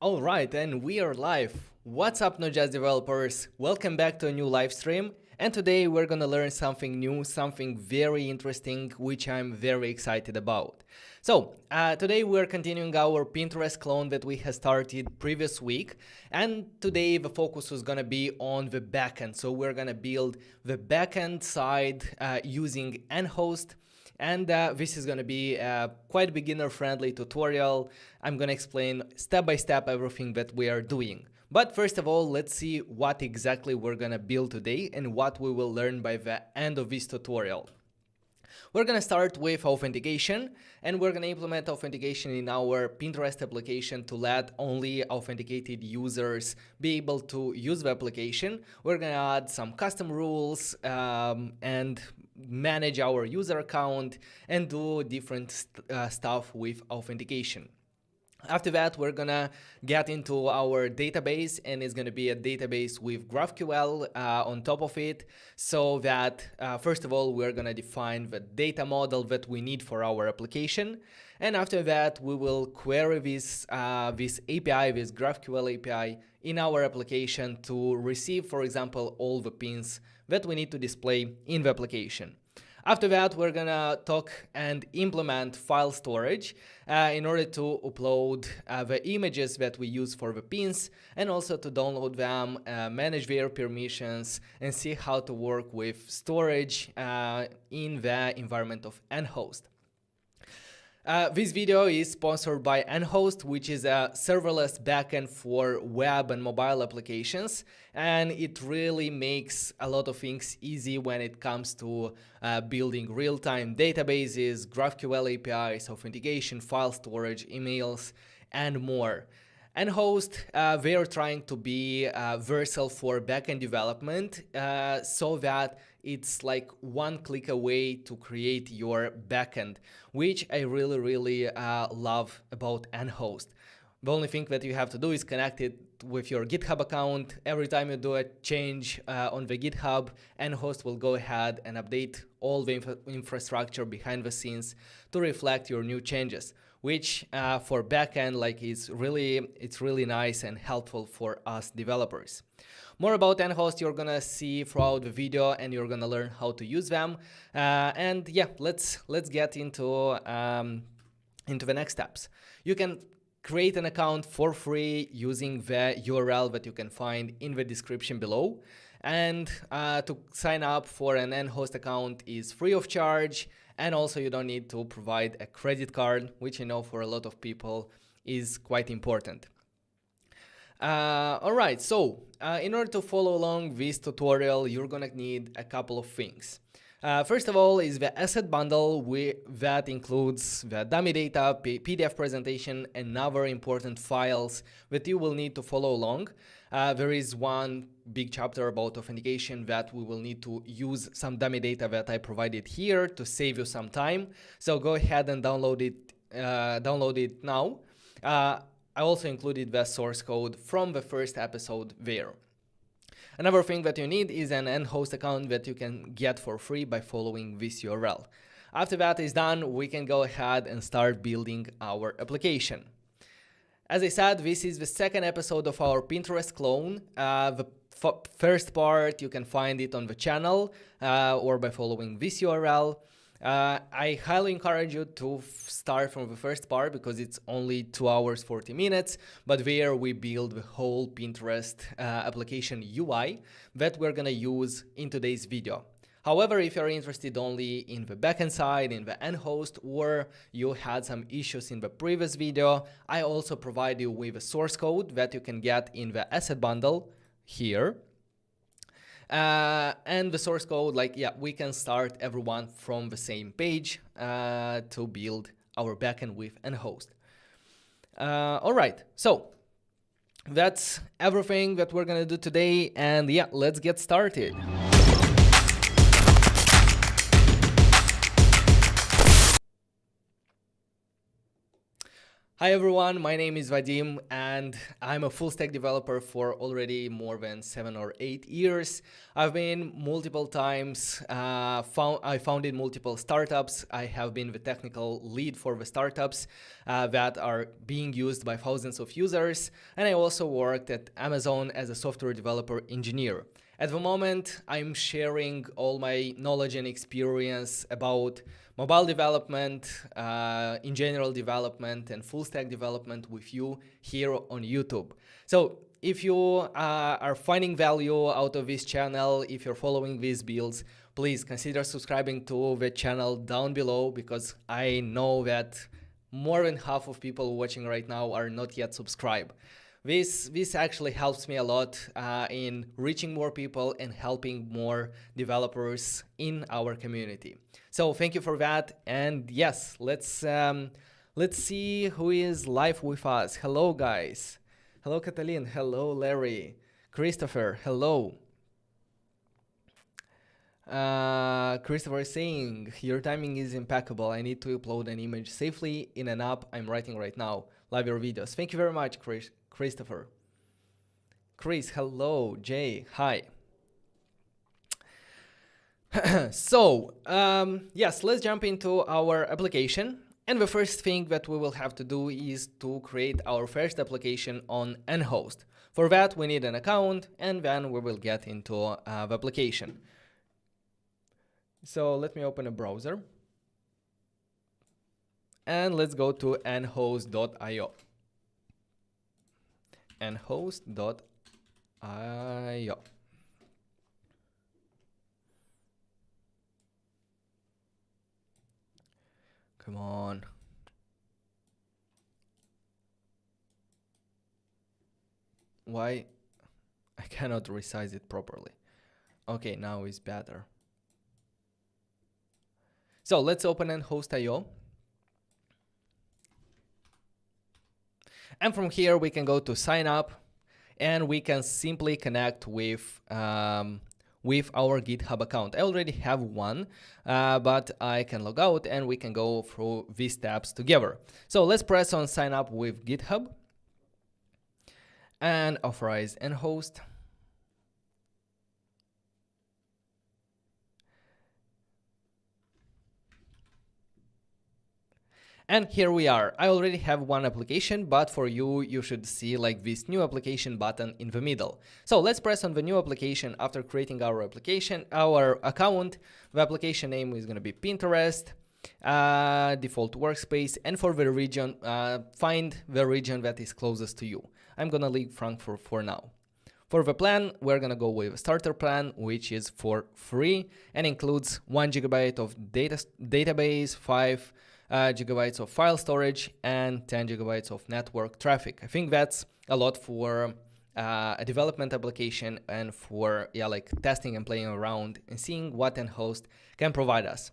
Alright, and we are live. What's up, Notjust developers? Welcome back to a new live stream. And today we're gonna learn something new, something very interesting, which I'm very excited about. So, today we're continuing our Pinterest clone that we had started previous week. And today the focus is gonna be on the backend. So we're gonna build the backend side using NHost. And this is going to be a quite beginner-friendly tutorial. I'm going to explain step-by-step everything that we are doing. But first of all, let's see what exactly we're going to build today and what we will learn by the end of this tutorial. We're going to start with authentication, and we're going to implement authentication in our Pinterest application to let only authenticated users be able to use the application. We're going to add some custom rules and manage our user account and do different stuff with authentication. After that, we're gonna get into our database, and it's gonna be a database with GraphQL on top of it, so that first of all, we're gonna define the data model that we need for our application. And after that, we will query this API, this GraphQL API in our application to receive, for example, all the pins that we need to display in the application. After that, we're gonna talk and implement file storage in order to upload the images that we use for the pins, and also to download them, manage their permissions, and see how to work with storage in the environment of NHost. This video is sponsored by NHost, which is a serverless backend for web and mobile applications, and it really makes a lot of things easy when it comes to building real-time databases, GraphQL APIs, authentication, file storage, emails, and more. NHost, they are trying to be versatile for backend development so that it's like one click away to create your backend, which I really love about NHost. The only thing that you have to do is connect it with your GitHub account. Every time you do a change on the GitHub, NHost will go ahead and update all the infrastructure behind the scenes to reflect your new changes, which for backend, like it's really nice and helpful for us developers. More about NHost you're gonna see throughout the video, and you're gonna learn how to use them. And yeah, let's get into the next steps. You can create an account for free using the URL that you can find in the description below. And to sign up for an NHost account is free of charge, and also you don't need to provide a credit card, which I know for a lot of people is quite important. Alright, so in order to follow along this tutorial, you're gonna need a couple of things. First of all is the asset bundle that includes the dummy data, PDF presentation, and other important files that you will need to follow along. There is one big chapter about authentication that we will need to use some dummy data that I provided here to save you some time. So go ahead and download it now. I also included the source code from the first episode there. Another thing that you need is an NHost account that you can get for free by following this URL. After that is done, we can go ahead and start building our application. As I said, this is the second episode of our Pinterest clone. The first part, you can find it on the channel or by following this URL. I highly encourage you to start from the first part because it's only 2 hours 40 minutes, but there we build the whole Pinterest application UI that we're gonna use in today's video. However, if you're interested only in the backend side, in the NHost, or you had some issues in the previous video, I also provide you with a source code that you can get in the asset bundle here. And the source code, we can start everyone from the same page to build our backend with NHost. All right, so that's everything that we're gonna do today, and yeah, let's get started. Hi everyone, my name is Vadim and I'm a full stack developer for already more than 7 or 8 years. I've been multiple times, I founded multiple startups. I have been the technical lead for the startups that are being used by thousands of users. And I also worked at Amazon as a software developer engineer. At the moment, I'm sharing all my knowledge and experience about mobile development, in general development, and full stack development with you here on YouTube. So if you are finding value out of this channel, if you're following these builds, please consider subscribing to the channel down below, because I know that more than half of people watching right now are not yet subscribed. This actually helps me a lot in reaching more people and helping more developers in our community. So thank you for that. And yes, let's see who is live with us. Hello, guys. Hello, Catalin. Hello, Larry. Christopher. Hello. Christopher is saying, your timing is impeccable. I need to upload an image safely in an app I'm writing right now. Love your videos. Thank you very much, Christopher. Chris, hello. Jay, hi. So, yes, let's jump into our application. And the first thing that we will have to do is to create our first application on NHost. For that, we need an account, and then we will get into the application. So let me open a browser. And let's go to nhost.io. nhost.io. Come on. Why? I cannot resize it properly. Okay, now it's better. So let's open nhost.io. And from here, we can go to sign up, and we can simply connect with our GitHub account. I already have one, but I can log out and we can go through these steps together. So let's press on sign up with GitHub and authorize NHost. And here we are. I already have one application, but for you, you should see like this new application button in the middle. So let's press on the new application after creating our application, our account. The application name is going to be Pinterest, default workspace, and for the region, find the region that is closest to you. I'm going to leave Frankfurt for now. For the plan, we're going to go with a starter plan, which is for free and includes 1 GB of database, 5 gigabytes of file storage, and 10 gigabytes of network traffic. I think that's a lot for a development application and for like testing and playing around and seeing what NHost can provide us.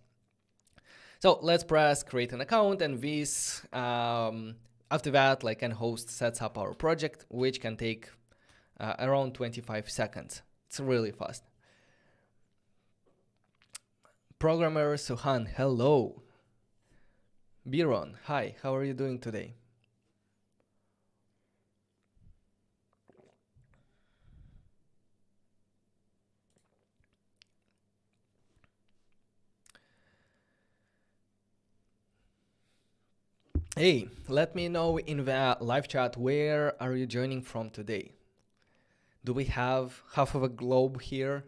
So let's press create an account, and this after that, like NHost sets up our project, which can take around 25 seconds. It's really fast. Programmer Suhan, hello. Biron, hi, how are you doing today? Hey, let me know in the live chat, where are you joining from today? Do we have half of a globe here?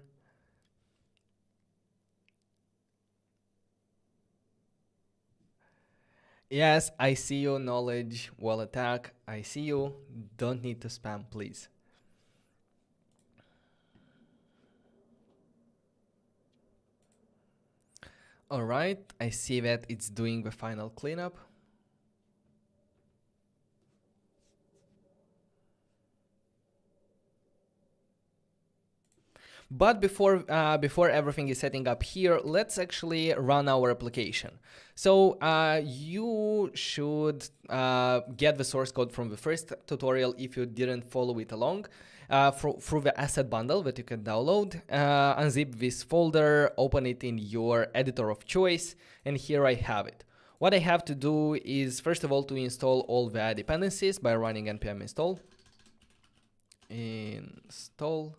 Yes, I see you, knowledge, wall attack. I see you. Don't need to spam, please. All right, I see that it's doing the final cleanup. But before everything is setting up here, let's actually run our application. So you should get the source code from the first tutorial if you didn't follow it along through the asset bundle that you can download. Unzip this folder, open it in your editor of choice, and here I have it. What I have to do is, first of all, to install all the dependencies by running npm install. Install.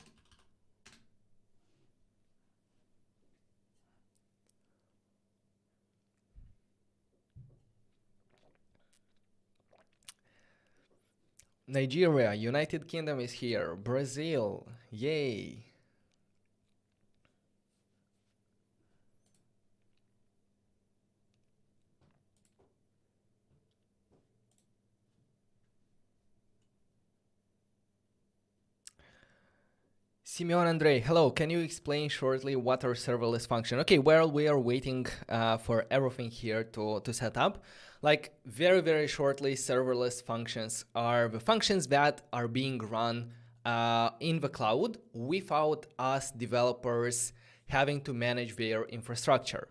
Nigeria, United Kingdom is here, Brazil, yay. Simeon Andre, hello, can you explain shortly what are serverless function? Okay, well, we are waiting for everything here to set up. Like very shortly, serverless functions are the functions that are being run in the cloud without us developers having to manage their infrastructure.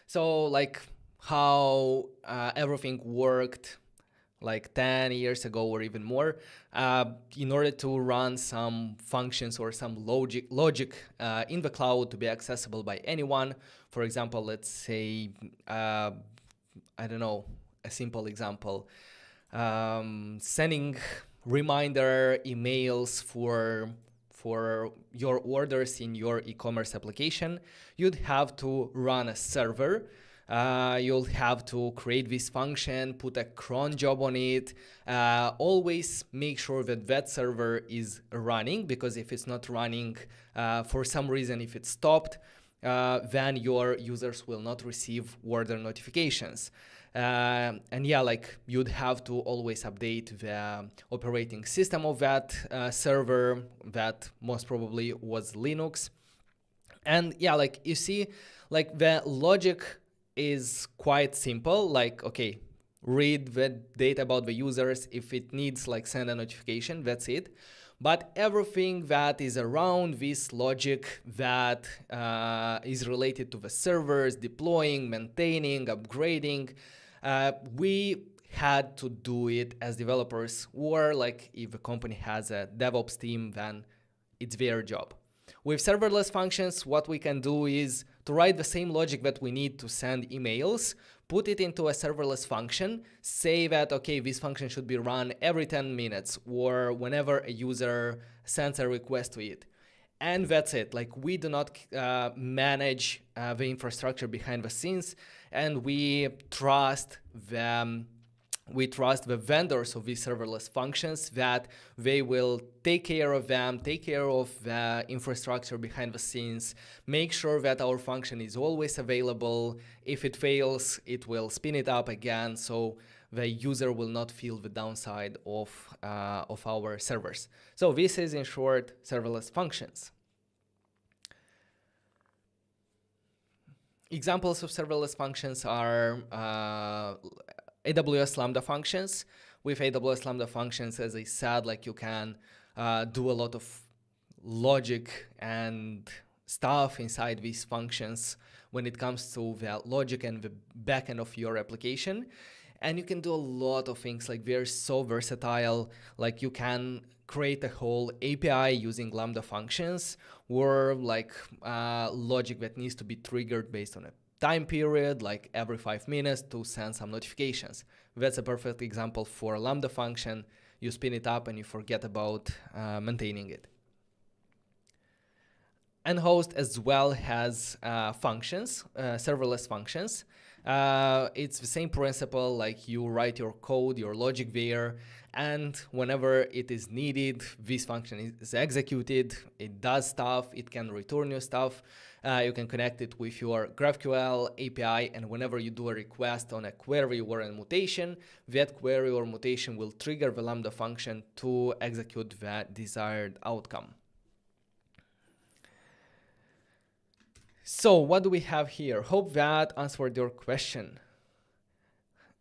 So like how everything worked like 10 years ago or even more, in order to run some functions or some logic in the cloud to be accessible by anyone. For example, let's say, I don't know, a simple example, sending reminder emails for your orders in your e-commerce application, you'd have to run a server. You'll have to create this function, put a cron job on it, always make sure that that server is running, because if it's not running, for some reason, if it's stopped, then your users will not receive order notifications. And yeah, like you'd have to always update the operating system of that server, that most probably was Linux. And yeah, like you see, like the logic is quite simple. Like, okay, read the data about the users. If it needs, like, send a notification, that's it. But everything that is around this logic that is related to the servers, deploying, maintaining, upgrading, we had to do it as developers, or like if a company has a DevOps team, then it's their job. With serverless functions, what we can do is to write the same logic that we need to send emails, put it into a serverless function, say that, okay, this function should be run every 10 minutes or whenever a user sends a request to it. And that's it. Like, we do not manage the infrastructure behind the scenes, and we trust them. We trust the vendors of these serverless functions that they will take care of them, take care of the infrastructure behind the scenes, make sure that our function is always available. If it fails, it will spin it up again, so the user will not feel the downside of our servers. So this is, in short, serverless functions. Examples of serverless functions are AWS Lambda functions. With AWS Lambda functions, as I said, like you can do a lot of logic and stuff inside these functions when it comes to the logic and the backend of your application. And you can do a lot of things, like they're so versatile. Like you can create a whole API using Lambda functions, or like logic that needs to be triggered based on a time period, like every 5 minutes, to send some notifications. That's a perfect example for a Lambda function. You spin it up and you forget about maintaining it. NHost as well has functions, serverless functions. It's the same principle, like you write your code, your logic there, and whenever it is needed, this function is executed, it does stuff, it can return you stuff. You can connect it with your GraphQL API, and whenever you do a request on a query or a mutation, that query or mutation will trigger the Lambda function to execute the desired outcome. So what do we have here? Hope that answered your question.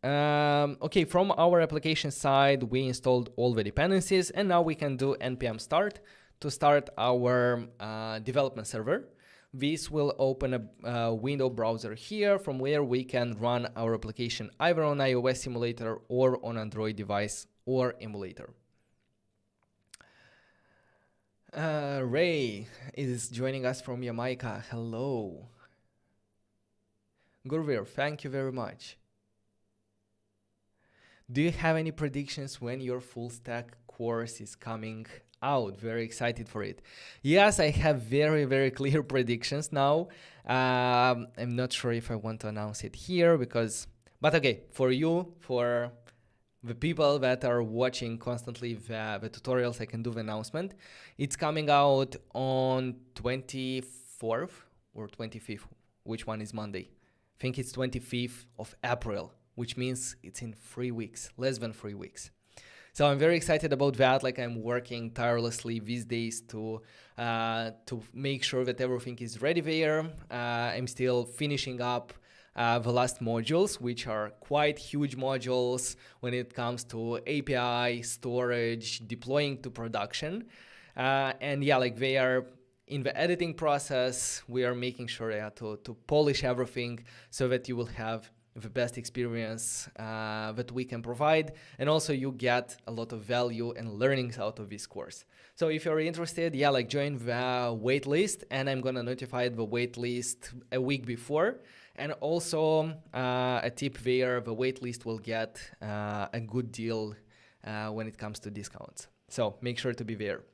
Okay, from our application side, we installed all the dependencies, and now we can do npm start to start our development server. This will open a window browser here from where we can run our application either on iOS simulator or on Android device or emulator. Ray is joining us from Jamaica. Hello. Gurveer, thank you very much. Do you have any predictions when your full stack course is coming out? Very excited for it. Yes, I have very clear predictions now. I'm not sure if I want to announce it here but okay, for you, for the people that are watching constantly the tutorials, I can do the announcement. It's coming out on 24th or 25th. Which one is Monday? I think it's 25th of April, which means it's in 3 weeks, less than 3 weeks. So I'm very excited about that. Like, I'm working tirelessly these days to make sure that everything is ready there. I'm still finishing up the last modules, which are quite huge modules when it comes to API, storage, deploying to production. And yeah, like, they are in the editing process. We are making sure to polish everything so that you will have the best experience that we can provide, and also you get a lot of value and learnings out of this course. So if you're interested, yeah, like, join the waitlist, and I'm gonna notify the waitlist a week before. And also a tip there, the waitlist will get a good deal when it comes to discounts. So make sure to be there.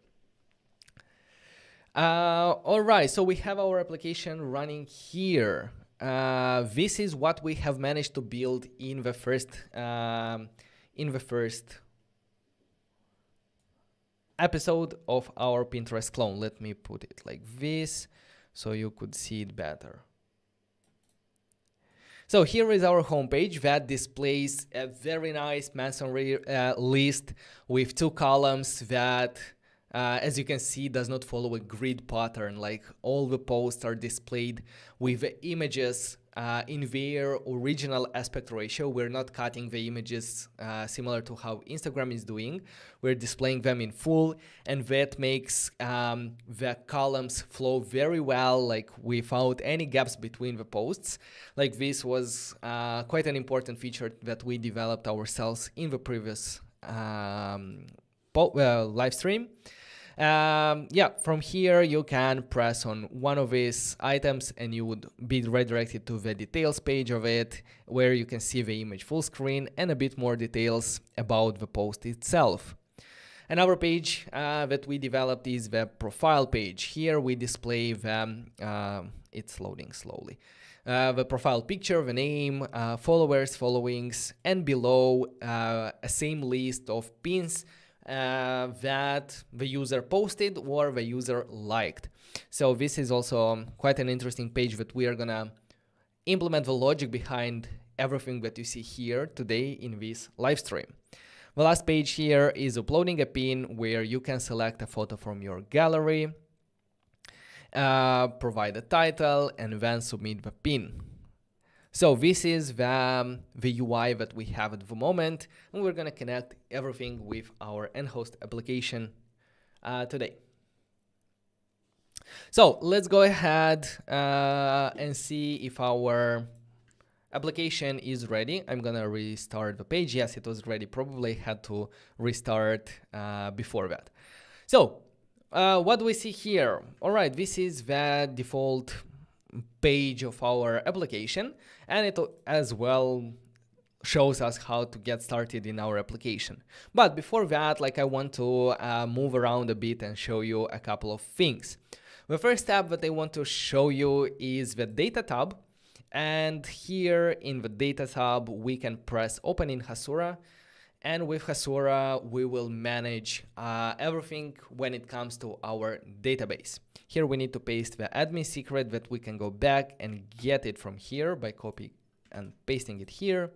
All right, so we have our application running here. This is what we have managed to build in the first episode of our Pinterest clone. Let me put it like this so you could see it better. So here is our homepage that displays a very nice masonry list with 2 columns that, as you can see, does not follow a grid pattern. Like, all the posts are displayed with the images in their original aspect ratio. We're not cutting the images similar to how Instagram is doing. We're displaying them in full, and that makes the columns flow very well, like, without any gaps between the posts. Like, this was quite an important feature that we developed ourselves in the previous live stream. Yeah, from here you can press on one of these items and you would be redirected to the details page of it, where you can see the image full screen and a bit more details about the post itself. Another page that we developed is the profile page. Here we display the, it's loading slowly, the profile picture, the name, followers, followings, and below a same list of pins that the user posted or the user liked. So this is also quite an interesting page that we are gonna implement the logic behind everything that you see here today in this live stream. The last page here is uploading a pin, where you can select a photo from your gallery, provide a title, and then submit the pin. So this is the UI that we have at the moment, and we're going to connect everything with our NHost application today. So let's go ahead and see if our application is ready. I'm going to restart the page. Yes, it was ready. Probably had to restart before that. So what do we see here? All right, this is the default page of our application, and it as well shows us how to get started in our application. But before that, like, I want to move around a bit and show you a couple of things. The first tab that I want to show you is the data tab, and here in the data tab we can press open in Hasura, and with Hasura we will manage everything when it comes to our database. Here we need to paste the admin secret that we can go back and get it from here by copy and pasting it here.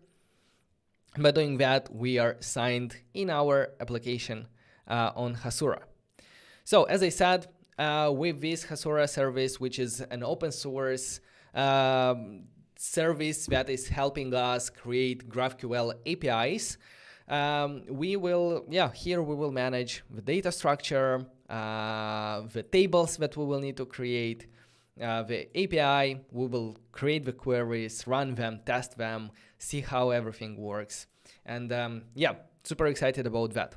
By doing that, we are signed in our application on Hasura. So as I said, with this Hasura service, which is an open source service that is helping us create GraphQL APIs, we will manage the data structure, the tables that we will need to create, the API, we will create the queries, run them, test them, see how everything works. And yeah, super excited about that.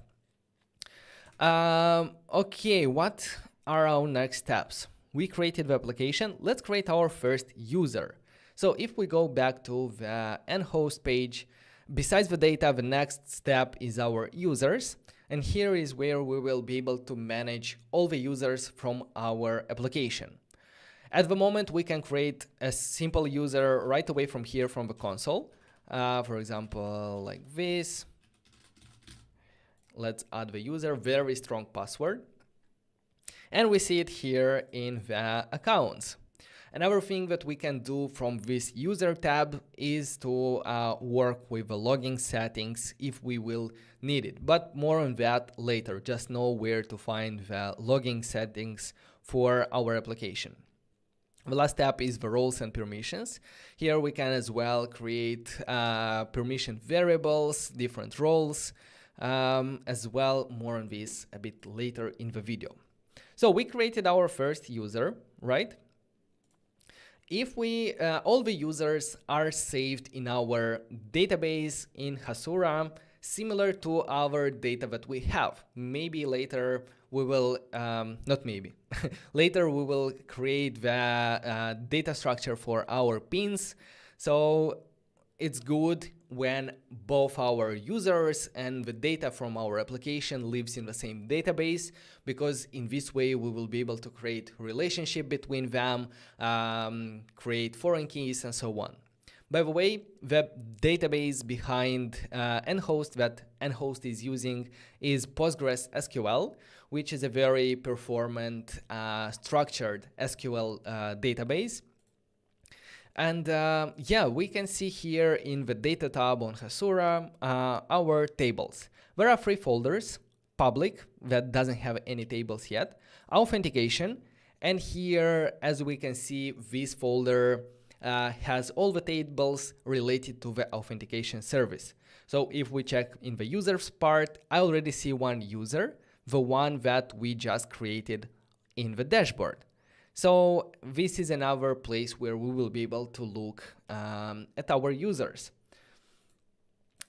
Okay, what are our next steps? We created the application. Let's create our first user. So if we go back to the NHost page, besides the data, the next step is our users. And here is where we will be able to manage all the users from our application. At the moment, we can create a simple user right away from here from the console. For example, like this. Let's add the user, very strong password. And we see it here in the accounts. Another thing that we can do from this user tab is to work with the logging settings if we will need it. But more on that later. Just know where to find the logging settings for our application. The last step is the roles and permissions. Here we can as well create permission variables, different roles, as well. More on this a bit later in the video. So we created our first user, right? If we, all the users are saved in our database in Hasura, similar to our data that we have. Maybe later we will, not maybe, later we will create the data structure for our pins. So it's good when both our users and the data from our application lives in the same database, because in this way we will be able to create relationship between them, create foreign keys and so on. By the way, the database behind NHost that NHost is using is PostgreSQL, which is a very performant, structured SQL database. And yeah, we can see here in the data tab on Hasura our tables. There are 3 folders: public, that doesn't have any tables yet, authentication, and here, as we can see, this folder has all the tables related to the authentication service. So if we check in the users part, I already see one user, the one that we just created in the dashboard. So this is another place where we will be able to look at our users.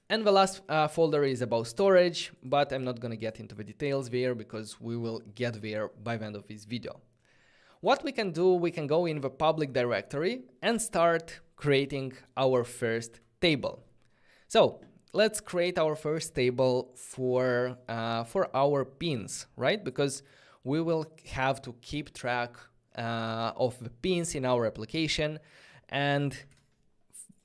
And the last folder is about storage, but I'm not going to get into the details there because we will get there by the end of this video. What we can do, we can go in the public directory and start creating our first table. So let's create our first table for our pins, right? Because we will have to keep track of the pins in our application, and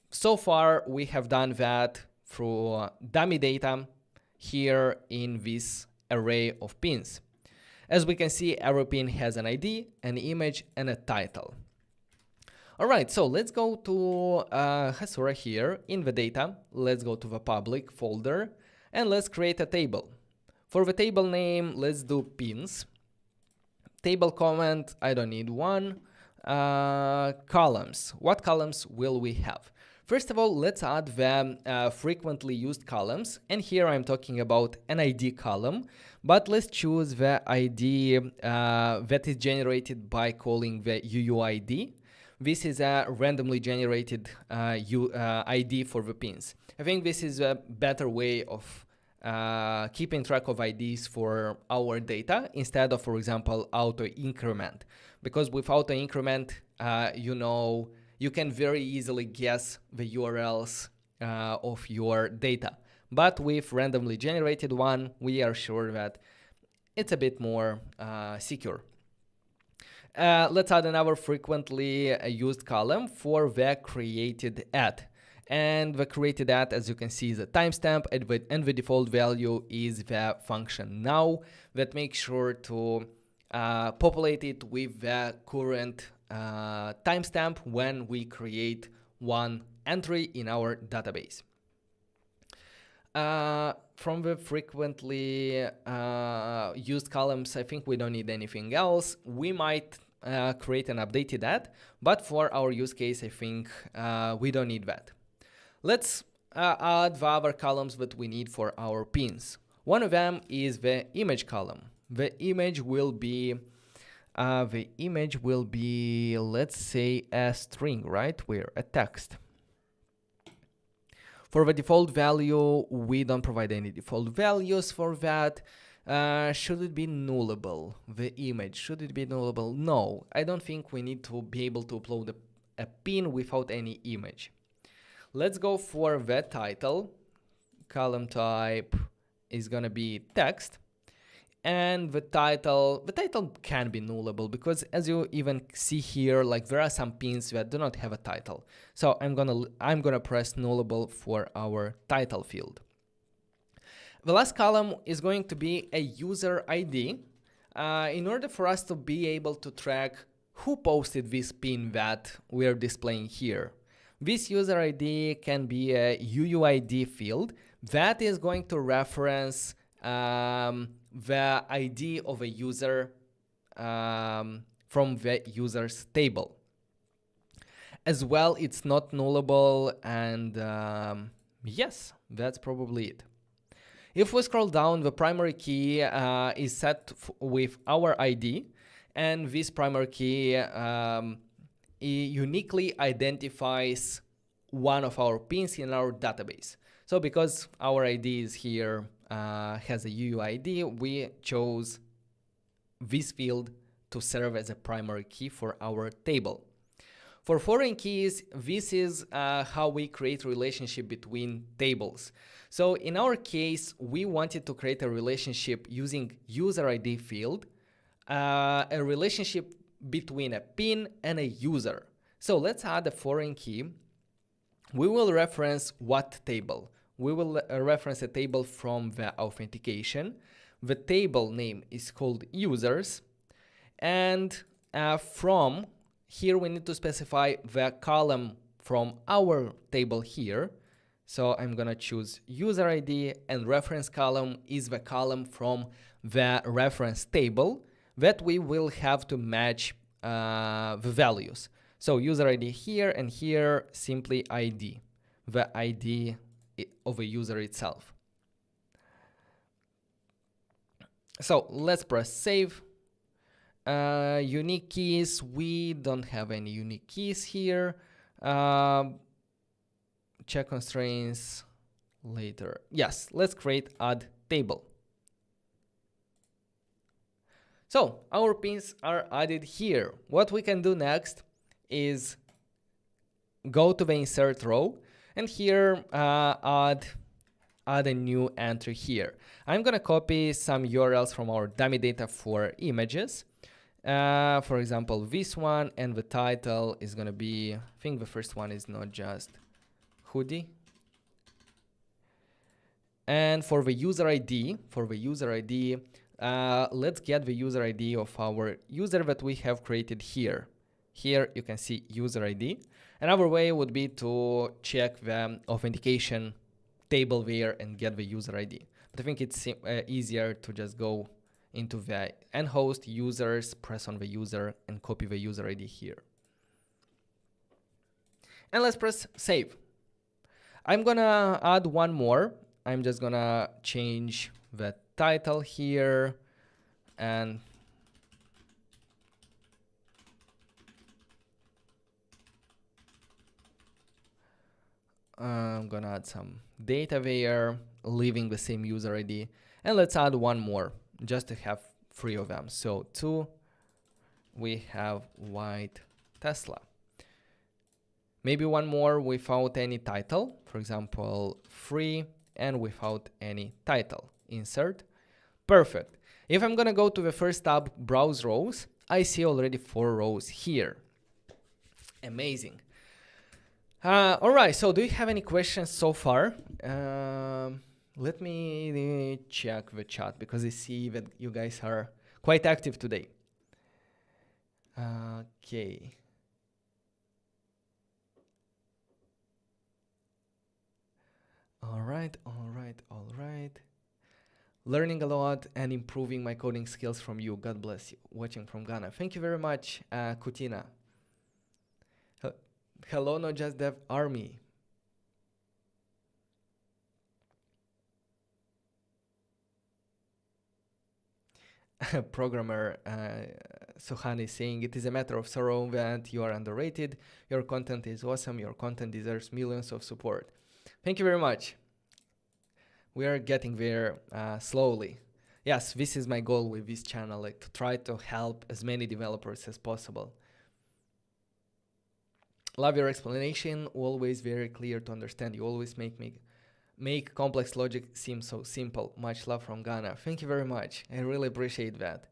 so far we have done that through dummy data here in this array of pins. As we can see, every pin has an ID, an image, and a title. All right, so let's go to Hasura here in the data. Let's go to the public folder and let's create a table. For the table name, let's do pins. Table comment, I don't need one. Columns, what columns will we have? First of all, let's add the frequently used columns. And here I'm talking about an ID column, but let's choose the ID that is generated by calling the UUID. This is a randomly generated ID for the pins. I think this is a better way of keeping track of IDs for our data instead of, for example, auto increment. Because with auto increment, you can very easily guess the URLs of your data. But with randomly generated one, we are sure that it's a bit more secure. Let's add another frequently used column for the created at. And the created at, as you can see, is a timestamp, and the default value is the function now that makes sure to populate it with the current timestamp when we create one entry in our database. From the frequently used columns, I think we don't need anything else. We might create an updated at, but for our use case, I think we don't need that. Let's add the other columns that we need for our pins. One of them is the image column. The image will be, let's say, a string, right? Where a text. For the default value, we don't provide any default values for that. Should it be nullable? The image, should it be nullable? No, I don't think we need to be able to upload a pin without any image. Let's go for the title. Column type is gonna be text, and the title can be nullable because, as you even see here, like there are some pins that do not have a title. So I'm gonna press nullable for our title field. The last column is going to be a user ID. In order for us to be able to track who posted this pin that we're displaying here, this user ID can be a UUID field that is going to reference the ID of a user from the user's table. As well, it's not nullable, and yes, that's probably it. If we scroll down, the primary key is set with our ID, and this primary key uniquely identifies one of our pins in our database. So because our ID is here, has a UUID, we chose this field to serve as a primary key for our table. For foreign keys, this is how we create relationship between tables. So in our case, we wanted to create a relationship using user ID field, a relationship between a pin and a user. So let's add a foreign key. We will reference what table? We will reference a table from the authentication. The table name is called users, and from here we need to specify the column from our table here. So I'm gonna choose user ID, and reference column is the column from the reference table that we will have to match the values. So user ID here, and here simply ID, the ID of a user itself. So let's press save. Unique keys, we don't have any unique keys here. Check constraints later. Yes, let's create add table. So our pins are added here. What we can do next is go to the insert row, and here add a new entry here. I'm gonna copy some URLs from our dummy data for images. For example, this one, and the title is gonna be, I think the first one is not just hoodie. And for the user ID, let's get the user ID of our user that we have created here. Here you can see user ID. Another way would be to check the authentication table there and get the user ID. But I think it's easier to just go into the NHost users, press on the user, and copy the user ID here. And let's press save. I'm gonna add one more. I'm just gonna change the title here, and I'm gonna add some data there, leaving the same user ID. And let's add one more, just to have 3 of them. So 2, we have white Tesla. Maybe one more without any title, for example, 3, and without any title. Insert. Perfect. If I'm gonna go to the first tab, browse rows, I see already 4 rows here. Amazing. All right, so do you have any questions so far? Let me check the chat, because I see that you guys are quite active today. Okay. All right. Learning a lot and improving my coding skills from you. God bless you. Watching from Ghana. Thank you very much, Kutina. Hello, notjust.dev army. Programmer Suhan is saying, it is a matter of sorrow that you are underrated. Your content is awesome. Your content deserves millions of support. Thank you very much. We are getting there slowly. Yes, this is my goal with this channel, like to try to help as many developers as possible. Love your explanation, always very clear to understand. You always make complex logic seem so simple. Much love from Ghana. Thank you very much. I really appreciate that.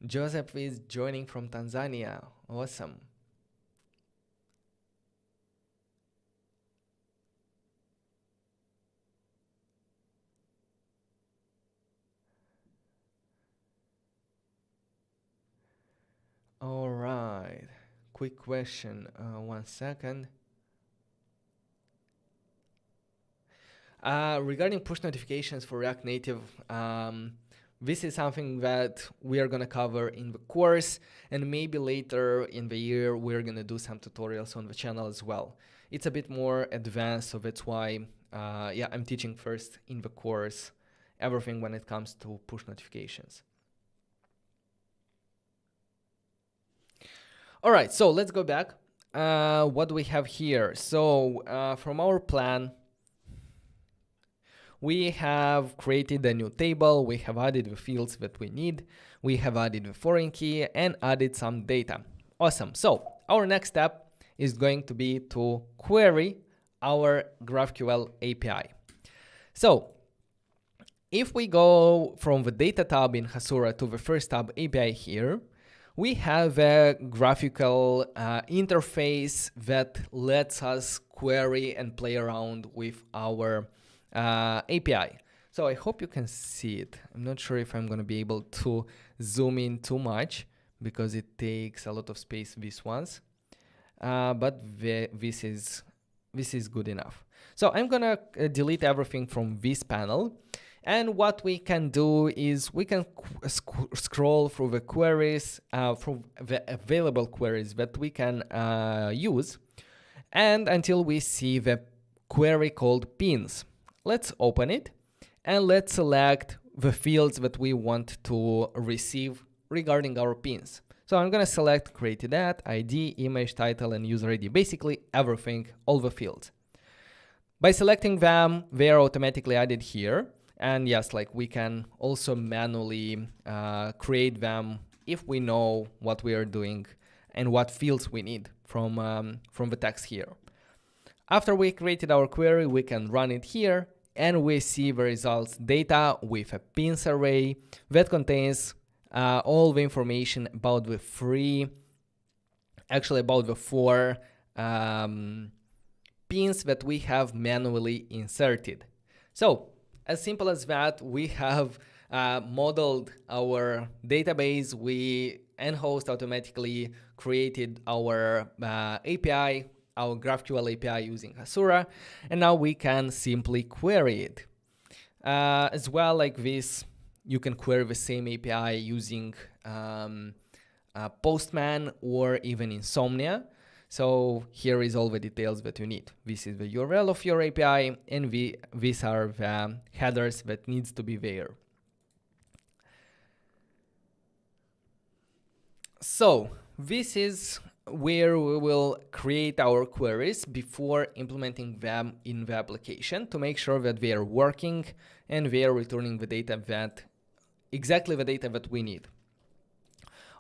Joseph is joining from Tanzania. Awesome. All right. Quick question. 1 second. Regarding push notifications for React Native, this is something that we are going to cover in the course, and maybe later in the year we're going to do some tutorials on the channel as well. It's a bit more advanced, so that's why I'm teaching first in the course everything when it comes to push notifications. All right, so let's go back. What do we have here? So from our plan, we have created a new table, we have added the fields that we need, we have added the foreign key and added some data. Awesome. So our next step is going to be to query our GraphQL API. So if we go from the data tab in Hasura to the first tab API here, we have a graphical interface that lets us query and play around with our API. So I hope you can see it. I'm not sure if I'm going to be able to zoom in too much because it takes a lot of space this once, but this is good enough. So I'm going to delete everything from this panel. And what we can do is we can scroll through the queries, from the available queries that we can use, and until we see the query called pins. Let's open it and let's select the fields that we want to receive regarding our pins. So I'm going to select created at, ID, image, title, and user ID, basically everything, all the fields. By selecting them, they are automatically added here. And yes, like we can also manually create them if we know what we are doing and what fields we need from the text here. After we created our query, we can run it here and we see the results data with a pins array that contains all the information about the about the 4 pins that we have manually inserted. So as simple as that, we have modeled our database. NHost automatically created our API, our GraphQL API using Hasura, and now we can simply query it. As well, like this, you can query the same API using Postman or even Insomnia. So here is all the details that you need. This is the URL of your API, and these are the headers that needs to be there. So this is where we will create our queries before implementing them in the application to make sure that they are working and they are returning the data exactly the data that we need.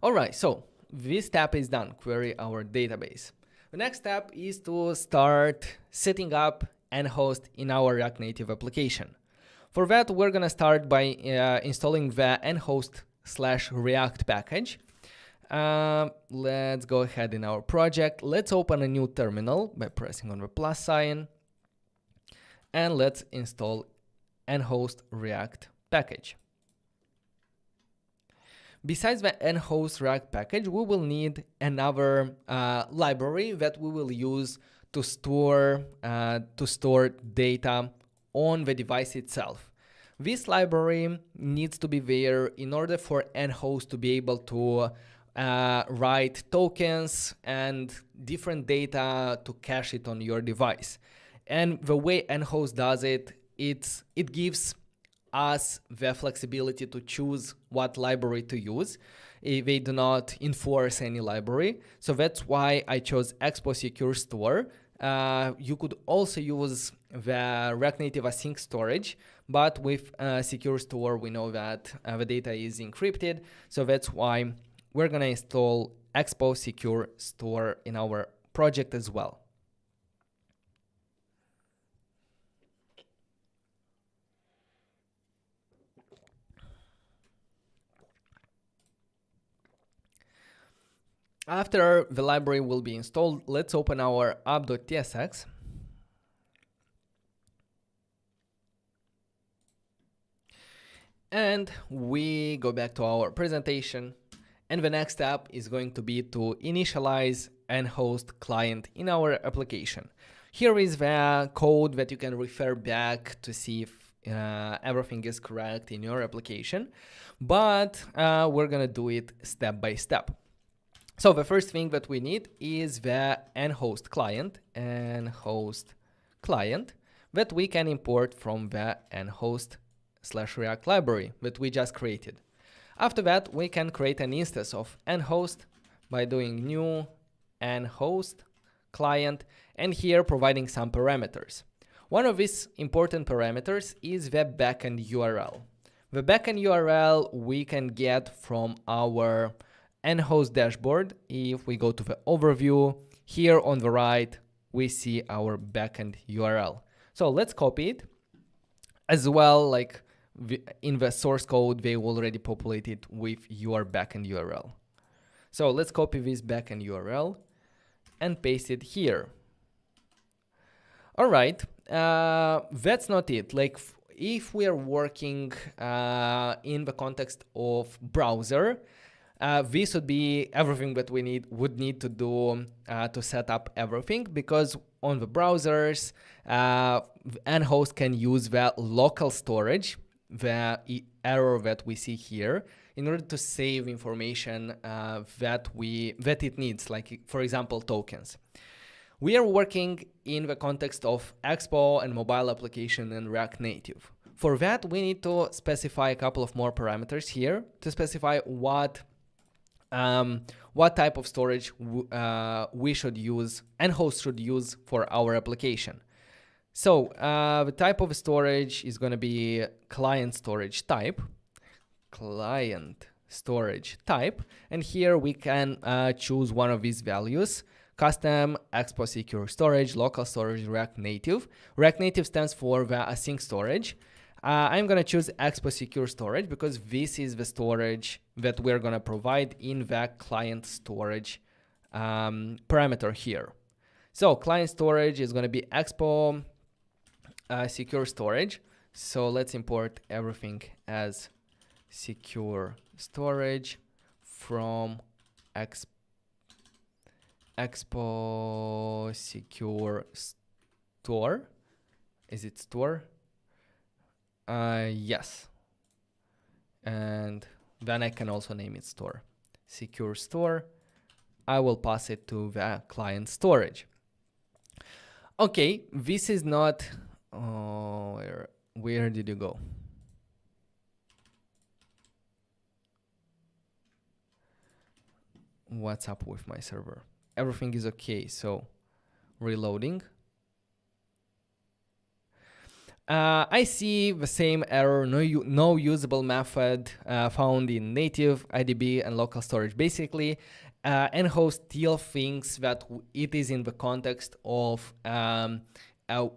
All right, so this step is done, query our database. The next step is to start setting up NHost in our React Native application. For that, we're going to start by installing the NHost/React package. Let's go ahead in our project. Let's open a new terminal by pressing on the plus sign. And let's install NHost React package. Besides the NHost React package, we will need another library that we will use to store data on the device itself. This library needs to be there in order for NHost to be able to write tokens and different data to cache it on your device. And the way NHost does it, it gives us the flexibility to choose what library to use. They do not enforce any library. So that's why I chose Expo Secure Store. You could also use the React Native async storage, but with Secure Store, we know that the data is encrypted. So that's why we're going to install Expo Secure Store in our project as well. After the library will be installed, let's open our app.tsx. And we go back to our presentation. And the next step is going to be to initialize Nhost client in our application. Here is the code that you can refer back to see if everything is correct in your application. But we're going to do it step by step. So the first thing that we need is the Nhost client that we can import from the nhost/React library that we just created. After that, we can create an instance of Nhost by doing new Nhost client and here providing some parameters. One of these important parameters is the backend URL. The backend URL we can get from our Nhost dashboard. If we go to the overview, here on the right, we see our backend URL. So let's copy it. As well, like in the source code, they already populated with your backend URL. So let's copy this backend URL and paste it here. All right, that's not it. Like if we are working in the context of browser, this would be everything that we would need to do to set up everything, because on the browsers, Nhost can use the local storage, the error that we see here, in order to save information that it needs, like for example tokens. We are working in the context of Expo and mobile application and React Native. For that, we need to specify a couple of more parameters here to specify what type of storage we should use and Nhost should use for our application. So the type of storage is going to be client storage type, and here we can choose one of these values: custom, Expo Secure Storage, local storage, React Native. React Native stands for the async storage. I'm going to choose Expo Secure Storage because this is the storage that we're going to provide in the client storage parameter here. So client storage is going to be Expo Secure Storage. So let's import everything as secure storage from Expo Secure Store. Is it store? Yes. And then I can also name it store. Secure store. I will pass it to the client storage. Okay, this is not... Oh, where did you go? What's up with my server? Everything is okay, so reloading. I see the same error, no usable method found in native, IDB, and local storage. Basically, Nhost still thinks that it is in the context of a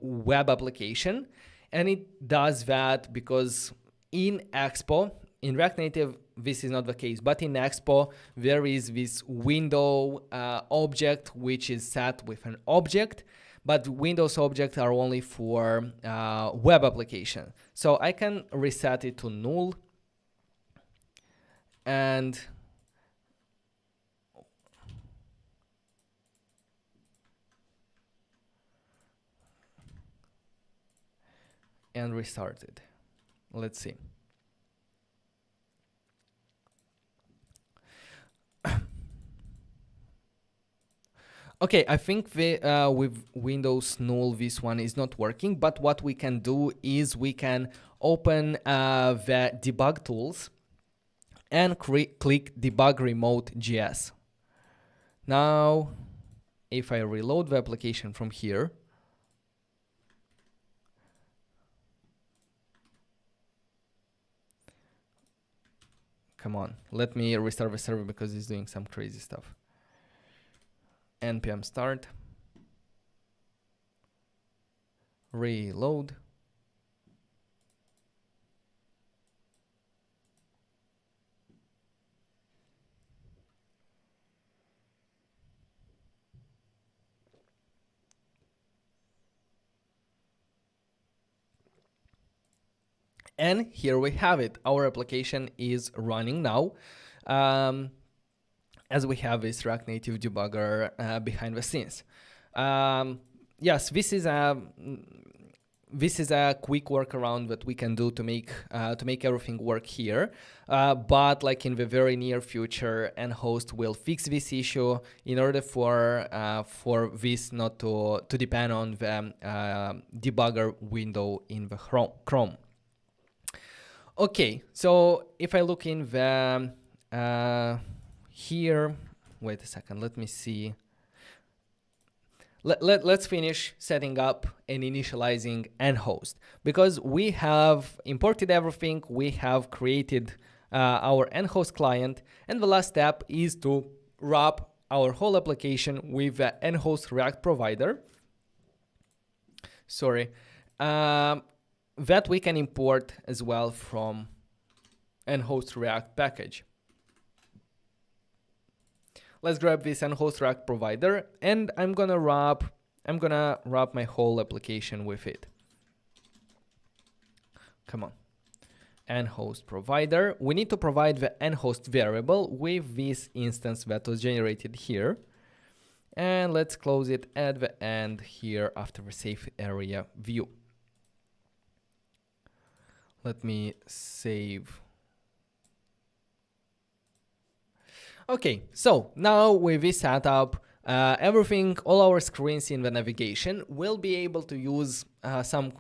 web application, and it does that because in Expo, in React Native, this is not the case, but in Expo, there is this window object which is set with an object, but Windows objects are only for web application. So I can reset it to null and restart it. Let's see. Okay, I think with Windows null, this one is not working, but what we can do is we can open the debug tools and click debug remote.js. Now, if I reload the application from here, come on, let me restart the server because it's doing some crazy stuff. npm start, reload. And here we have it. Our application is running now. As we have this React Native debugger behind the scenes. Yes, this is a quick workaround that we can do to make everything work here. But like in the very near future, NHost will fix this issue in order for this not to depend on the debugger window in the Chrome. Okay, so if I look in the here, wait a second, let me see. Let's finish setting up and initializing NHost, because we have imported everything, we have created our NHost client, and the last step is to wrap our whole application with the NHost React provider. Sorry. That we can import as well from NHost React package. Let's grab this NHost React provider, and I'm gonna wrap my whole application with it. Come on, NHost provider. We need to provide the NHost variable with this instance that was generated here, and let's close it at the end here after the safe area view. Let me save. Okay, so now with this setup, everything, all our screens in the navigation will be able to use some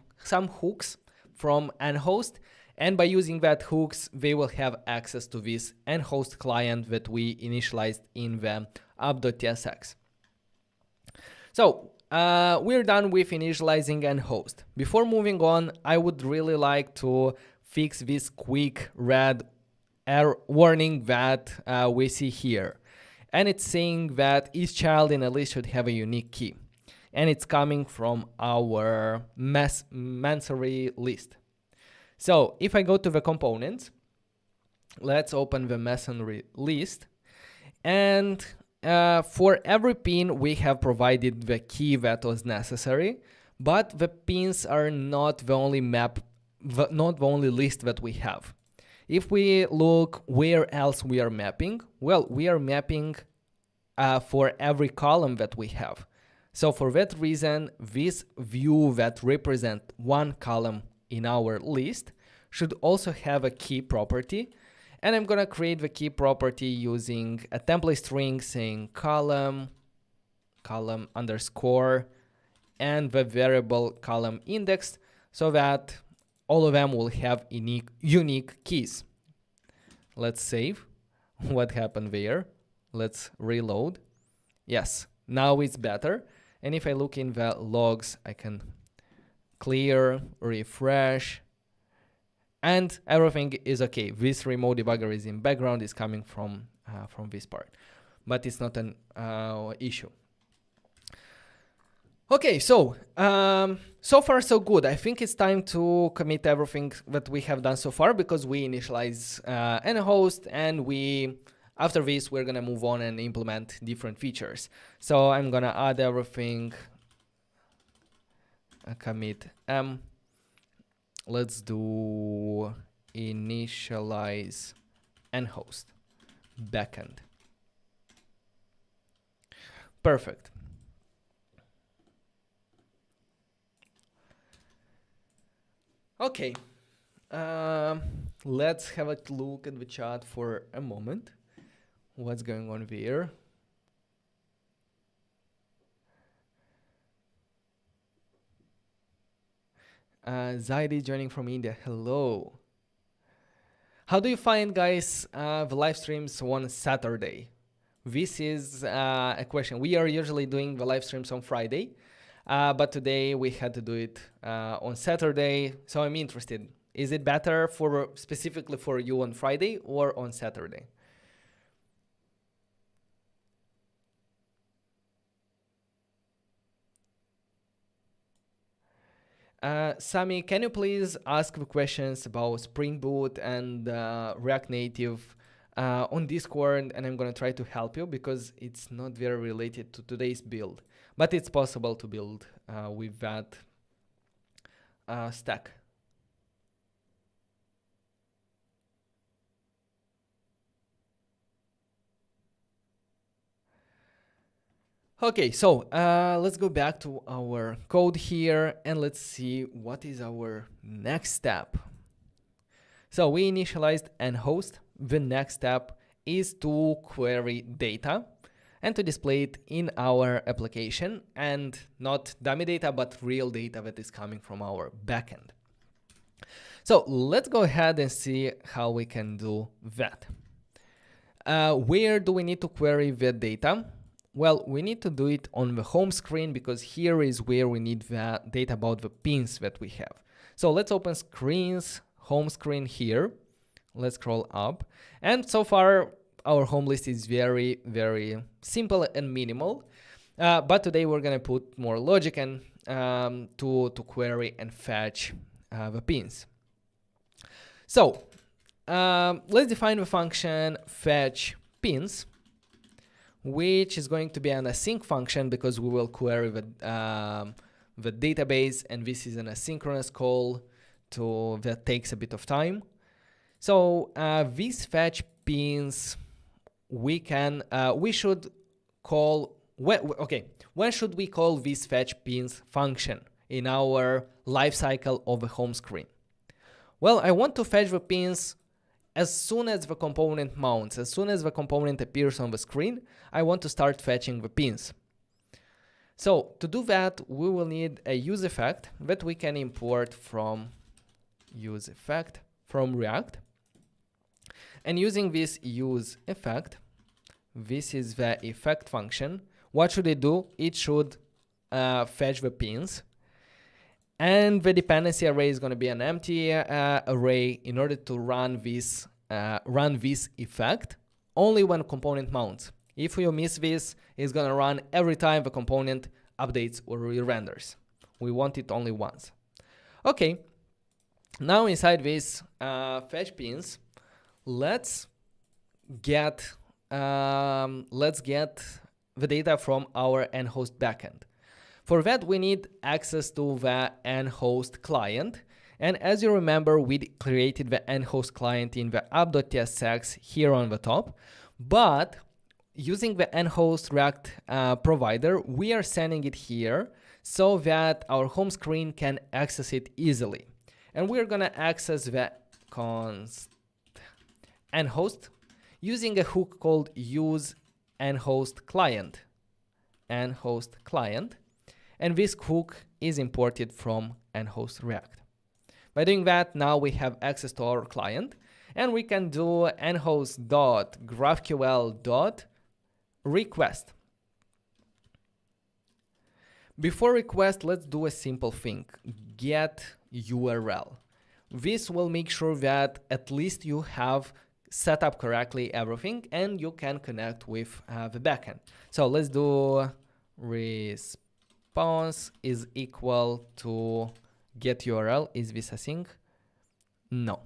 hooks from NHost, and by using that hooks, they will have access to this NHost client that we initialized in the app.tsx. So we're done with initializing NHost. Before moving on, I would really like to fix this quick red error warning that we see here. And it's saying that each child in a list should have a unique key. And it's coming from our Mansory list. So if I go to the components, let's open the Masonry list. And for every pin, we have provided the key that was necessary, but the pins are not the only not the only list that we have. If we look where else we are mapping, well, we are mapping for every column that we have. So for that reason, this view that represents one column in our list should also have a key property. And I'm gonna create the key property using a template string saying column underscore, and the variable column index, so that all of them will have unique keys. Let's save. What happened there? Let's reload. Yes, now it's better. And if I look in the logs, I can clear, refresh, and everything is okay. This remote debugger is in background, is coming from this part, but it's not an issue. Okay, so so far so good. I think it's time to commit everything that we have done so far, because we initialize NHost, and after this we're gonna move on and implement different features. So I'm gonna add everything. Commit m. Let's do initialize NHost backend. Perfect. Okay, let's have a look at the chat for a moment. What's going on there? Zaidi joining from India. Hello. How do you find, guys, the live streams on Saturday? This is a question. We are usually doing the live streams on Friday, but today we had to do it on Saturday. So I'm interested. Is it better for specifically for you on Friday or on Saturday? Sami, can you please ask the questions about Spring Boot and React Native on Discord, and I'm going to try to help you because it's not very related to today's build, but it's possible to build with that stack. Okay, so let's go back to our code here and let's see what is our next step. So we initialized Nhost. The next step is to query data and to display it in our application, and not dummy data, but real data that is coming from our backend. So let's go ahead and see how we can do that. Where do we need to query the data? Well, we need to do it on the home screen because here is where we need the data about the pins that we have. So let's open screens, home screen here. Let's scroll up. And so far, our home list is very, very simple and minimal. But today we're going to put more logic and to query and fetch the pins. So let's define the function fetch pins, which is going to be an async function because we will query the database, and this is an asynchronous call that takes a bit of time. So these fetch pins, we should call, when should we call this fetch pins function in our lifecycle of the home screen? Well, I want to fetch the pins as soon as the component mounts, as soon as the component appears on the screen, I want to start fetching the pins. So to do that, we will need a use effect that we can import from use effect from React. And using this use effect, this is the effect function. What should it do? It should fetch the pins. And the dependency array is going to be an empty array in order to run this effect only when component mounts. If you miss this, it's going to run every time the component updates or re-renders. We want it only once. Okay, now inside this fetch pins, let's get the data from our NHost backend. For that, we need access to the NHost client. And as you remember, we created the NHost client in the app.tsx here on the top. But using the NHost React provider, we are sending it here so that our home screen can access it easily. And we're going to access the const NHost using a hook called use NHost client. NHost client. And this hook is imported from NHost React. By doing that, now we have access to our client, and we can do nhost.graphql.request. Before request, let's do a simple thing, get URL. This will make sure that at least you have set up correctly everything and you can connect with the backend. So let's do response is equal to get URL. Is this a thing? No.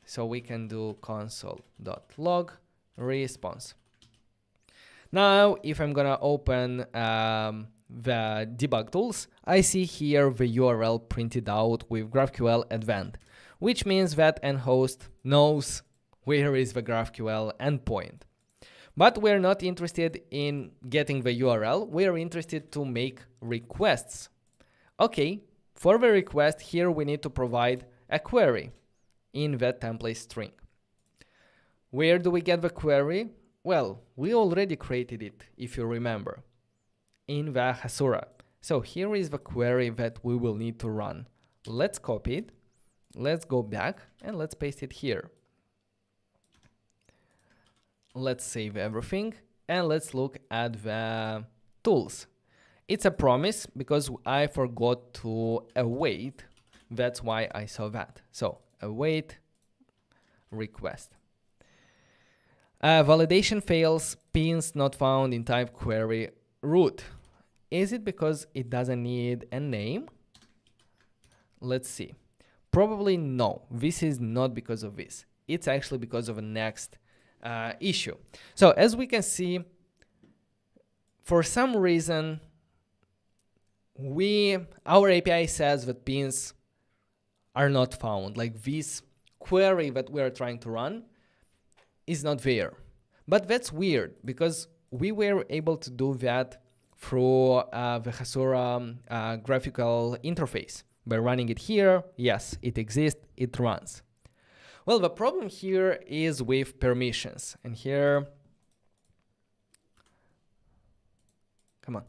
So we can do console.log response. Now, if I'm gonna open the debug tools, I see here the URL printed out with GraphQL Advanced, which means that NHost knows where is the GraphQL endpoint. But we're not interested in getting the URL, we're interested to make requests. Okay, for the request, here we need to provide a query in the template string. Where do we get the query? Well, we already created it, if you remember, in the Hasura. So here is the query that we will need to run Let's copy it. Let's go back and let's paste it here. Let's save everything and let's look at the tools. It's a promise because I forgot to await. That's why I saw that. So await request. Validation fails, pins not found in type query root. Is it because it doesn't need a name? Let's see. Probably no. This is not because of this. It's actually because of a next issue. So as we can see, for some reason, our API says that pins are not found. Like this query that we are trying to run is not there. But that's weird because we were able to do that through the Hasura graphical interface. By running it here, yes, it exists, it runs. Well, the problem here is with permissions. And here, come on.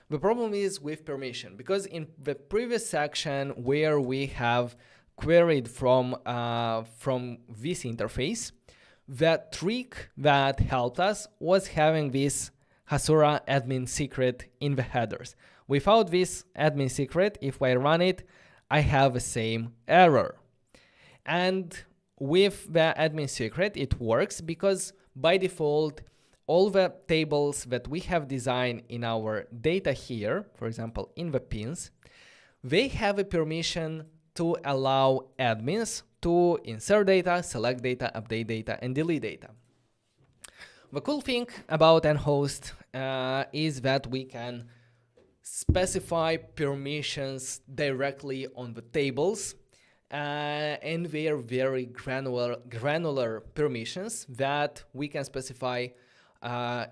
The problem is with permission, because in the previous section where we have queried from this interface, the trick that helped us was having this Hasura admin secret in the headers. Without this admin secret, if I run it, I have the same error. And with the admin secret, it works because by default, all the tables that we have designed in our data here, for example, in the pins, they have a permission to allow admins to insert data, select data, update data, and delete data. The cool thing about NHost is that we can specify permissions directly on the tables, and they are very granular permissions that we can specify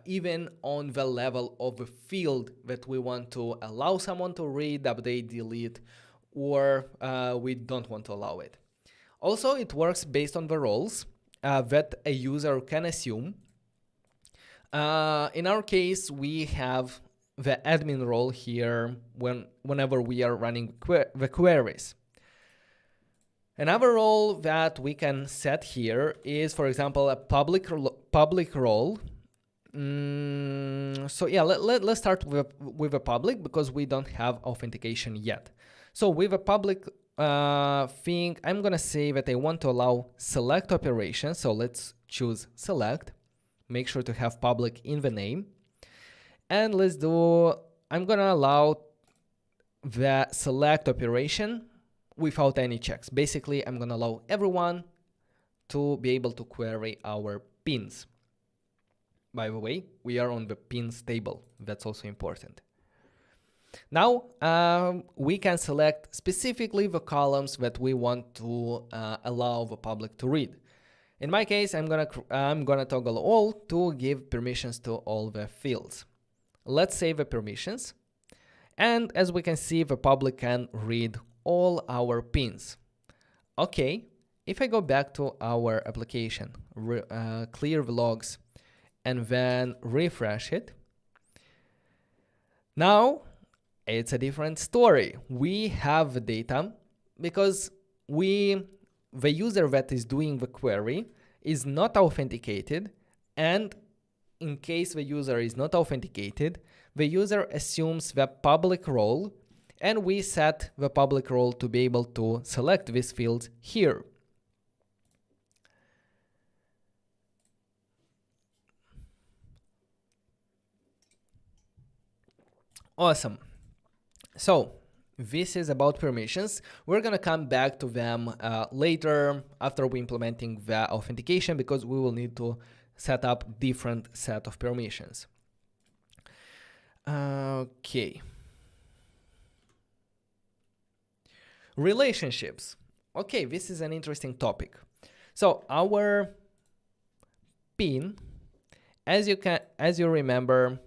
even on the level of a field that we want to allow someone to read, update, delete, or we don't want to allow it. Also, it works based on the roles that a user can assume. In our case, we have the admin role here whenever we are running the queries. Another role that we can set here is, for example, a public role. So yeah, let's start with a public because we don't have authentication yet. So with a public thing, I'm gonna say that I want to allow select operations. So let's choose select. Make sure to have public in the name. And I'm gonna allow the select operation without any checks. Basically, I'm gonna allow everyone to be able to query our pins. By the way, we are on the pins table. That's also important. Now, we can select specifically the columns that we want to allow the public to read. In my case, I'm gonna toggle all to give permissions to all the fields. Let's save the permissions. And as we can see, the public can read all our pins. Okay, if I go back to our application, clear the logs, and then refresh it, now it's a different story. We have the data because the user that is doing the query is not authenticated, and in case the user is not authenticated, the user assumes the public role, and we set the public role to be able to select this field here. Awesome. So this is about permissions. We're gonna come back to them later after we implementing the authentication, because we will need to set up different set of permissions. Okay. Relationships. Okay, this is an interesting topic. So our pin, as you remember,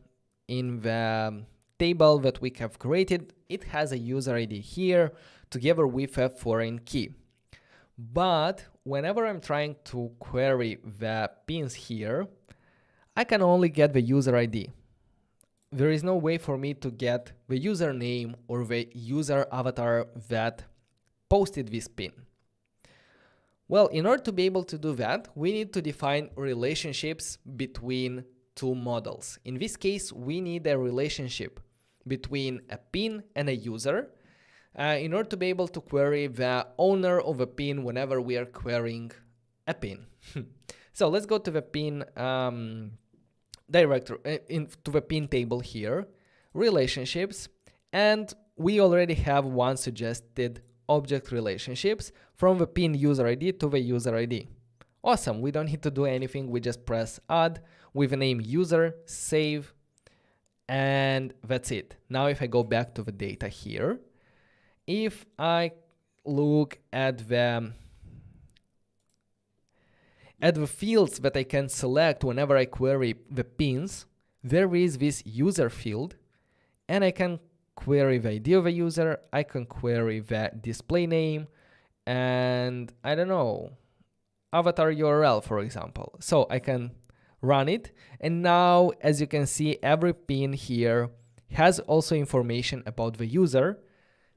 in the table that we have created, it has a user ID here together with a foreign key. But whenever I'm trying to query the pins here, I can only get the user ID. there is no way for me to get the username or the user avatar that posted this pin. Well, in order to be able to do that, we need to define relationships between two models. In this case, we need a relationship between a pin and a user in order to be able to query the owner of a pin whenever we are querying a pin. So let's go to the pin directory, to the pin table here, relationships, and we already have one suggested object relationships from the pin user ID to the user ID. Awesome, we don't need to do anything, we just press add with the name user, save, and that's it. Now if I go back to the data here, if I look at the fields that I can select whenever I query the pins, there is this user field, and I can query the ID of a user, I can query the display name, and I don't know, avatar URL, for example. So I can run it, and now as you can see, every pin here has also information about the user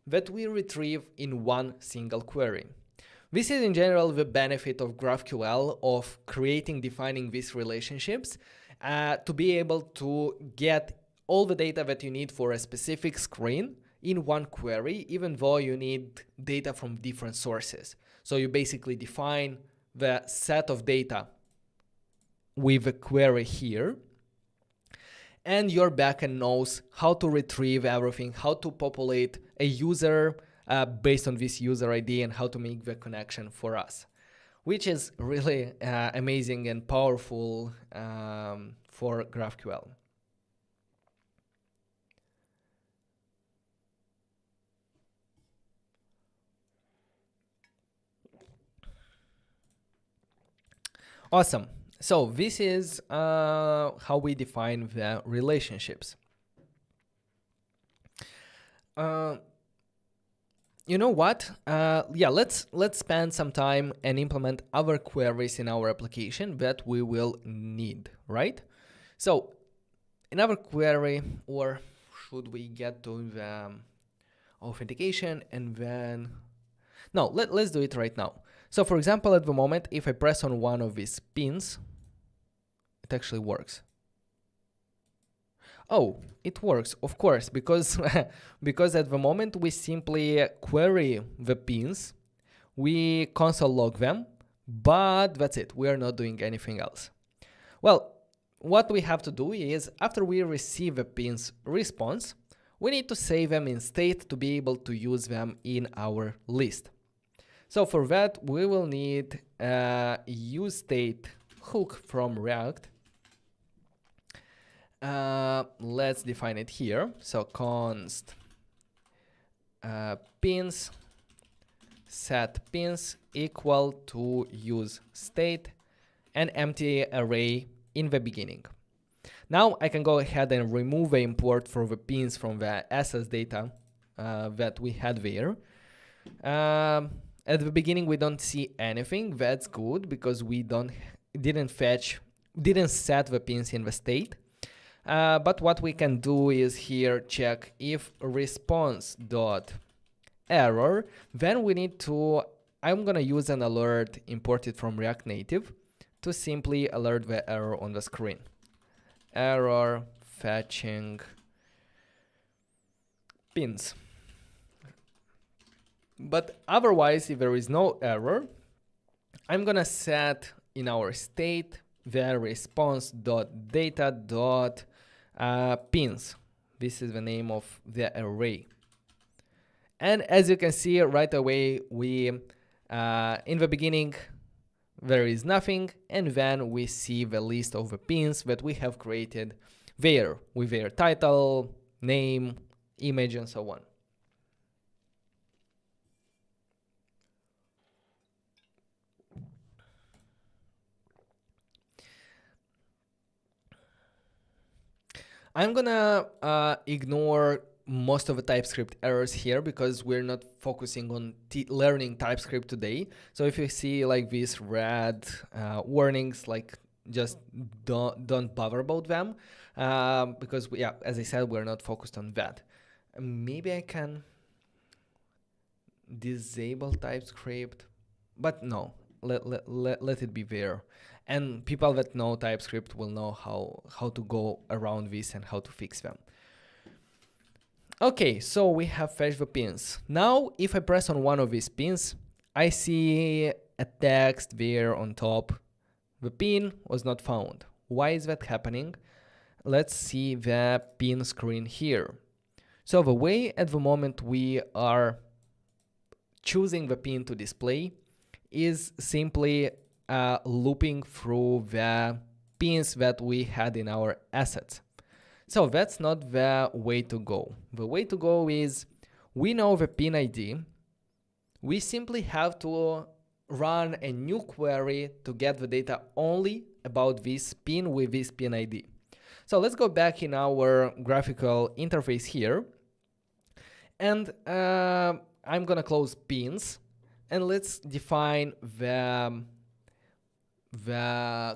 that we retrieve in one single query. This is in general the benefit of GraphQL, of defining these relationships to be able to get all the data that you need for a specific screen in one query, even though you need data from different sources. So you basically define the set of data with a query here, and your backend knows how to retrieve everything, how to populate a user based on this user ID, and how to make the connection for us, which is really amazing and powerful for GraphQL. Awesome. So this is how we define the relationships. You know what? Yeah, let's spend some time and implement other queries in our application that we will need, right? So in our query, or should we get to the authentication and then... No, let's do it right now. So for example, at the moment, if I press on one of these pins, it actually works. Oh, it works, of course, because because at the moment we simply query the pins, we console log them, but that's it. We are not doing anything else. Well, what we have to do is, after we receive a pin's response, we need to save them in state to be able to use them in our list. So for that, we will need a useState hook from React. Let's define it here. So const pins set pins equal to useState and empty array in the beginning. Now I can go ahead and remove the import for the pins from the SS data that we had there. At the beginning we don't see anything. That's good because we didn't set the pins in the state. But what we can do is here check if response.error, then we need to, I'm gonna use an alert imported from React Native to simply alert the error on the screen. Error fetching pins. But otherwise, if there is no error, I'm gonna set in our state the response.data.pins. This is the name of the array. And as you can see right away, we in the beginning there is nothing, and then we see the list of the pins that we have created there with their title, name, image, and so on. I'm gonna ignore most of the TypeScript errors here because we're not focusing on learning TypeScript today. So if you see like these red warnings, like just don't bother about them. because yeah, as I said, we're not focused on that. Maybe I can disable TypeScript, but no, let it be there. And people that know TypeScript will know how to go around this and how to fix them. Okay, so we have fetched the pins. Now, if I press on one of these pins, I see a text there on top. The pin was not found. Why is that happening? Let's see the pin screen here. So the way at the moment we are choosing the pin to display is simply looping through the pins that we had in our assets. So that's not the way to go. The way to go is, we know the pin ID. We simply have to run a new query to get the data only about this pin with this pin ID. So let's go back in our graphical interface here. And I'm gonna close pins. And let's define the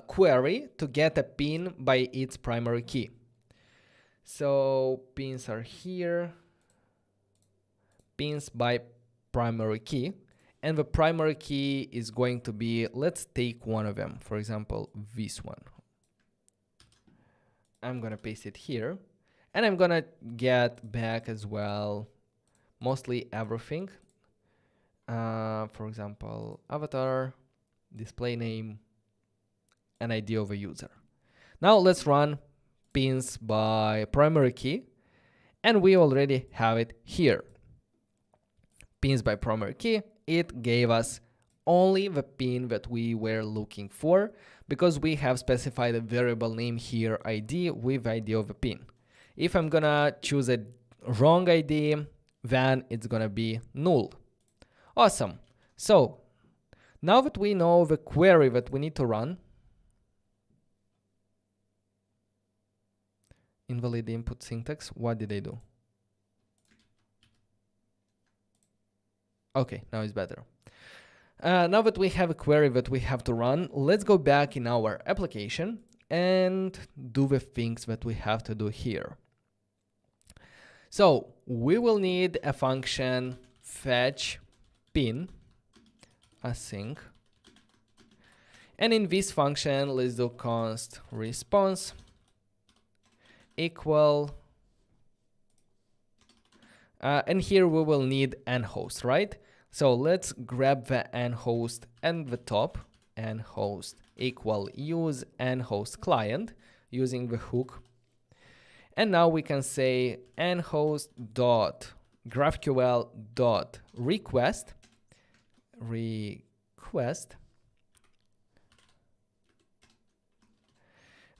query to get a pin by its primary key. So pins are here, pins by primary key, and the primary key is going to be, let's take one of them, for example, this one. I'm gonna paste it here, and I'm gonna get back as well mostly everything. For example, avatar, display name, and ID of a user. Now let's run pins by primary key, and we already have it here. Pins by primary key, it gave us only the pin that we were looking for, because we have specified a variable name here, ID, with ID of a pin. If I'm gonna choose a wrong ID, then it's gonna be null. Awesome. So now that we know the query that we need to run, invalid input syntax, what did I do? Okay, now it's better. Now that we have a query that we have to run, let's go back in our application and do the things that we have to do here. So we will need a function fetch pin async. And in this function, let's do const response equal, and here we will need nhost, right? So let's grab the nhost and the top, nhost equal use nhost client using the hook. And now we can say nhost dot GraphQL dot request,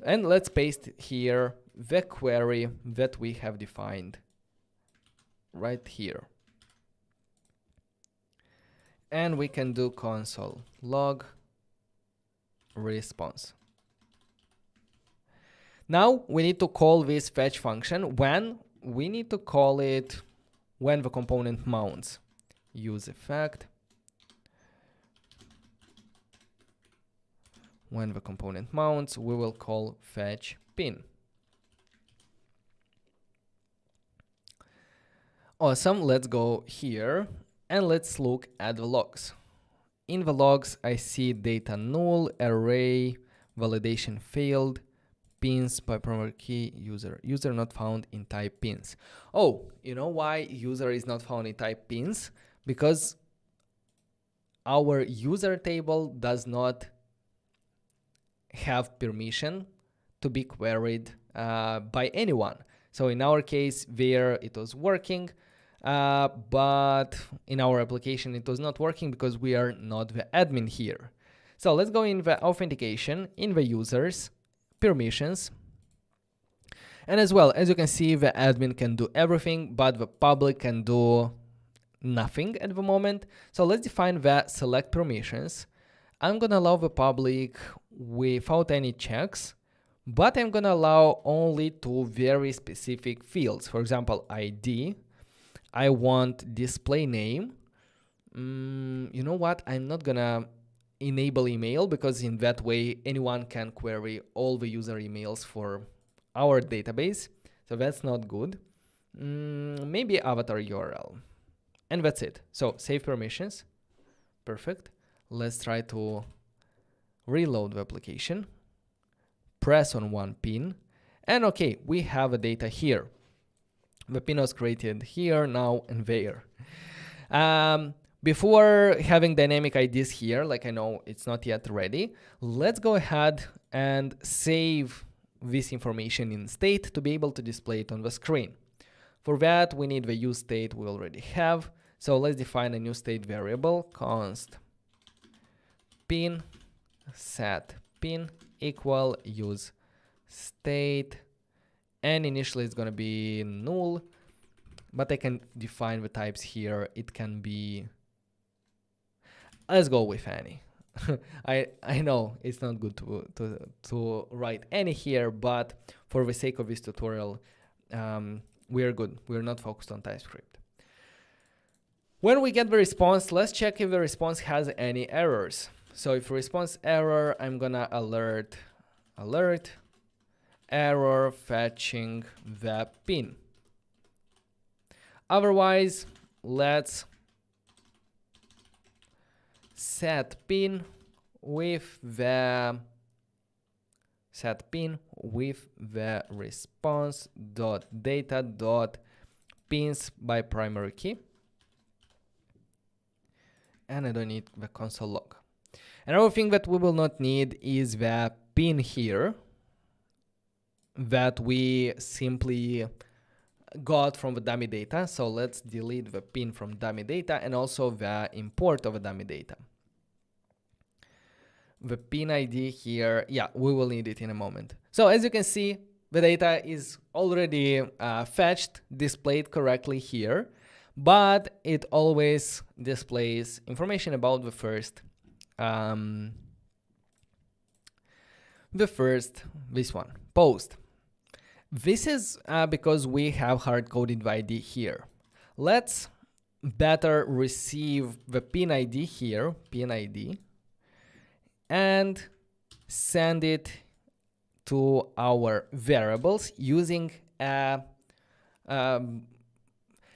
and let's paste here the query that we have defined right here. And we can do console log response. Now we need to call this fetch function when we need to call it when the component mounts. Use effect. When the component mounts, we will call fetch pin. Awesome, let's go here and let's look at the logs. In the logs, I see data null, array, validation failed, pins by primary key, user not found in type pins. Oh, you know why user is not found in type pins? Because our user table does not have permission to be queried by anyone. So in our case, there it was working, but in our application it was not working because we are not the admin here. So let's go in the authentication, in the users, permissions. And as well, as you can see, the admin can do everything, but the public can do nothing at the moment. So let's define the select permissions. I'm gonna allow the public without any checks, but I'm gonna allow only two very specific fields. For example, ID. I want display name. You know what? I'm not gonna enable email because in that way anyone can query all the user emails for our database. So that's not good. Maybe avatar URL. And that's it. So save permissions. Perfect. Let's try to reload the application. Press on one pin. And okay, we have a data here. The pin was created here, now, and there. Before having dynamic IDs here, like I know it's not yet ready, let's go ahead and save this information in state to be able to display it on the screen. For that, we need the use state we already have. So let's define a new state variable, const pin set pin equal use state, and initially it's going to be null, but I can define the types here. It can be, let's go with any. I know it's not good to write any here, but for the sake of this tutorial, we're good. We're not focused on TypeScript. When we get the response, let's check if the response has any errors. So if response error, I'm gonna alert error fetching the pin. Otherwise, let's set pin with the response.data.pins by primary key. And I don't need the console log. Another thing that we will not need is the pin here that we simply got from the dummy data. So let's delete the pin from dummy data and also the import of the dummy data. The pin ID here, yeah, we will need it in a moment. So as you can see, the data is already fetched, displayed correctly here, but it always displays information about the first, this one, post. This is because we have hard-coded the ID here. Let's better receive the pin ID here, pin ID, and send it to our variables using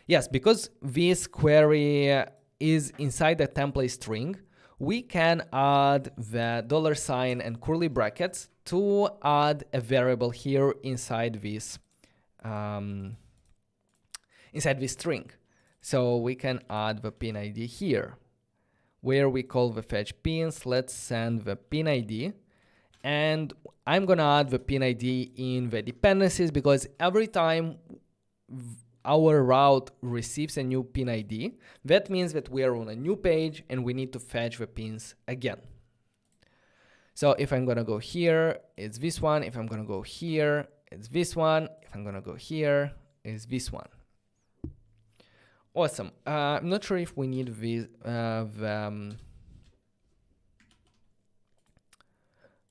yes, because this query is inside the template string, we can add the $ and curly brackets to add a variable here inside this string. So we can add the pin ID here, where we call the fetch pins. Let's send the pin ID, and I'm gonna add the pin ID in the dependencies, because every time our route receives a new pin ID, that means that we are on a new page and we need to fetch the pins again. So if I'm gonna go here, it's this one. If I'm gonna go here, it's this one. If I'm gonna go here, it's this one. Awesome. I'm not sure if we need this,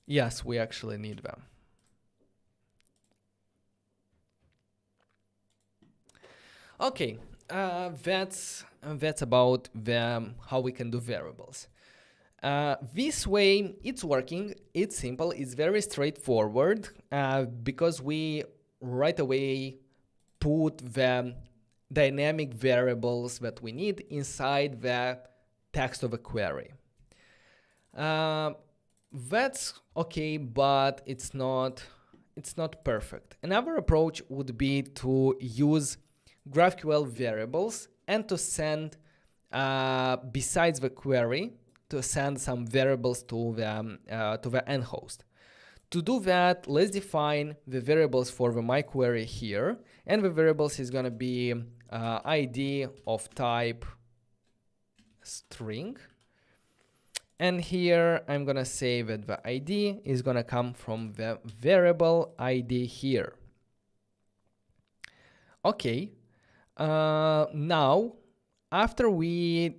yes, we actually need them. Okay, that's about how we can do variables. This way, it's working, it's simple, it's very straightforward, because we right away put the dynamic variables that we need inside the text of a query. That's okay, but it's not perfect. Another approach would be to use GraphQL variables and to send, besides the query, to send some variables to the NHost. To do that, let's define the variables for the my query here, and the variables is going to be ID of type string, and here I'm going to say that the ID is going to come from the variable ID here. Okay, now after we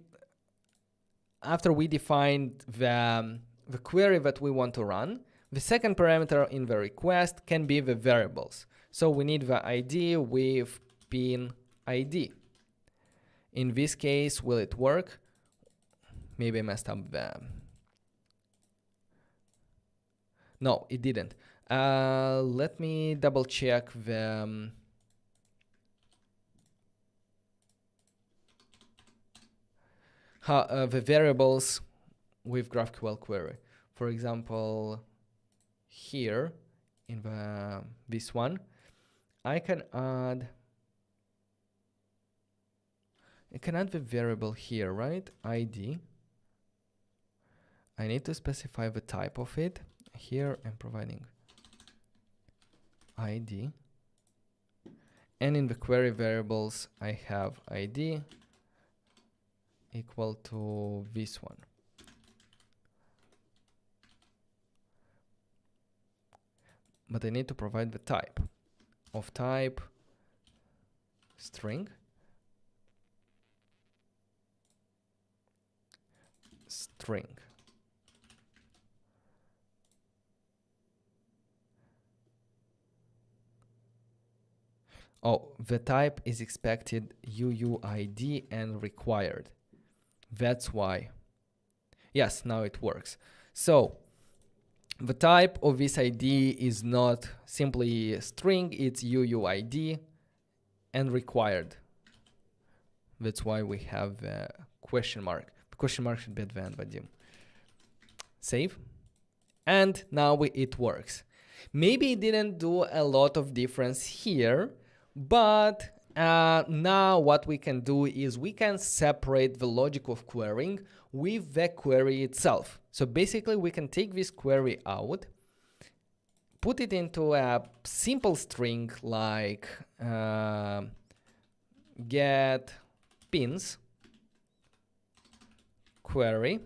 defined the query that we want to run, the second parameter in the request can be the variables. So we need the ID with pin ID. In this case, will it work? Maybe I messed up the... No, it didn't. Let me double check the the variables with GraphQL query. For example, here in this one, I can add the variable here, right? ID. I need to specify the type of it. Here I'm providing ID. And in the query variables, I have ID equal to this one. But I need to provide the type of type string. Oh, the type is expected UUID and required. That's why. Yes, now it works. So the type of this ID is not simply a string, it's UUID and required. That's why we have the question mark. The question mark should be at the end, Vadim. Save. And now it works. Maybe it didn't do a lot of difference here, but now what we can do is we can separate the logic of querying with the query itself. So basically we can take this query out, put it into a simple string like get pins query,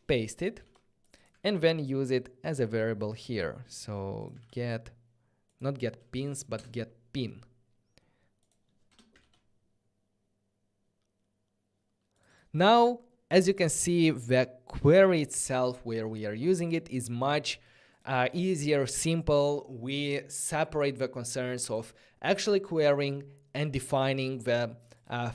paste it, and then use it as a variable here. So get, not get pins, but get pin. Now, as you can see, the query itself where we are using it is much easier, simple. We separate the concerns of actually querying and defining the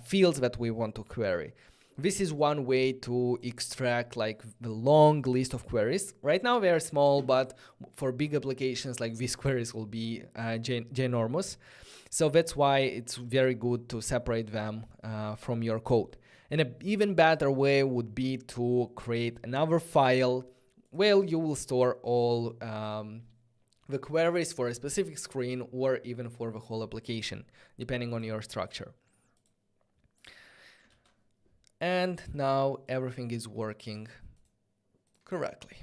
fields that we want to query. This is one way to extract like the long list of queries. Right now they are small, but for big applications like these queries will be ginormous. So that's why it's very good to separate them from your code. And an even better way would be to create another file where you will store all the queries for a specific screen or even for the whole application, depending on your structure. And now everything is working correctly.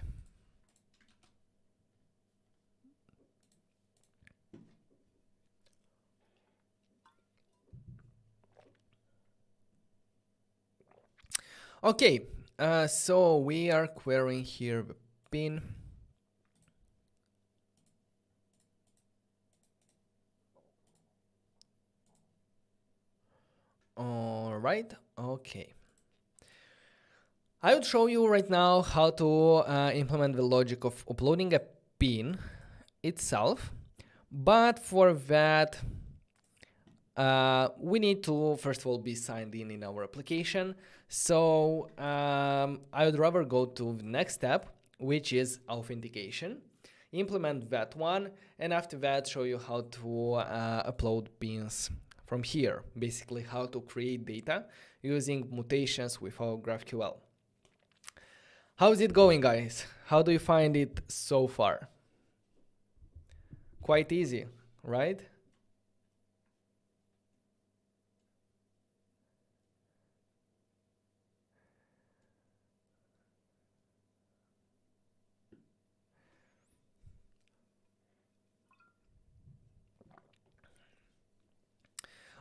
Okay, so we are querying here the pin. All right, okay. I would show you right now how to implement the logic of uploading a pin itself, but for that we need to first of all be signed in our application. So I would rather go to the next step, which is authentication. Implement that one, and after that show you how to upload pins from here, basically how to create data using mutations with our GraphQL. How's it going, guys? How do you find it so far? Quite easy, right?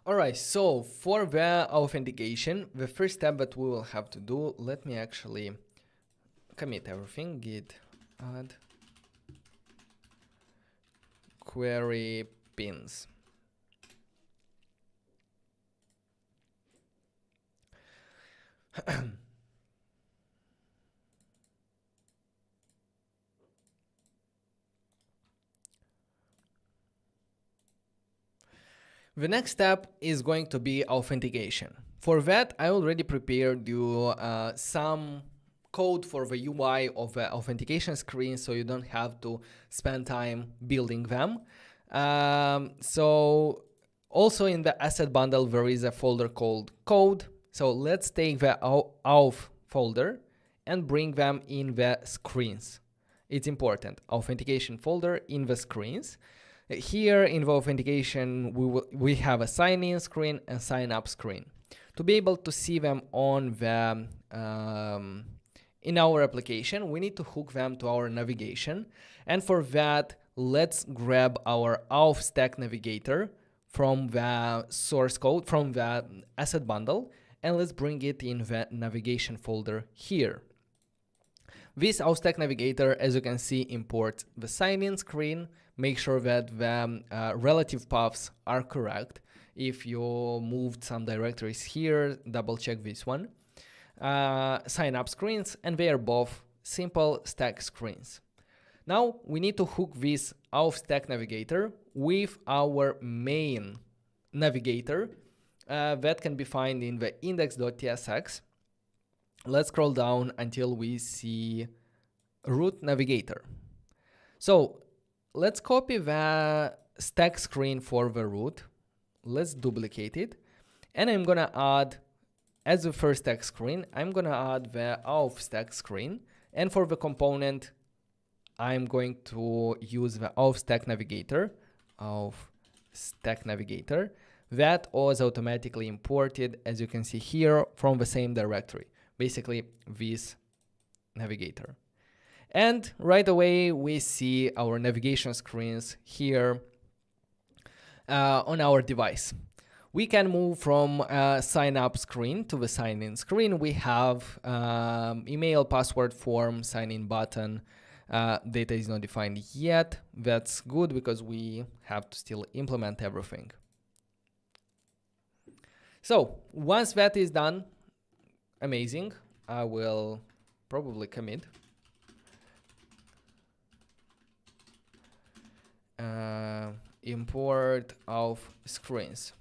All right, so for the authentication, the first step that we will have to do, let me actually commit everything, git add query pins. The next step is going to be authentication. For that, I already prepared you some code for the UI of the authentication screen, so you don't have to spend time building them. So also in the asset bundle, there is a folder called code. So let's take the auth folder and bring them in the screens. It's important, authentication folder in the screens. Here in the authentication, we have a sign-in screen and sign-up screen. To be able to see them on the in our application, we need to hook them to our navigation. And for that, let's grab our auth stack navigator from the source code, from the asset bundle, and let's bring it in the navigation folder here. This auth stack navigator, as you can see, imports the sign-in screen. Make sure that the relative paths are correct. If you moved some directories here, double check this one. Sign up screens, and they are both simple stack screens. Now we need to hook this auth stack navigator with our main navigator that can be found in the index.tsx. Let's scroll down until we see root navigator. So let's copy the stack screen for the root. Let's duplicate it, and I'm gonna add, as the first stack screen, I'm gonna add the auth stack screen, and for the component, I'm going to use the auth stack navigator, that was automatically imported, as you can see here, from the same directory, basically this navigator. And right away, we see our navigation screens here on our device. We can move from sign up screen to the sign in screen. We have email, password, form, sign in button. Data is not defined yet. That's good because we have to still implement everything. So once that is done, amazing. I will probably commit. Import auth screens.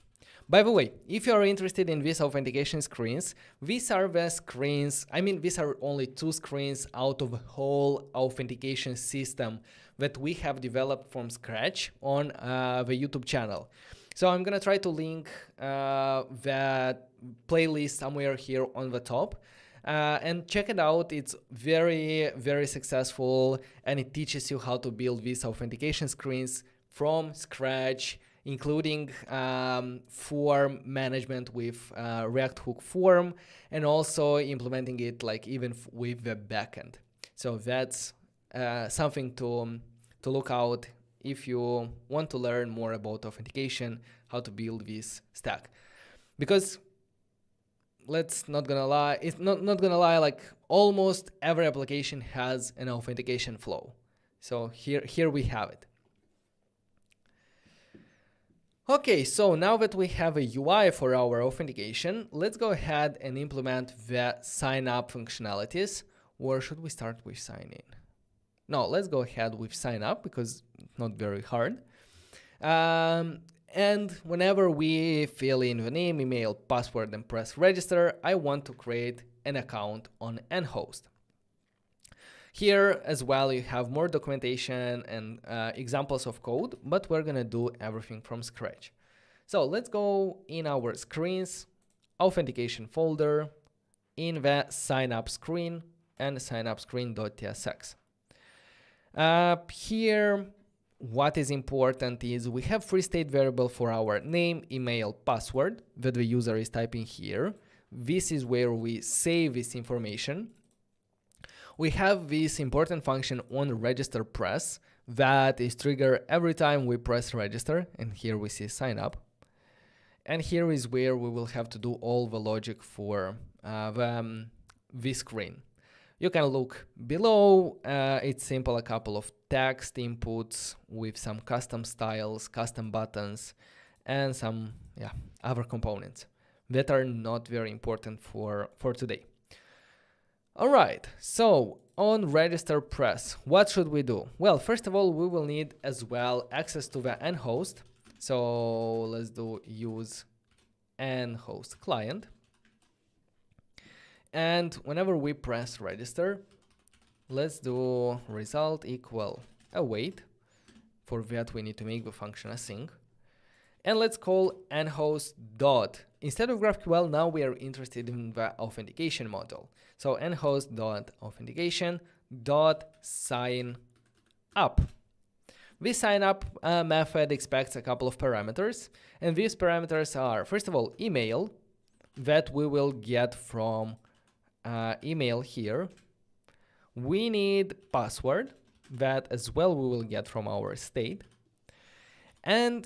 By the way, if you are interested in these authentication screens, these are the screens, I mean, these are only 2 screens out of the whole authentication system that we have developed from scratch on the YouTube channel. So I'm gonna try to link that playlist somewhere here on the top. And check it out. It's very, very successful, and it teaches you how to build these authentication screens from scratch, including form management with React Hook form, and also implementing it like even with the backend. So that's something to look out if you want to learn more about authentication, how to build this stack. Because let's not gonna lie, it's not gonna lie, like almost every application has an authentication flow. So here we have it. Okay, so now that we have a UI for our authentication, let's go ahead and implement the sign up functionalities. Or should we start with sign in? No, let's go ahead with sign up because it's not very hard. And whenever we fill in the name, email, password, and press register, I want to create an account on NHost. Here as well, you have more documentation and examples of code, but we're gonna do everything from scratch. So let's go in our screens, authentication folder, in the sign up screen and signupscreen.tsx. Here, what is important is we have free state variable for our name, email, password that the user is typing here. This is where we save this information. We have this important function on register press that is triggered every time we press register, and here we see sign up. And here is where we will have to do all the logic for this screen. You can look below. It's simple, a couple of text inputs with some custom styles, custom buttons, and some other components that are not very important for today. All right, so on register press, what should we do? Well, first of all, we will need as well access to the NHost. So let's do use NHost client. And whenever we press register, let's do result equal await. For that, we need to make the function async. And let's call nhost dot. Instead of GraphQL, now we are interested in the authentication module. So nhost dot authentication dot sign up. This sign up method expects a couple of parameters, and these parameters are, first of all, email that we will get from email here. We need password that as well we will get from our state, and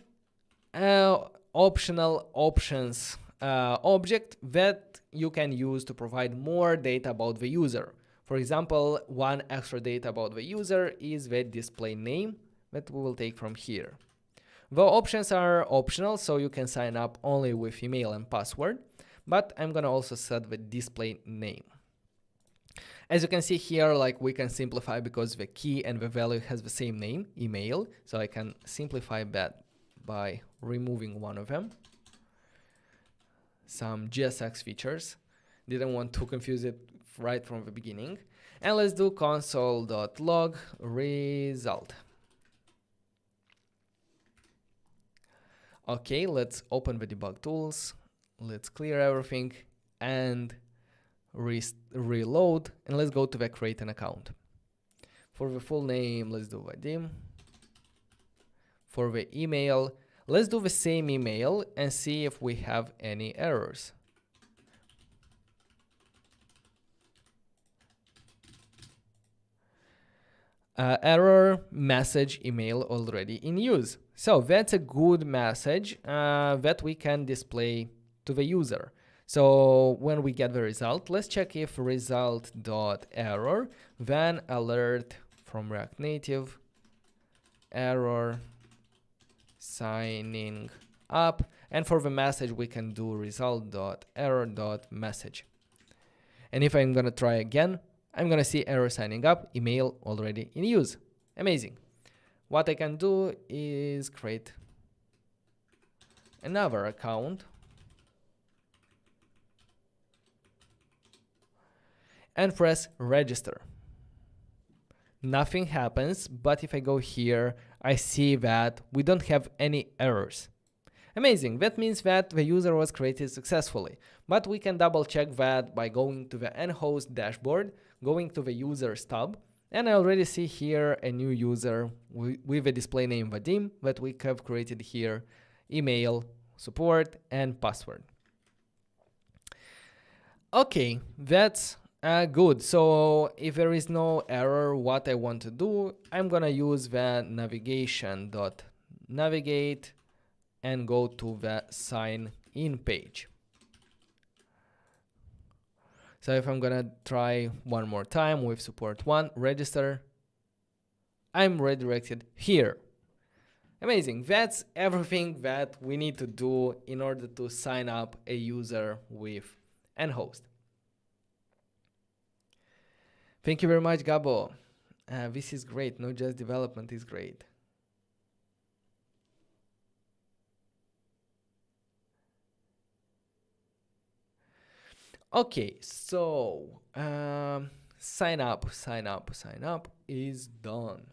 optional options object that you can use to provide more data about the user. For example, one extra data about the user is the display name that we will take from here. The options are optional, so you can sign up only with email and password, but I'm gonna also set the display name. As you can see here, like we can simplify because the key and the value has the same name, email, so I can simplify that by removing one of them. Some JSX features. Didn't want to confuse it right from the beginning. And let's do console.log result. Okay, let's open the debug tools. Let's clear everything and reload. And let's go to the create an account. For the full name, let's do Vadim. For the email, let's do the same email and see if we have any errors. Error message email already in use. So that's a good message that we can display to the user. So when we get the result, let's check if result.error, then alert from React Native, error signing up, and for the message we can do result.error.message. And if I'm gonna try again, I'm gonna see error signing up, email already in use. Amazing. What I can do is create another account and press register. Nothing happens, but if I go here, I see that we don't have any errors. Amazing, that means that the user was created successfully. But we can double check that by going to the NHost dashboard, going to the users tab, and I already see here a new user with a display name Vadim that we have created here, email, support, and password. Okay, that's good. So if there is no error, what I want to do, I'm gonna use the navigation.navigate and go to the sign in page. So if I'm gonna try one more time with support 1, register, I'm redirected here. Amazing, that's everything that we need to do in order to sign up a user with NHost. Thank you very much, Gabo. This is great, Node.js development is great. Okay, so sign up is done.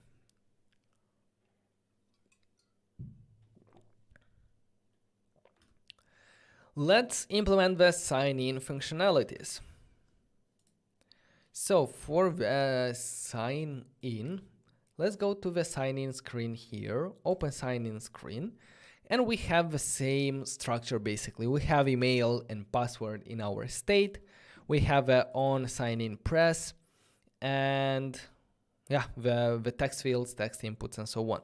Let's implement the sign-in functionalities. So for the sign-in, let's go to the sign-in screen here, open sign-in screen. And we have the same structure basically. We have email and password in our state. We have a on sign in press and yeah, the text fields, text inputs, and so on.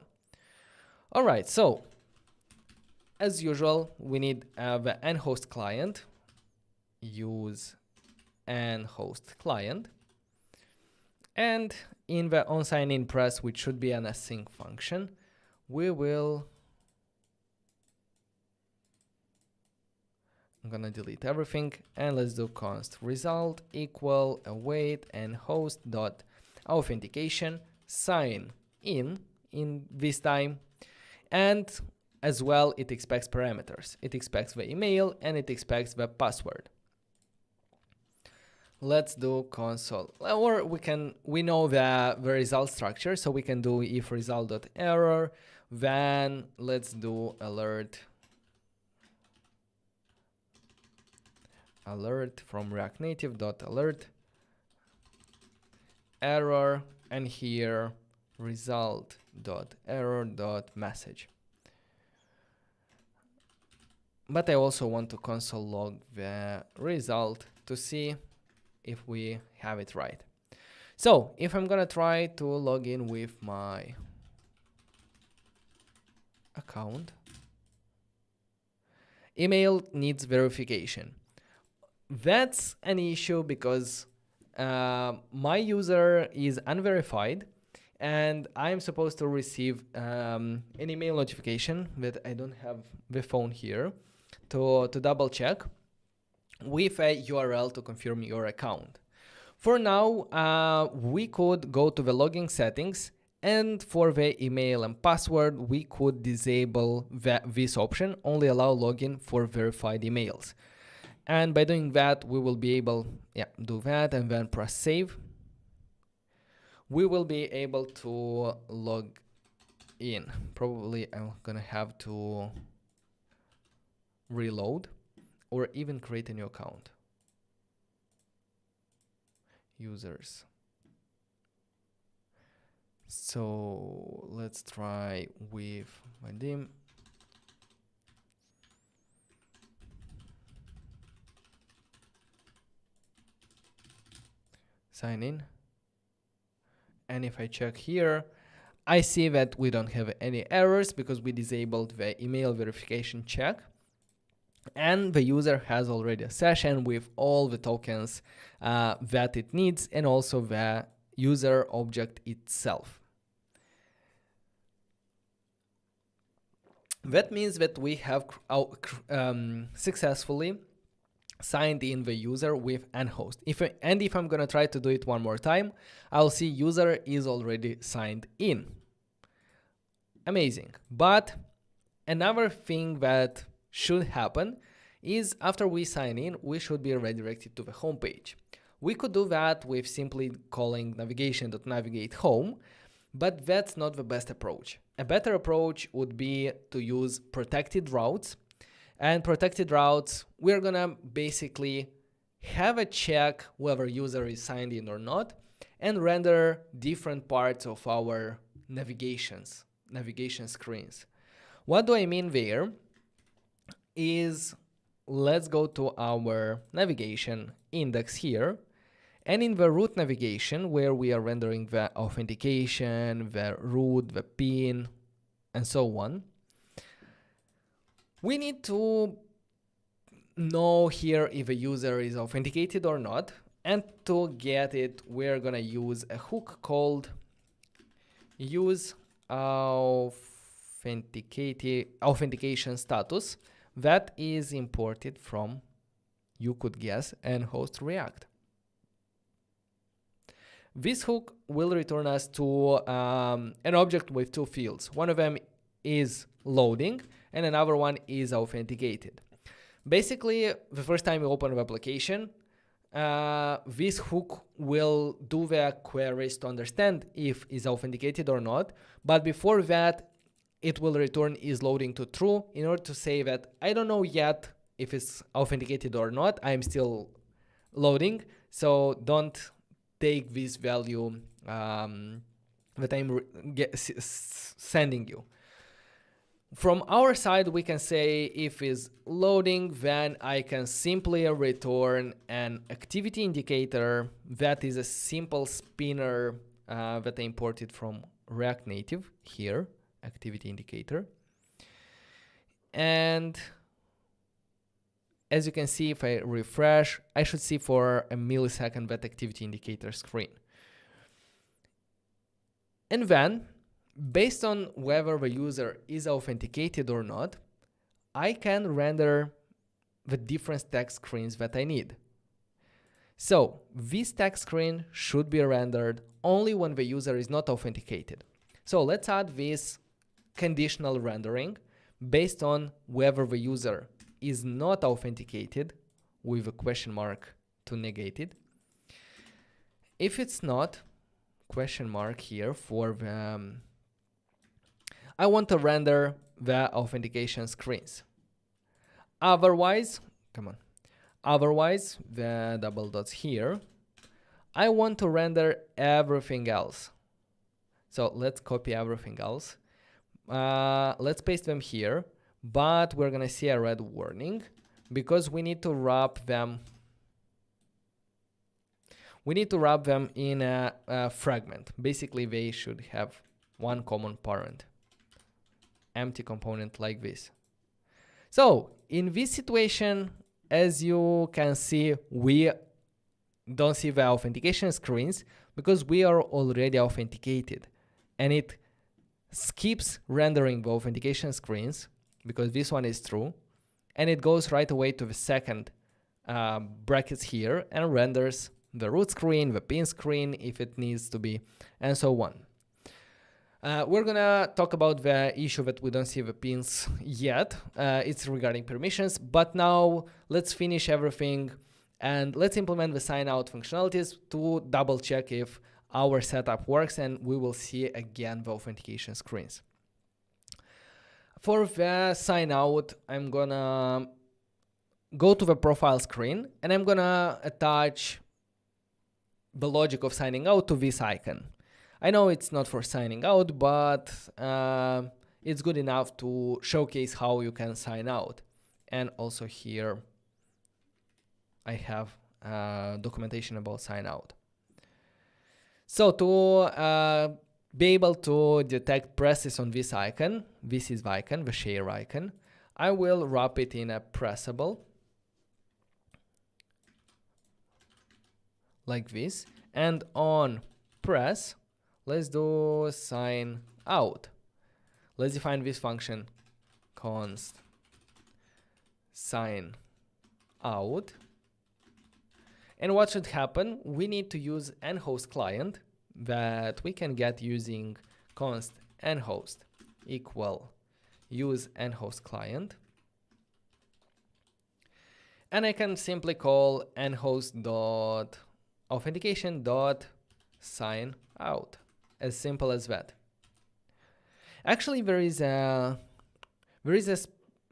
All right, so as usual, we need the NHost client, use NHost client. And in the on sign in press, which should be an async function, we will I'm gonna delete everything and let's do const result equal await and host dot authentication sign in this time, and as well it expects parameters. It expects the email and it expects the password. let's do console, or we know the result structure, so we can do if result.error, then let's do alert from React Native dot alert error, and here result.error.message. But I also want to console log the result to see if we have it right. So if I'm gonna try to log in with my account, email needs verification. That's an issue because my user is unverified, and I'm supposed to receive an email notification that I don't have the phone here to double check with a URL to confirm your account. For now, we could go to the login settings, and for the email and password, we could disable this option, only allow login for verified emails. And by doing that, we will be able, do that and then press save. We will be able to log in. Probably I'm gonna have to reload or even create a new account. Users. So let's try with Vadim. Sign in. And if I check here, I see that we don't have any errors because we disabled the email verification check. And the user has already a session with all the tokens that it needs, and also the user object itself. That means that we have successfully signed in the user with NHost. If I'm gonna try to do it one more time, I'll see user is already signed in. Amazing. But another thing that should happen is after we sign in, we should be redirected to the home page. We could do that with simply calling navigation.navigate home, but that's not the best approach. A better approach would be to use protected routes. And protected routes, we're gonna basically have a check whether user is signed in or not, and render different parts of our navigation screens. What do I mean there is, let's go to our navigation index here, and in the root navigation, where we are rendering the authentication, the root, the pin, and so on, we need to know here if a user is authenticated or not. And to get it, we're gonna use a hook called use authentication status that is imported from, you could guess, NHost React. This hook will return us to an object with two fields. One of them is loading, and another one is authenticated. Basically, the first time you open the application, this hook will do the queries to understand if it's authenticated or not. But before that, it will return is loading to true in order to say that I don't know yet if it's authenticated or not. I'm still loading, so don't take this value that I'm sending you. From our side, we can say if it's loading, then I can simply return an activity indicator that is a simple spinner that I imported from React Native here, activity indicator. And as you can see, if I refresh, I should see for a millisecond that activity indicator screen. And then, based on whether the user is authenticated or not, I can render the different stack screens that I need. So this stack screen should be rendered only when the user is not authenticated. So let's add this conditional rendering based on whether the user is not authenticated with a question mark to negate it. If it's not, question mark here for the, I want to render the authentication screens. Otherwise, come on. Otherwise, the double dots here, I want to render everything else. So let's copy everything else. Let's paste them here, but we're gonna see a red warning because we need to wrap them. We need to wrap them in a fragment. Basically, they should have one common parent, empty component like this. So in this situation, as you can see, we don't see the authentication screens because we are already authenticated, and it skips rendering the authentication screens because this one is true, and it goes right away to the second brackets here and renders the root screen, the pin screen if it needs to be, and so on. We're gonna talk about the issue that we don't see the pins yet. It's regarding permissions, but now let's finish everything and let's implement the sign out functionalities to double check if our setup works, and we will see again the authentication screens. For the sign out, I'm gonna go to the profile screen and I'm gonna attach the logic of signing out to this icon. I know it's not for signing out, but it's good enough to showcase how you can sign out. And also here I have documentation about sign out. So to be able to detect presses on this icon, this is the icon, the share icon, I will wrap it in a pressable like this, and on press, let's do sign out. Let's define this function, const sign out. And what should happen? We need to use NHost client that we can get using const NHost equal use NHost client. And I can simply call NHost.authentication.sign out. As simple as that. Actually, there is a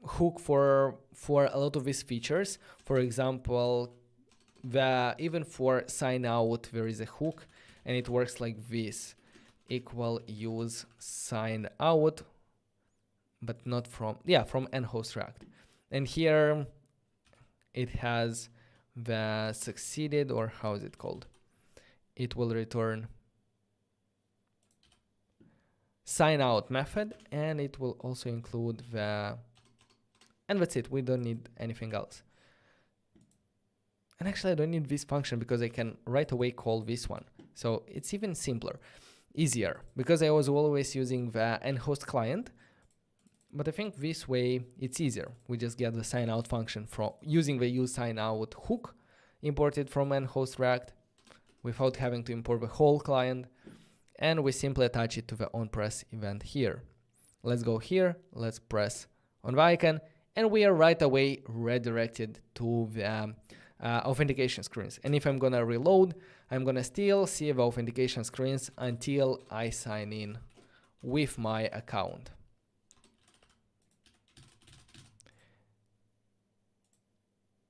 hook for a lot of these features. For example, even for sign out, there is a hook, and it works like this: equal use sign out, but not from NHost React. And here it has the succeeded, or how is it called? It will return sign out method, and it will also include the, and that's it. We don't need anything else. And actually I don't need this function because I can right away call this one. So it's even simpler, easier, because I was always using the NHost client, but I think this way it's easier. We just get the sign out function from using the use sign out hook imported from NHost React without having to import the whole client. And we simply attach it to the onPress event here. Let's go here, let's press on the icon, and we are right away redirected to the authentication screens. And if I'm gonna reload, I'm gonna still see the authentication screens until I sign in with my account.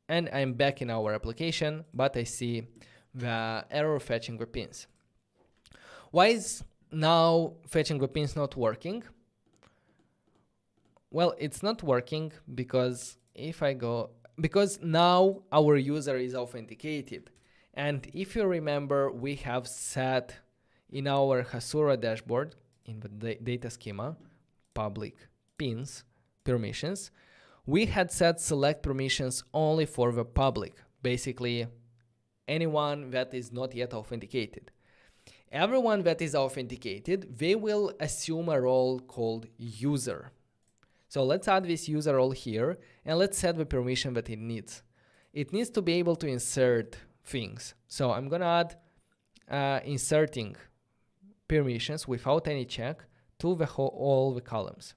And I'm back in our application, but I see the error fetching the pins. Why is now fetching the pins not working? Well, it's not working because because now our user is authenticated. And if you remember, we have set in our Hasura dashboard, in the data schema, public pins permissions, we had set select permissions only for the public, basically anyone that is not yet authenticated. Everyone that is authenticated, they will assume a role called user. So let's add this user role here, and let's set the permission that it needs. It needs to be able to insert things. So I'm gonna add inserting permissions without any check to all the columns.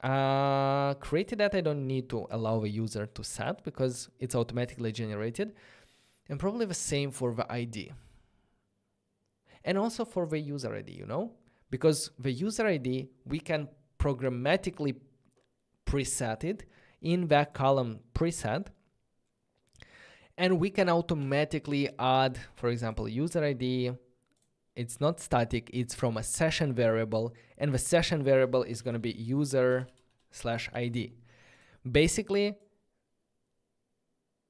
Created that I don't need to allow the user to set because it's automatically generated. And probably the same for the ID. And also for the user ID, you know? Because the user ID, we can programmatically preset it in the column preset. And we can automatically add, for example, user ID. It's not static, it's from a session variable. And the session variable is going to be user/ID. Basically,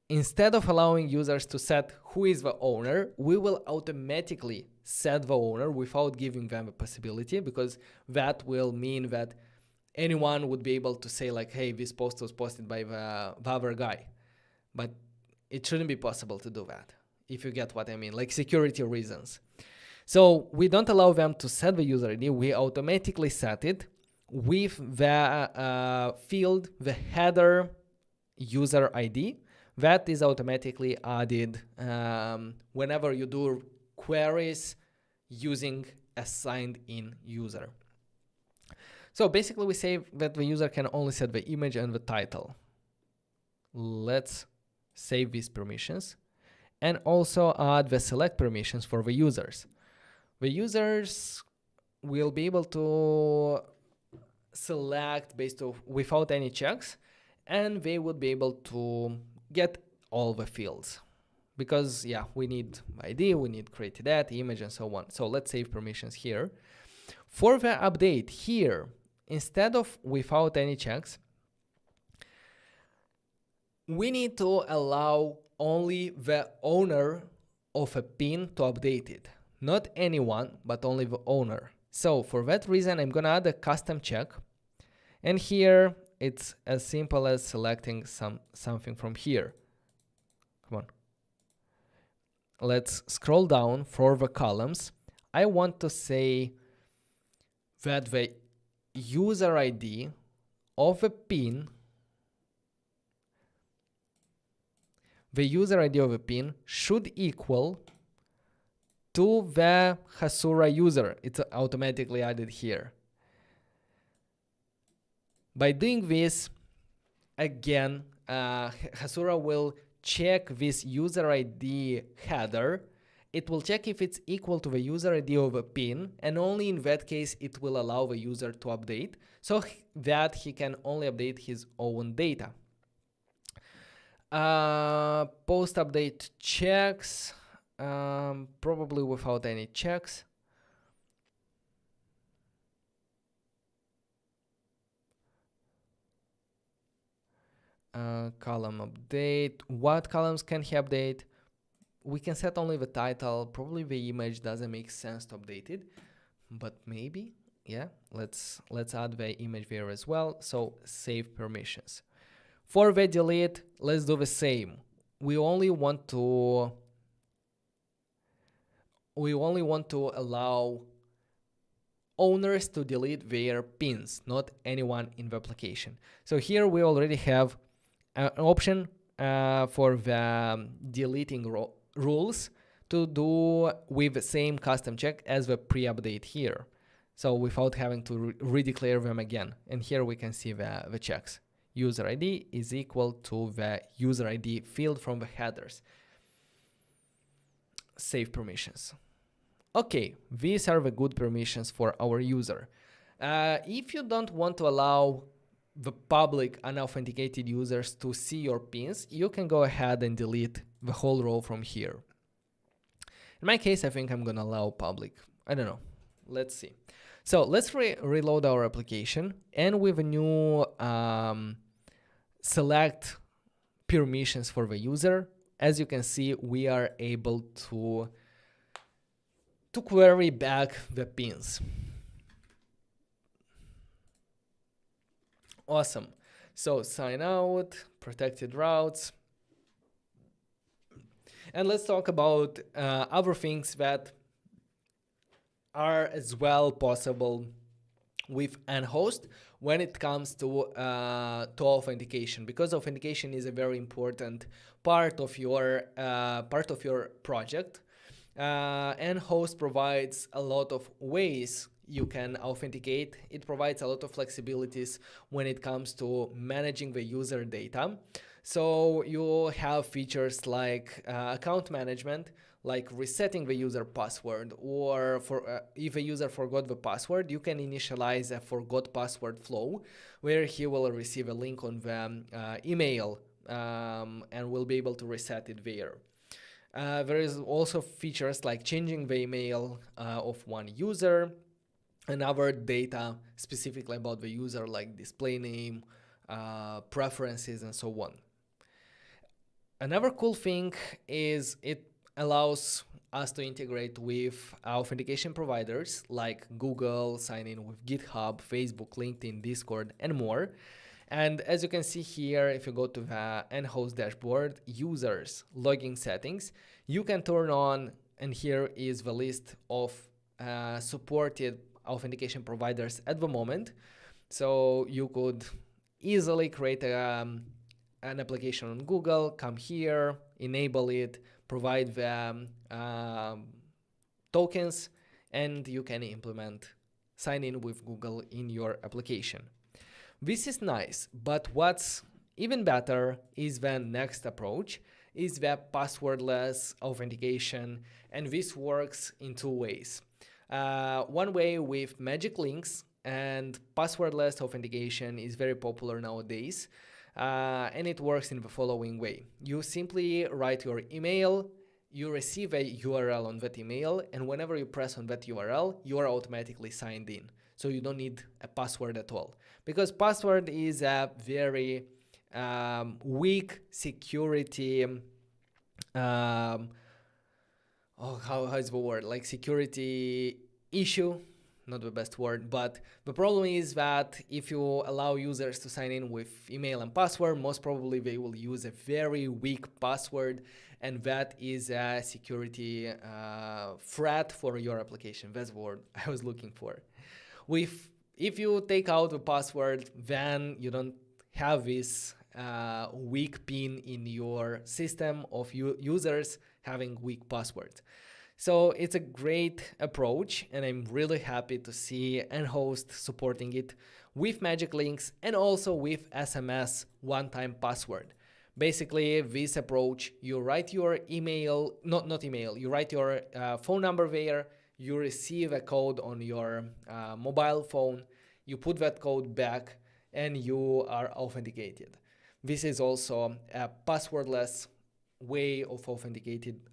instead of allowing users to set who is the owner, we will automatically set the owner without giving them a possibility, because that will mean that anyone would be able to say like, hey, this post was posted by the other guy. But it shouldn't be possible to do that, if you get what I mean, like security reasons. So we don't allow them to set the user ID, we automatically set it with the field, the header user ID, that is automatically added whenever you do queries using a signed in user. So basically we say that the user can only set the image and the title. Let's save these permissions and also add the select permissions for the users. The users will be able to select based off without any checks, and they would be able to get all the fields, because yeah, we need ID, we need created at, image, and so on. So let's save permissions here. For the update here, instead of without any checks, we need to allow only the owner of a pin to update it. Not anyone, but only the owner. So for that reason, I'm gonna add a custom check. And here, it's as simple as selecting something from here. Come on. Let's scroll down for the columns. I want to say that the user ID of a pin, should equal to the Hasura user. It's automatically added here. By doing this, again, Hasura will check this user ID header. It will check if it's equal to the user ID of a pin, and only in that case it will allow the user to update, so that he can only update his own data. Post update checks, probably without any checks. Column update. What columns can he update? We can set only the title. Probably the image doesn't make sense to update it, but maybe, yeah. Let's add the image there as well. So save permissions. For the delete, let's do the same. We only want to allow owners to delete their pins, not anyone in the application. So here we already have an option for the deleting rules to do with the same custom check as the pre-update here. So without having to redeclare them again. And here we can see the checks. User ID is equal to the user ID field from the headers. Save permissions. Okay, these are the good permissions for our user. If you don't want to allow the public unauthenticated users to see your pins, you can go ahead and delete the whole row from here. In my case, I think I'm gonna allow public. I don't know. Let's see. So let's reload our application, and with a new select permissions for the user, as you can see, we are able to query back the pins. Awesome. So sign out, protected routes. And let's talk about other things that are as well possible with NHost when it comes to authentication, because authentication is a very important part of your project. NHost provides a lot of ways you can authenticate. It provides a lot of flexibilities when it comes to managing the user data. So you have features like account management, like resetting the user password, or for if a user forgot the password, you can initialize a forgot password flow where he will receive a link on the email and will be able to reset it there. There is also features like changing the email of one user and other data specifically about the user, like display name, preferences, and so on. Another cool thing is it allows us to integrate with authentication providers like Google, sign in with GitHub, Facebook, LinkedIn, Discord, and more. And as you can see here, if you go to the NHost dashboard, users, login settings, you can turn on, and here is the list of supported authentication providers at the moment. So you could easily create an application on Google, come here, enable it, provide the tokens, and you can implement sign in with Google in your application. This is nice, but what's even better is the next approach, is the passwordless authentication, and this works in two ways. One way with magic links, and passwordless authentication is very popular nowadays, and it works in the following way. You simply write your email, you receive a URL on that email, and whenever you press on that URL, you are automatically signed in. So you don't need a password at all. Because password is a very weak security, how is the word? Like security issue, not the best word, but the problem is that if you allow users to sign in with email and password, most probably they will use a very weak password, and that is a security threat for your application. That's the word I was looking for. If you take out the password, then you don't have this weak pin in your system of users having weak passwords. So it's a great approach, and I'm really happy to see NHost supporting it with magic links and also with SMS one-time password. Basically, this approach, you write your email, not email, you write your phone number there, you receive a code on your mobile phone, you put that code back, and you are authenticated. This is also a passwordless way of authenticating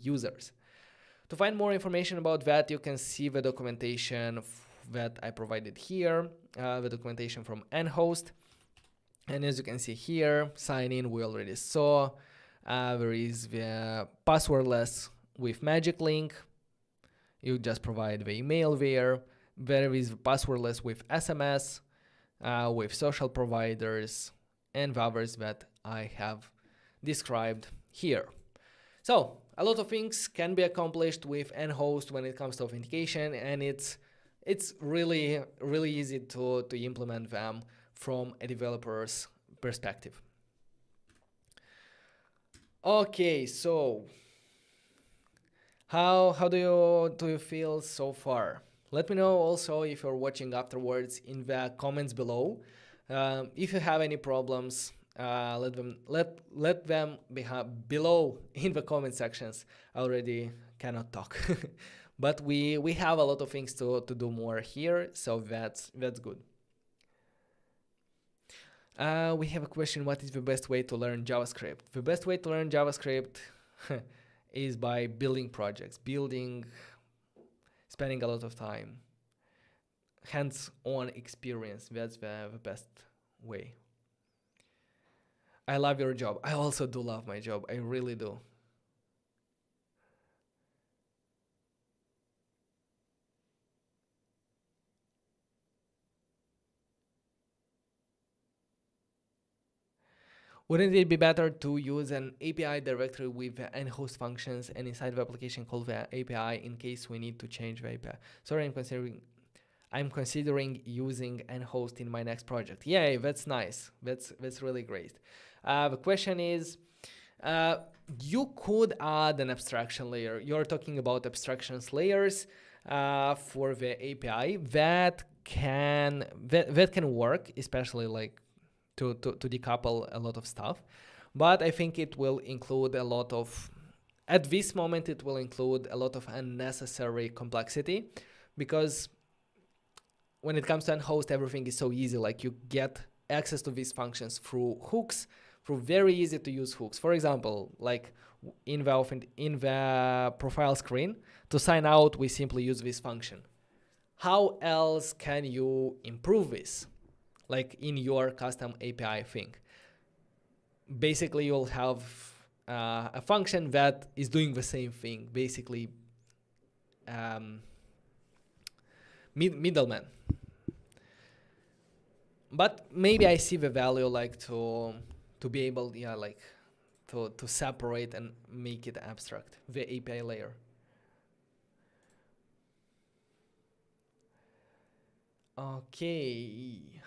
users. To find more information about that, you can see the documentation that I provided here, the documentation from NHost. And as you can see here, sign in we already saw. There is the passwordless with magic link. You just provide the email there. There is passwordless with SMS, with social providers, and the others that I have described here. So a lot of things can be accomplished with NHost when it comes to authentication, and it's really easy to implement them from a developer's perspective. Okay, so how do you feel so far? Let me know also if you're watching afterwards in the comments below. If you have any problems, let them be below in the comment sections. I already cannot talk, but we have a lot of things to do more here, so that's good. We have a question: what is the best way to learn JavaScript? The best way to learn JavaScript is by building projects, spending a lot of time, hands-on experience. That's the best way. I love your job. I also do love my job. I really do. Wouldn't it be better to use an API directory with the NHost functions and inside the application call the API in case we need to change the API? Sorry, I'm considering using NHost in my next project. Yay, that's nice. That's really great. The question is, you could add an abstraction layer. You're talking about abstractions layers for the API that can work, especially like to decouple a lot of stuff. But I think it will include a lot of, at this moment, it will include a lot of unnecessary complexity, because when it comes to NHost, everything is so easy. Like you get access to these functions through hooks, through very easy to use hooks. For example, like in the profile screen, to sign out, we simply use this function. How else can you improve this? Like in your custom API thing. Basically, you'll have a function that is doing the same thing, basically middleman. But maybe I see the value like to be able, like to separate and make it abstract, the API layer. Okay.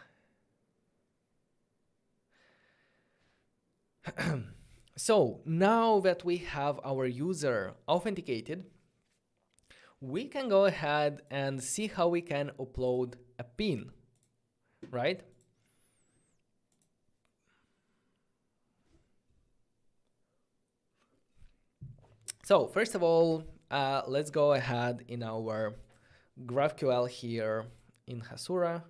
So now that we have our user authenticated, we can go ahead and see how we can upload a pin, right? So first of all, let's go ahead in our GraphQL here in Hasura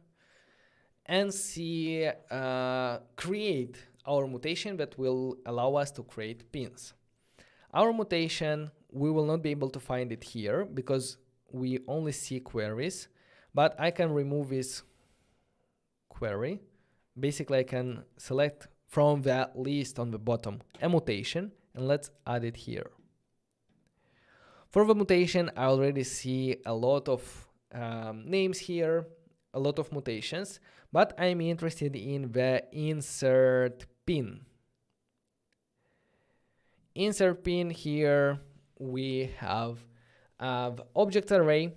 and see, create our mutation that will allow us to create pins. Our mutation, we will not be able to find it here because we only see queries, but I can remove this query. Basically, I can select from the list on the bottom a mutation, and let's add it here. For the mutation, I already see a lot of names here, a lot of mutations, but I'm interested in the insert pin. Insert pin here, we have the object array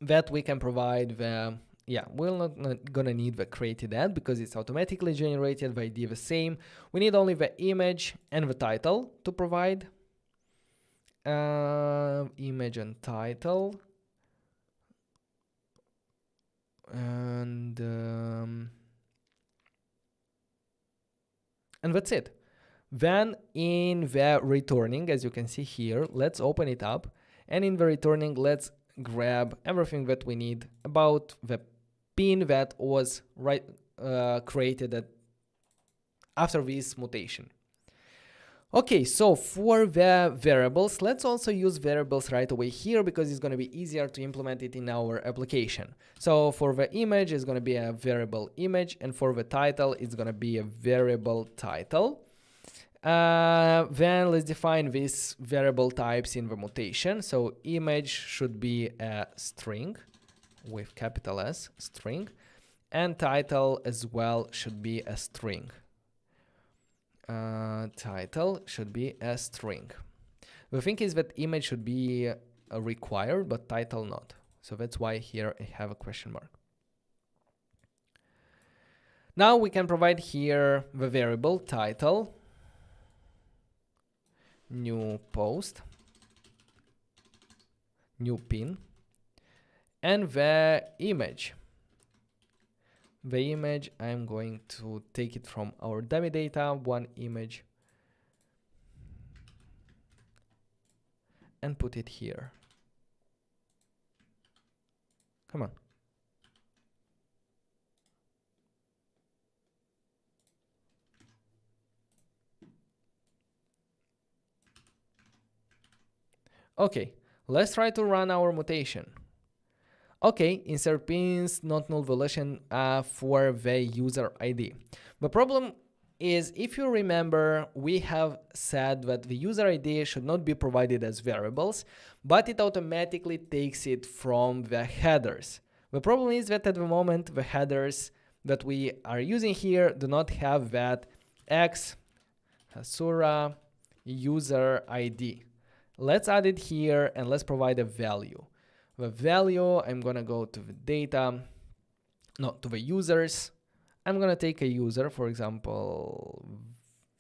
that we can provide the, we're not gonna need the created at because it's automatically generated, the ID the same. We need only the image and the title to provide. Image and title. And that's it. Then in the returning, as you can see here, let's open it up. And in the returning, let's grab everything that we need about the pin that was created after this mutation. Okay, so for the variables, let's also use variables right away here because it's going to be easier to implement it in our application. So for the image, it's going to be a variable image, and for the title, it's going to be a variable title. Then let's define these variable types in the mutation. So image should be a string with capital S, string, and title as well should be a string. Title should be a string. The thing is that image should be required, but title not. So that's why here I have a question mark. Now we can provide here the variable title, new post, new pin, and the image. The image, I'm going to take it from our dummy data, one image, and put it here. Come on. Okay, let's try to run our mutation. Okay, insert pins, not null violation for the user ID. The problem is, if you remember, we have said that the user ID should not be provided as variables, but it automatically takes it from the headers. The problem is that at the moment, the headers that we are using here do not have that X Hasura user ID. Let's add it here and let's provide a value. The value, I'm gonna go to the data, to the users. I'm gonna take a user, for example,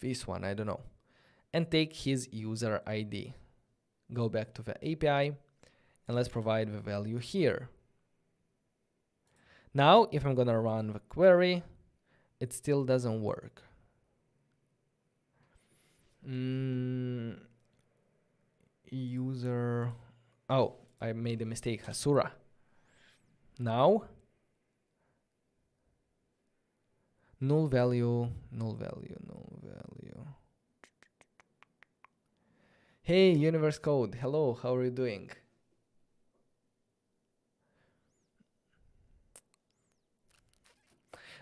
this one, I don't know, and take his user ID. Go back to the API and let's provide the value here. Now, if I'm gonna run the query, it still doesn't work. User, oh, I made a mistake, Hasura. Now, null value. Hey, Universe Code, hello, how are you doing?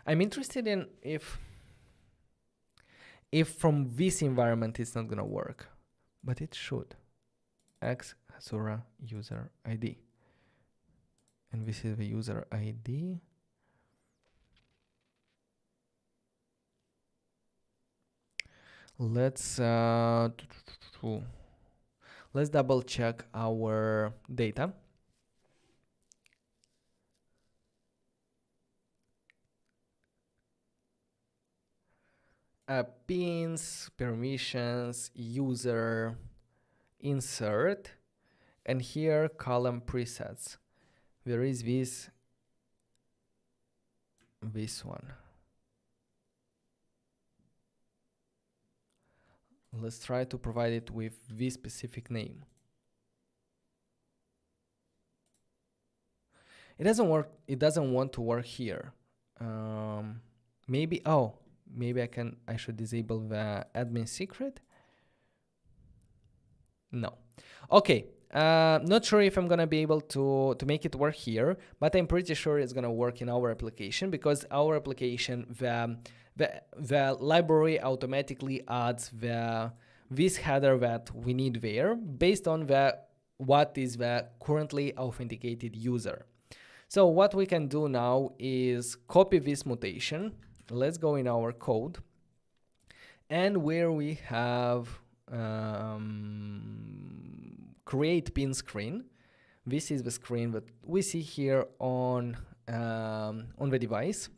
I'm interested in if from this environment it's not gonna work, but it should. X Hasura user ID. And this is the user ID. Let's double check our data. Pins, permissions, user, insert, and here column presets. There is this one. Let's try to provide it with this specific name. It doesn't work. It doesn't want to work here. Maybe I should disable the admin secret. No. Okay. Not sure if I'm gonna be able to make it work here, but I'm pretty sure it's gonna work in our application, because our application, the library automatically adds this header that we need there based on what is the currently authenticated user. So what we can do now is copy this mutation. Let's go in our code, and where we have create pin screen. This is the screen that we see here on the device,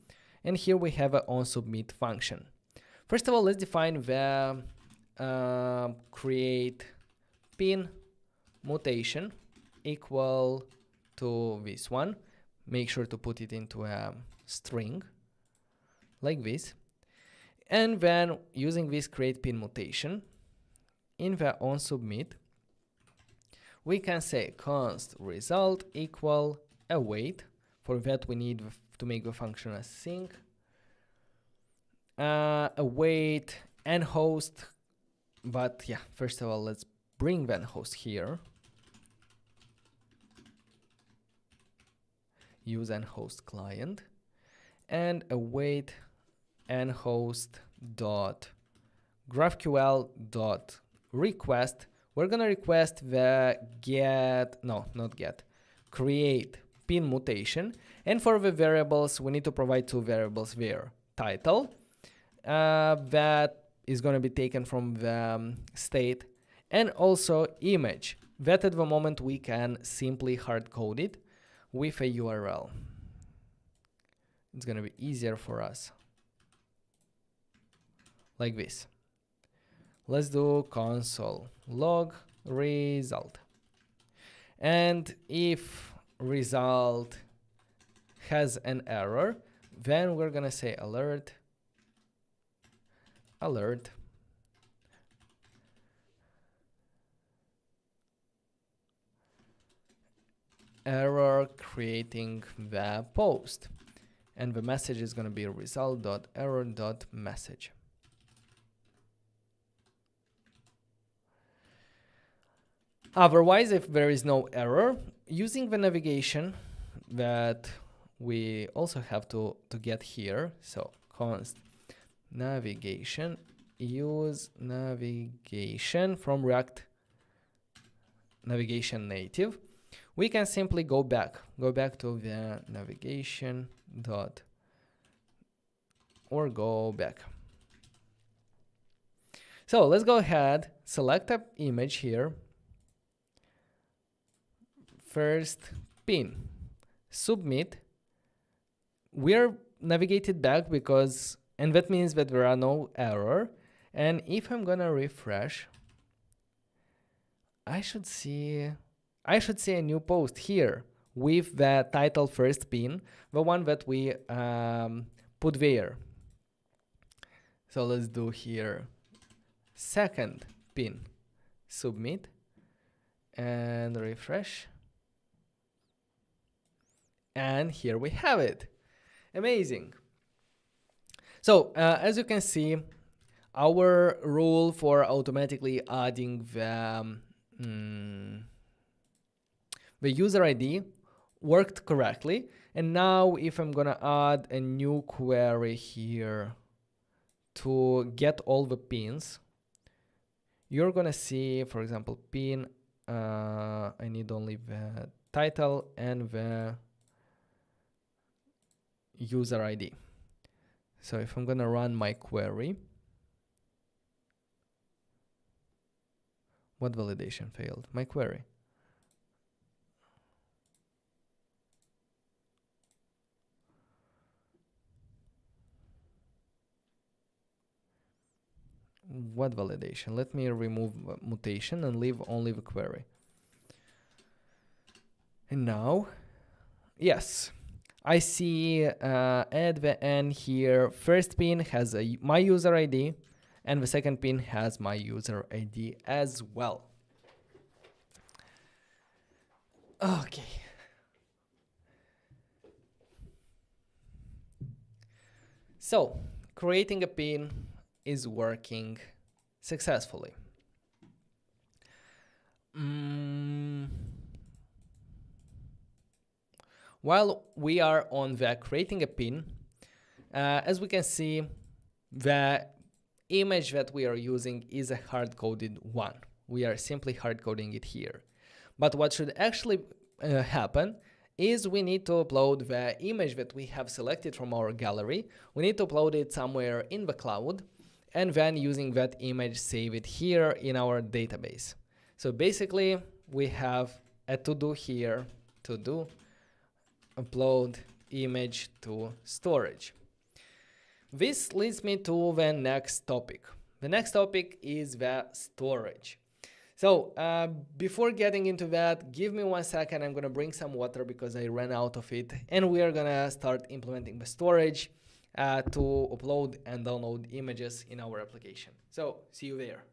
and here we have a onSubmit function. First of all, let's define the create pin mutation equal to this one. Make sure to put it into a string like this, and then using this create pin mutation in the onSubmit, we can say const result equal await. For that we need to make the function async. Await NHost, but yeah, first of all, let's bring the NHost here. Use NHost client and await NHost dot GraphQL dot request. We're gonna request the create pin mutation, and for the variables we need to provide two variables there. Title, that is gonna be taken from the state, and also image, that at the moment we can simply hard code it with a URL. It's gonna be easier for us like this. Let's do console log result, and if result has an error, then we're gonna say alert error creating the post, and the message is going to be result.error.message. Otherwise, if there is no error, using the navigation that we also have to get here, so const navigation, use navigation from React Navigation Native, we can simply go back to the navigation dot or go back. So let's go ahead, select an image here, first pin, submit. We're navigated back because, and that means that there are no error. And if I'm gonna refresh, I should see a new post here with the title first pin, the one that we put there. So let's do here second pin, submit, and refresh. And here we have it. Amazing. So as you can see, our rule for automatically adding the user ID worked correctly. And now if I'm gonna add a new query here to get all the pins, you're gonna see, for example, pin, I need only the title and the user ID. So if I'm gonna run my query, what validation failed? My query. What validation? Let me remove mutation and leave only the query. And now, yes, I see at the end here, first pin has my user ID and the second pin has my user ID as well. Okay. So creating a pin is working successfully. While we are on the creating a pin, as we can see, the image that we are using is a hard-coded one. We are simply hard-coding it here. But what should actually happen is we need to upload the image that we have selected from our gallery. We need to upload it somewhere in the cloud, and then using that image, save it here in our database. So basically, we have a to-do here, to-do, upload image to storage. This leads me to the next topic. The next topic is the storage. So before getting into that, give me 1 second. I'm going to bring some water because I ran out of it. And we are going to start implementing the storage to upload and download images in our application. So see you there.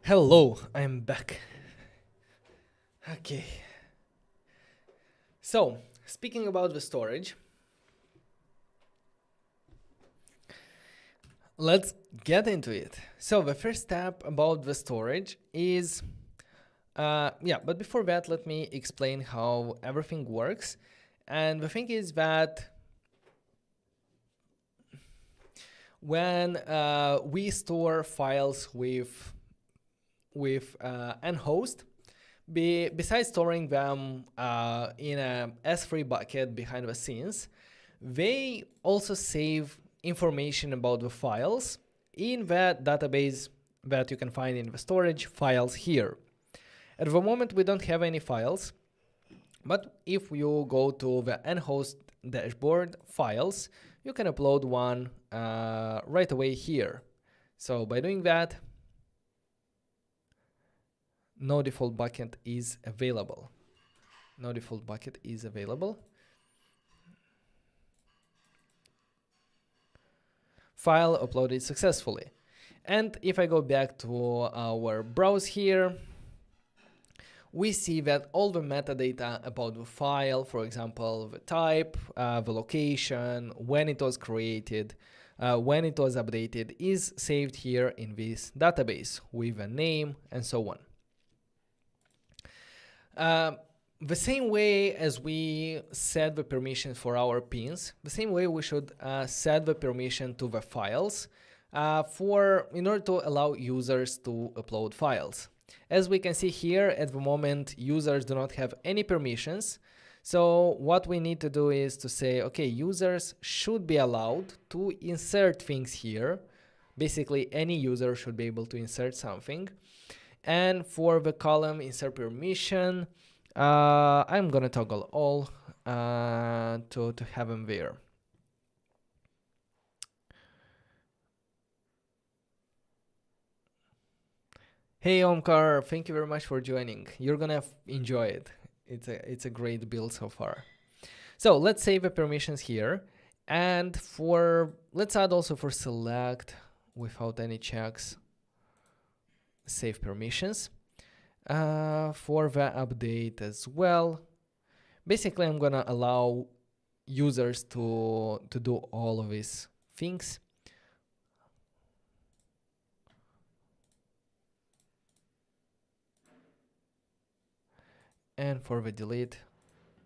Hello, I'm back. Okay. So, speaking about the storage, let's get into it. So the first step about the storage is, but before that, let me explain how everything works. And the thing is that when we store files with NHost, besides storing them in a S3 bucket behind the scenes, they also save information about the files in that database that you can find in the storage files here. At the moment, we don't have any files, but if you go to the NHost dashboard files, you can upload one right away here. So by doing that, no default bucket is available. No default bucket is available. File uploaded successfully. And if I go back to our browse here, we see that all the metadata about the file, for example, the type, the location, when it was created, when it was updated, is saved here in this database with a name and so on. The same way as we set the permission for our pins, the same way we should set the permission to the files in order to allow users to upload files. As we can see here, at the moment, users do not have any permissions. So what we need to do is to say, okay, users should be allowed to insert things here. Basically, any user should be able to insert something. And for the column insert permission, I'm gonna toggle all to have them there. Hey Omkar, thank you very much for joining. You're gonna enjoy it. It's a great build so far. So let's save the permissions here, and let's add also for select without any checks. Save permissions for the update as well. Basically, I'm gonna allow users to do all of these things. And for the delete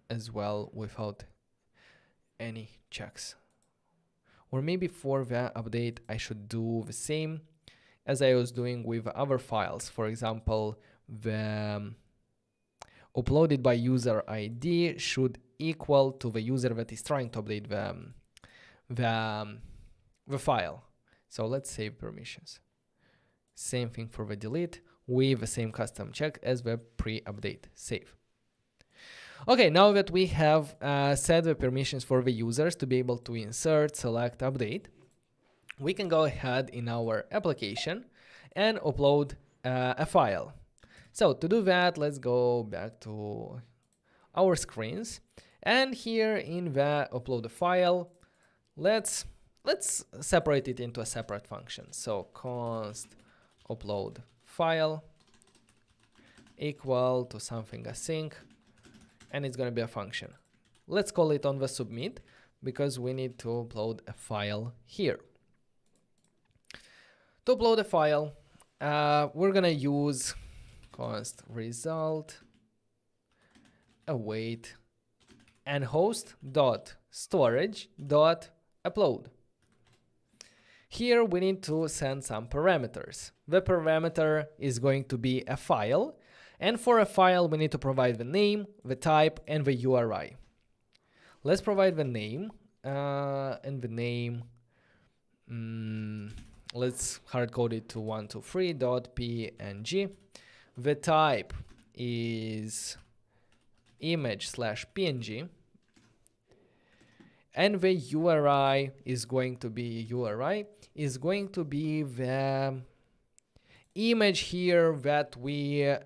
as well without any checks. Or maybe for the update, I should do the same as I was doing with other files. For example, the uploaded by user ID should equal to the user that is trying to update the file. So let's save permissions. Same thing for the delete with the same custom check as the pre-update. Save. Okay, now that we have set the permissions for the users to be able to insert, select, update, we can go ahead in our application and upload a file. So to do that, let's go back to our screens, and here in the upload a file, let's separate it into a separate function. So const upload file equal to something async, and it's going to be a function. Let's call it on the submit because we need to upload a file here. To upload a file, we're going to use const result await nhost.storage.upload. Here we need to send some parameters. The parameter is going to be a file, and for a file we need to provide the name, the type, and the URI. Let's provide the name, and the name, let's hard code it to 123.png. The type is image/png, and the URI is going to be the image here that we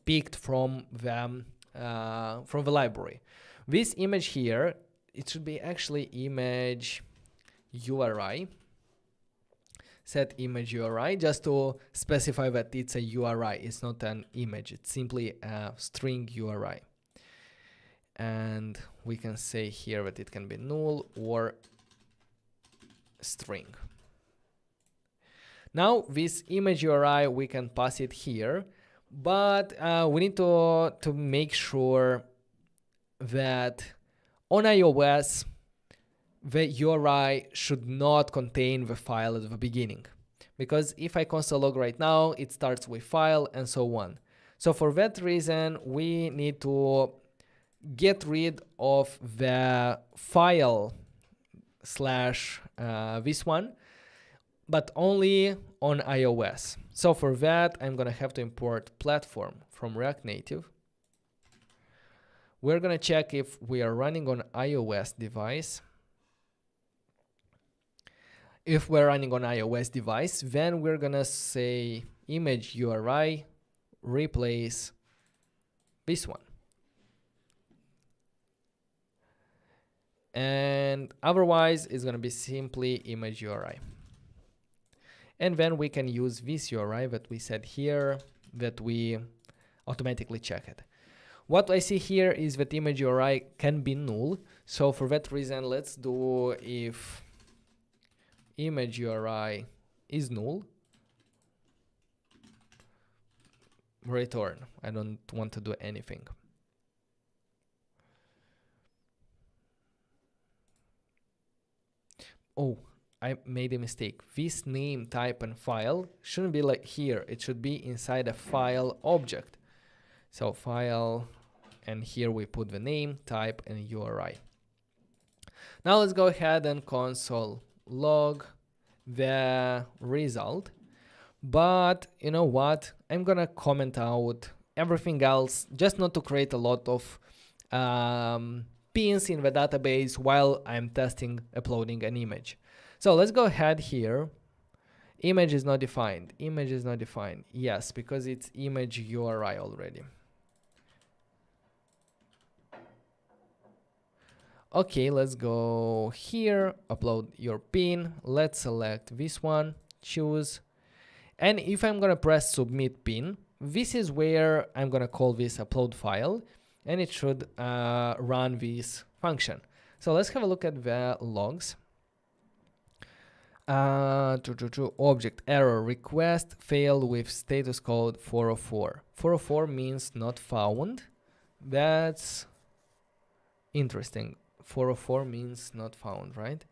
picked from the library. This image here, it should be actually image URI. set image URI, just to specify that it's a URI. It's not an image. It's simply a string URI. And we can say here that it can be null or string. Now this image URI, we can pass it here, but we need to make sure that on iOS, the URI should not contain the file at the beginning. Because if I console log right now, it starts with file and so on. So for that reason, we need to get rid of the file slash this one, but only on iOS. So for that, I'm gonna have to import platform from React Native. We're gonna check if we are running on iOS device. If we're running on iOS device, then we're gonna say image URI replace this one. And otherwise, it's gonna be simply image URI. And then we can use this URI that we set here, that we automatically check it. What I see here is that image URI can be null. So for that reason, let's do if image URI is null, return. I don't want to do anything. Oh, I made a mistake. This name, type, and file shouldn't be like here. It should be inside a file object. So file, and here we put the name, type, and URI. Now let's go ahead and console log the result. But you know what? I'm gonna comment out everything else, just not to create a lot of pins in the database while I'm testing uploading an image. So let's go ahead here. Image is not defined. Image is not defined. Yes, because it's image URI already. Okay, let's go here, upload your pin. Let's select this one, choose. And if I'm gonna press submit pin, this is where I'm gonna call this upload file, and it should run this function. So let's have a look at the logs. Object error request failed with status code 404. 404 means not found. That's interesting. 404 means not found, right?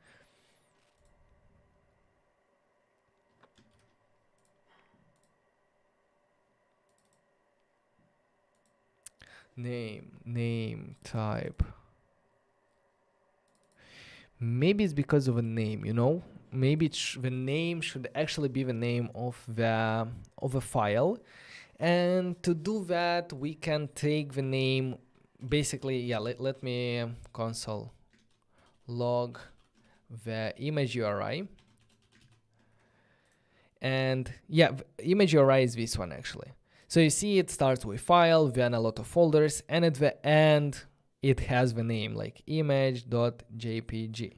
Name type. Maybe it's because of a name, you know? Maybe the name should actually be the name of a file. And to do that, we can take the name. Basically, yeah, let me console log the image URI. And yeah, image URI is this one actually. So you see it starts with file, then a lot of folders, and at the end, it has the name like image.jpg.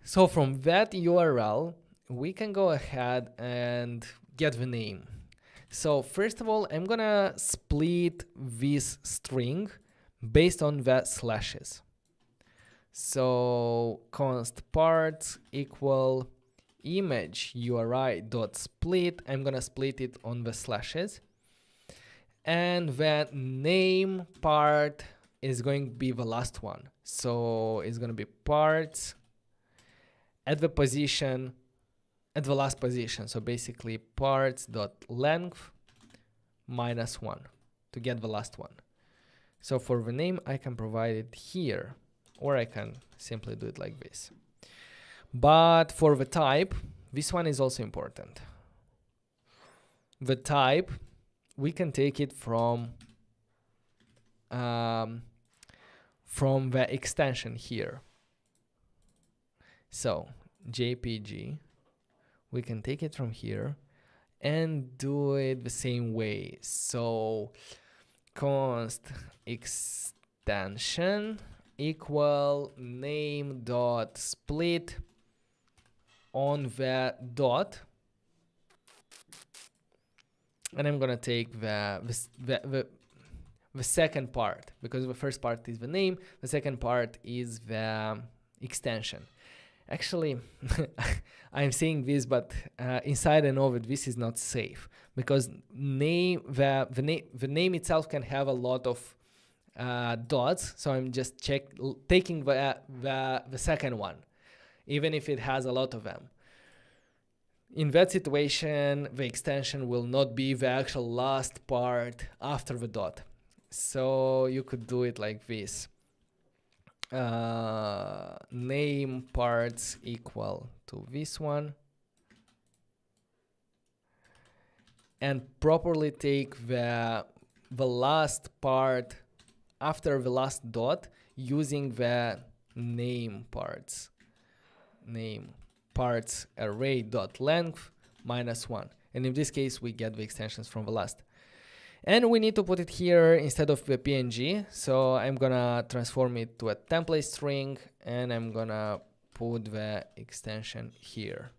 So from that URL, we can go ahead and get the name. So first of all, I'm gonna split this string based on the slashes. So const parts equal image URI dot split. I'm gonna split it on the slashes. And the name part is going to be the last one. So it's gonna be parts at the position, at the last position. So basically parts.length -1 to get the last one. So for the name, I can provide it here, or I can simply do it like this. But for the type, this one is also important. The type, we can take it from the extension here. So JPG, we can take it from here and do it the same way. So const extension equal name dot split on the dot, and I'm gonna take the second part, because the first part is the name, the second part is the extension. Actually, I'm saying this, but inside I know that this is not safe, because the name itself can have a lot of dots. So I'm just taking the second one, even if it has a lot of them. In that situation, the extension will not be the actual last part after the dot. So you could do it like this. Name parts equal to this one, and properly take the last part after the last dot using the name parts array dot length -1, and in this case we get the extensions from the last. And we need to put it here instead of the PNG. So I'm gonna transform it to a template string, and I'm gonna put the extension here.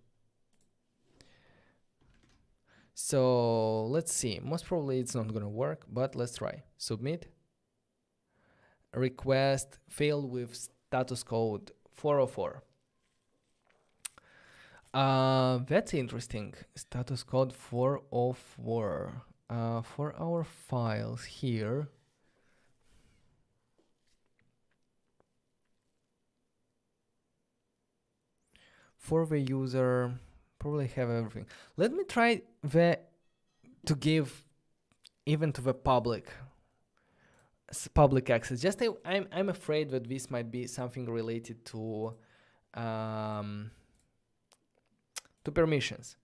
So let's see. Most probably it's not gonna work, but let's try. Submit. Request failed with status code 404. That's interesting. Status code 404. For our files here, for the user, probably have everything. Let me try to give even to the public access. Just I'm afraid that this might be something related to permissions.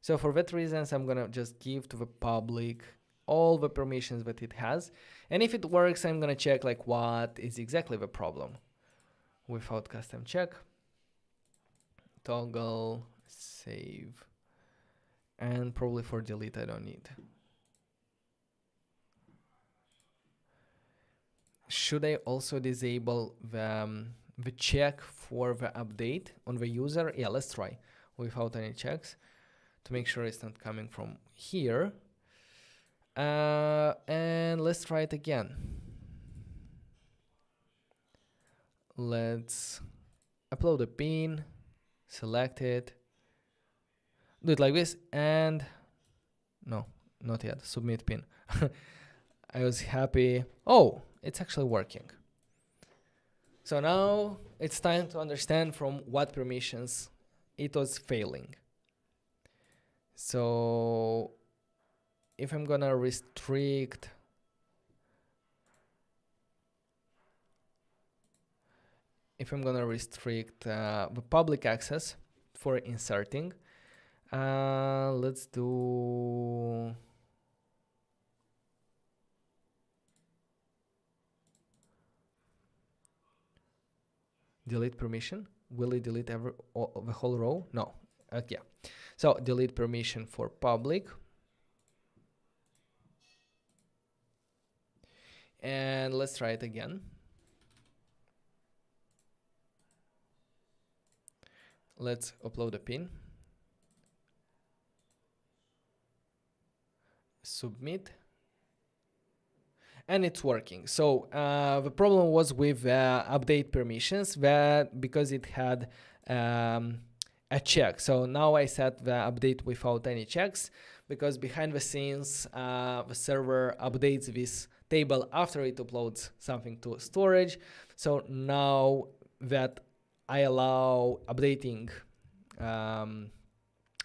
So for that reasons, I'm gonna just give to the public all the permissions that it has. And if it works, I'm gonna check like what is exactly the problem. Without custom check, toggle, save, and probably for delete I don't need. Should I also disable the check for the update on the user? Yeah, let's try without any checks, to make sure it's not coming from here. And let's try it again. Let's upload a pin, select it, do it like this, and no, not yet, submit pin. I was happy. Oh, it's actually working. So now it's time to understand from what permissions it was failing. So if I'm gonna restrict the public access for inserting, let's do delete permission. Will it delete the whole row? No. Yeah. So delete permission for public. And let's try it again. Let's upload a pin. Submit. And it's working. So the problem was with update permissions, because it had a check. So now I set the update without any checks, because behind the scenes the server updates this table after it uploads something to storage. So now that I allow updating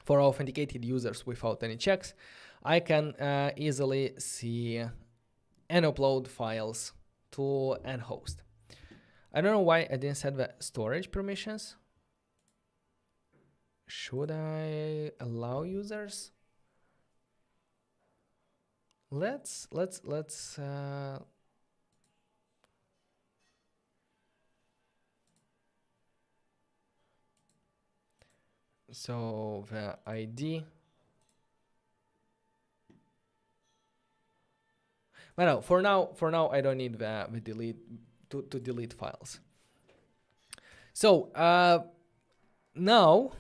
for authenticated users without any checks, I can easily see and upload files to NHost. I don't know why I didn't set the storage permissions. Should I allow users? Let's so the ID. But no, for now I don't need the delete to delete files. So now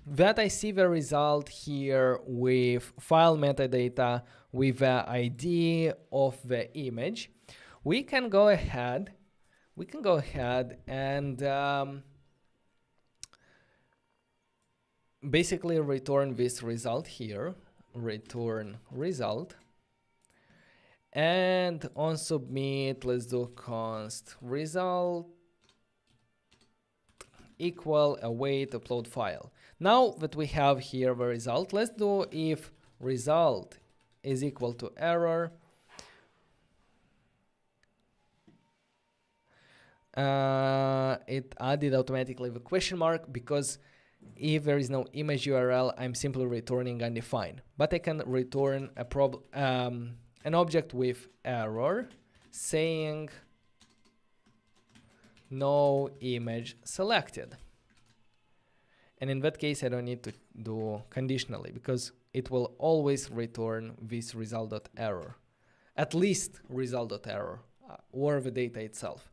that I see the result here with file metadata with the ID of the image, we can go ahead and basically return this result here, return result, and on submit, let's do const result equal await upload file. Now that we have here the result, let's do if result is equal to error. It added automatically the question mark because if there is no image URL, I'm simply returning undefined. But I can return an object with error saying no image selected. And in that case, I don't need to do conditionally because it will always return this result.error, at least result.error, or the data itself.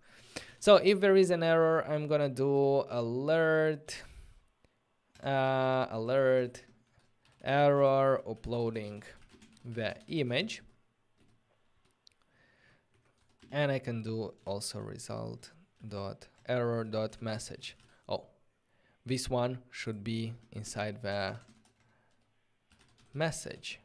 So if there is an error, I'm gonna do alert error uploading the image, and I can do also result.error.message. Oh, this one should be inside the message.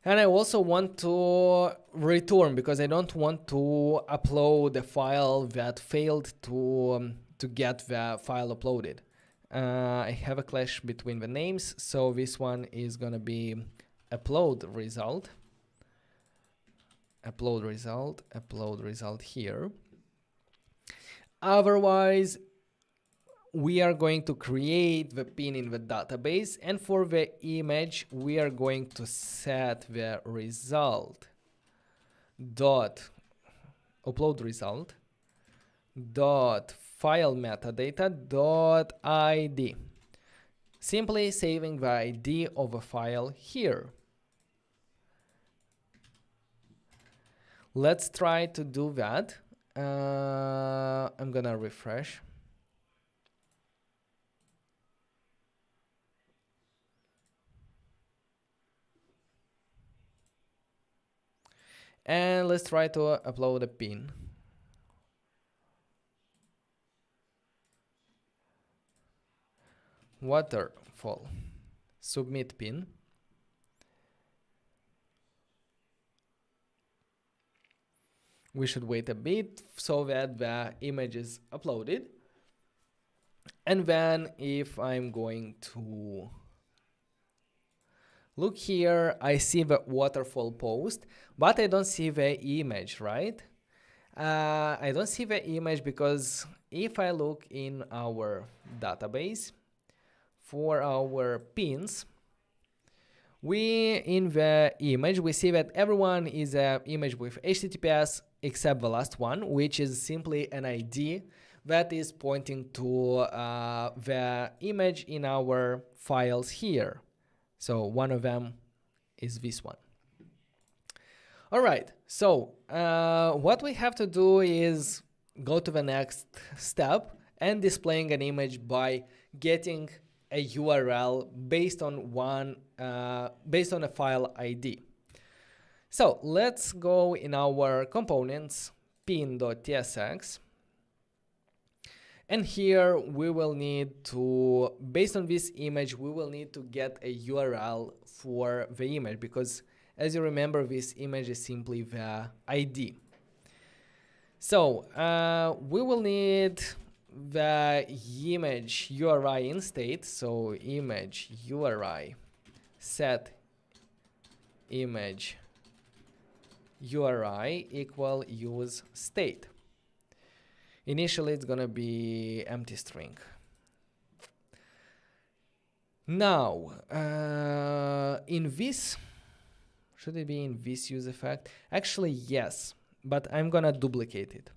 And I also want to return because I don't want to upload a file that failed to get the file uploaded. I have a clash between the names, so this one is gonna be upload result here. Otherwise, we are going to create the pin in the database, and for the image we are going to set the result dot upload result dot file metadata dot ID, simply saving the ID of a file here. Let's try to do that. I'm gonna refresh. And let's try to upload a pin. Waterfall. Submit pin. We should wait a bit so that the image is uploaded. And then if I'm going to look here, I see the waterfall post, but I don't see the image, right? I don't see the image because if I look in our database for our pins, in the image, we see that everyone is an image with HTTPS except the last one, which is simply an ID that is pointing to the image in our files here. So one of them is this one. All right, so what we have to do is go to the next step and displaying an image by getting a URL based on a file ID. So let's go in our components pin.tsx, and here we will need to, based on this image, we will need to get a URL for the image because, as you remember, this image is simply the ID. So we will need the image URI in state, so image URI set image URI equal use state. Initially it's gonna be empty string. Now in this, should it be in this use effect? Actually yes, but I'm gonna duplicate it.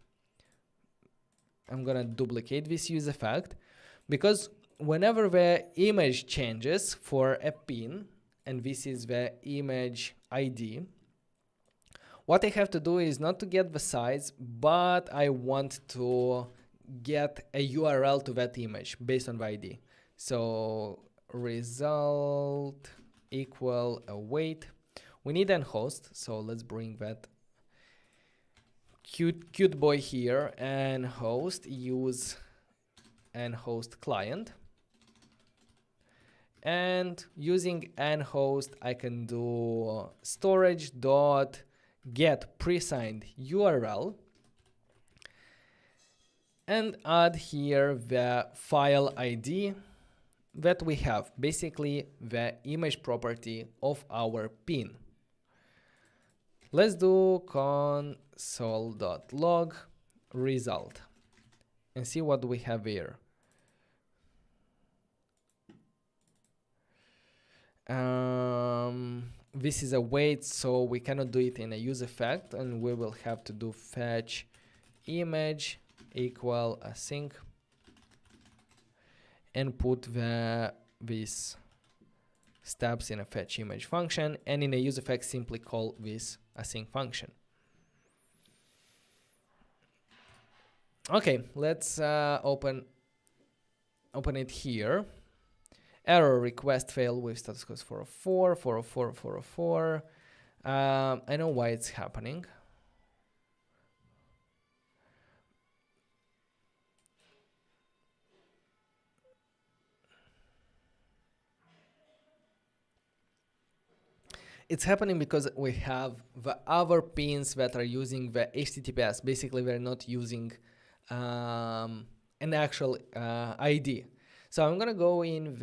I'm gonna duplicate this use effect because whenever the image changes for a pin, and this is the image ID, what I have to do is not to get the size, but I want to get a URL to that image based on the ID. So result equal await. We need NHost, so let's bring that cute boy here. NHost, use NHost client. And using NHost, I can do storage dot get pre-signed URL and add here the file ID that we have, basically the image property of our pin. Let's do console.log result and see what we have here. This is a wait, so we cannot do it in a use effect, and we will have to do fetch image equal async and put these steps in a fetch image function, and in a use effect simply call this async function. Okay, let's open it here. Error, request failed with status code 404, 404, 404. I know why it's happening. It's happening because we have the other pins that are using the HTTPS. Basically, we're not using an actual ID. So I'm gonna go in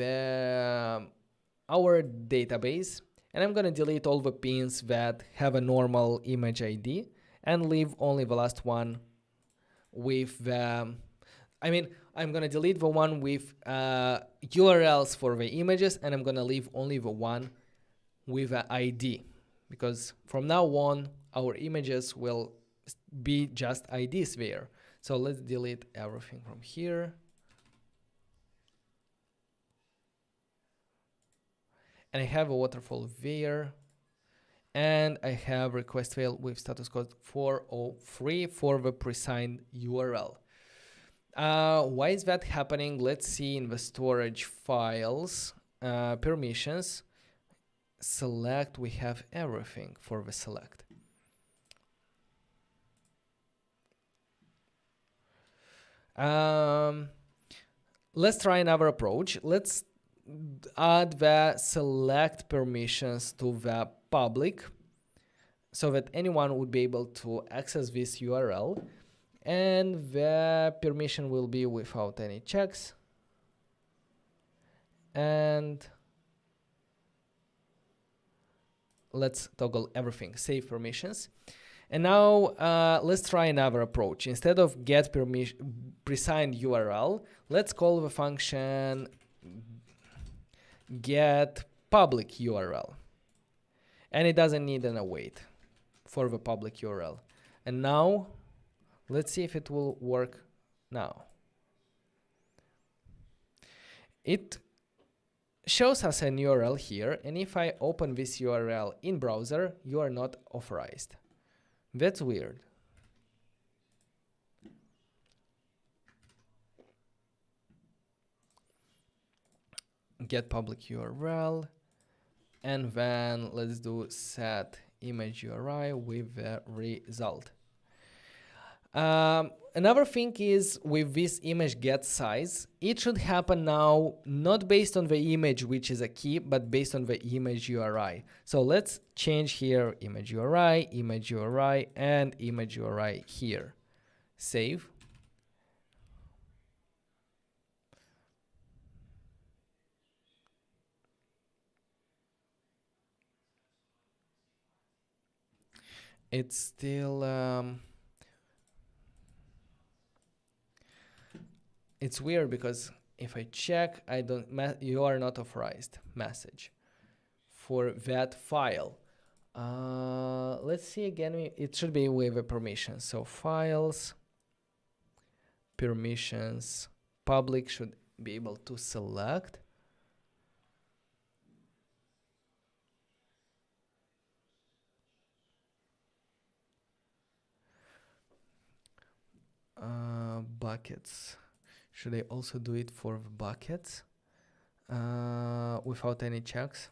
our database, and I'm gonna delete all the pins that have a normal image ID and leave only the last one with the, I'm gonna delete the one with URLs for the images, and I'm gonna leave only the one with an ID, because from now on our images will be just IDs there. So let's delete everything from here. And I have a waterfall there, and I have request failed with status code 403 for the pre-signed URL. Why is that happening? Let's see in the storage files, permissions, select, we have everything for the select. Let's try another approach. Let's add the select permissions to the public so that anyone would be able to access this URL, and the permission will be without any checks. And let's toggle everything, save permissions. And now let's try another approach. Instead of get pre-signed URL, let's call the function get public URL, and it doesn't need an await for the public URL. And now let's see if it will work now. It shows us an URL here, and if I open this URL in browser, you are not authorized. That's weird. Get public URL, and then let's do set image URI with the result. Another thing is with this image get size, it should happen now not based on the image, which is a key, but based on the image URI. So let's change here image URI, and image URI here. Save. It's still it's weird because if I check, you are not authorized message for that file. Let's see again. It should be with a permission. So files, permissions, public should be able to select. buckets. Should I also do it for the buckets without any checks?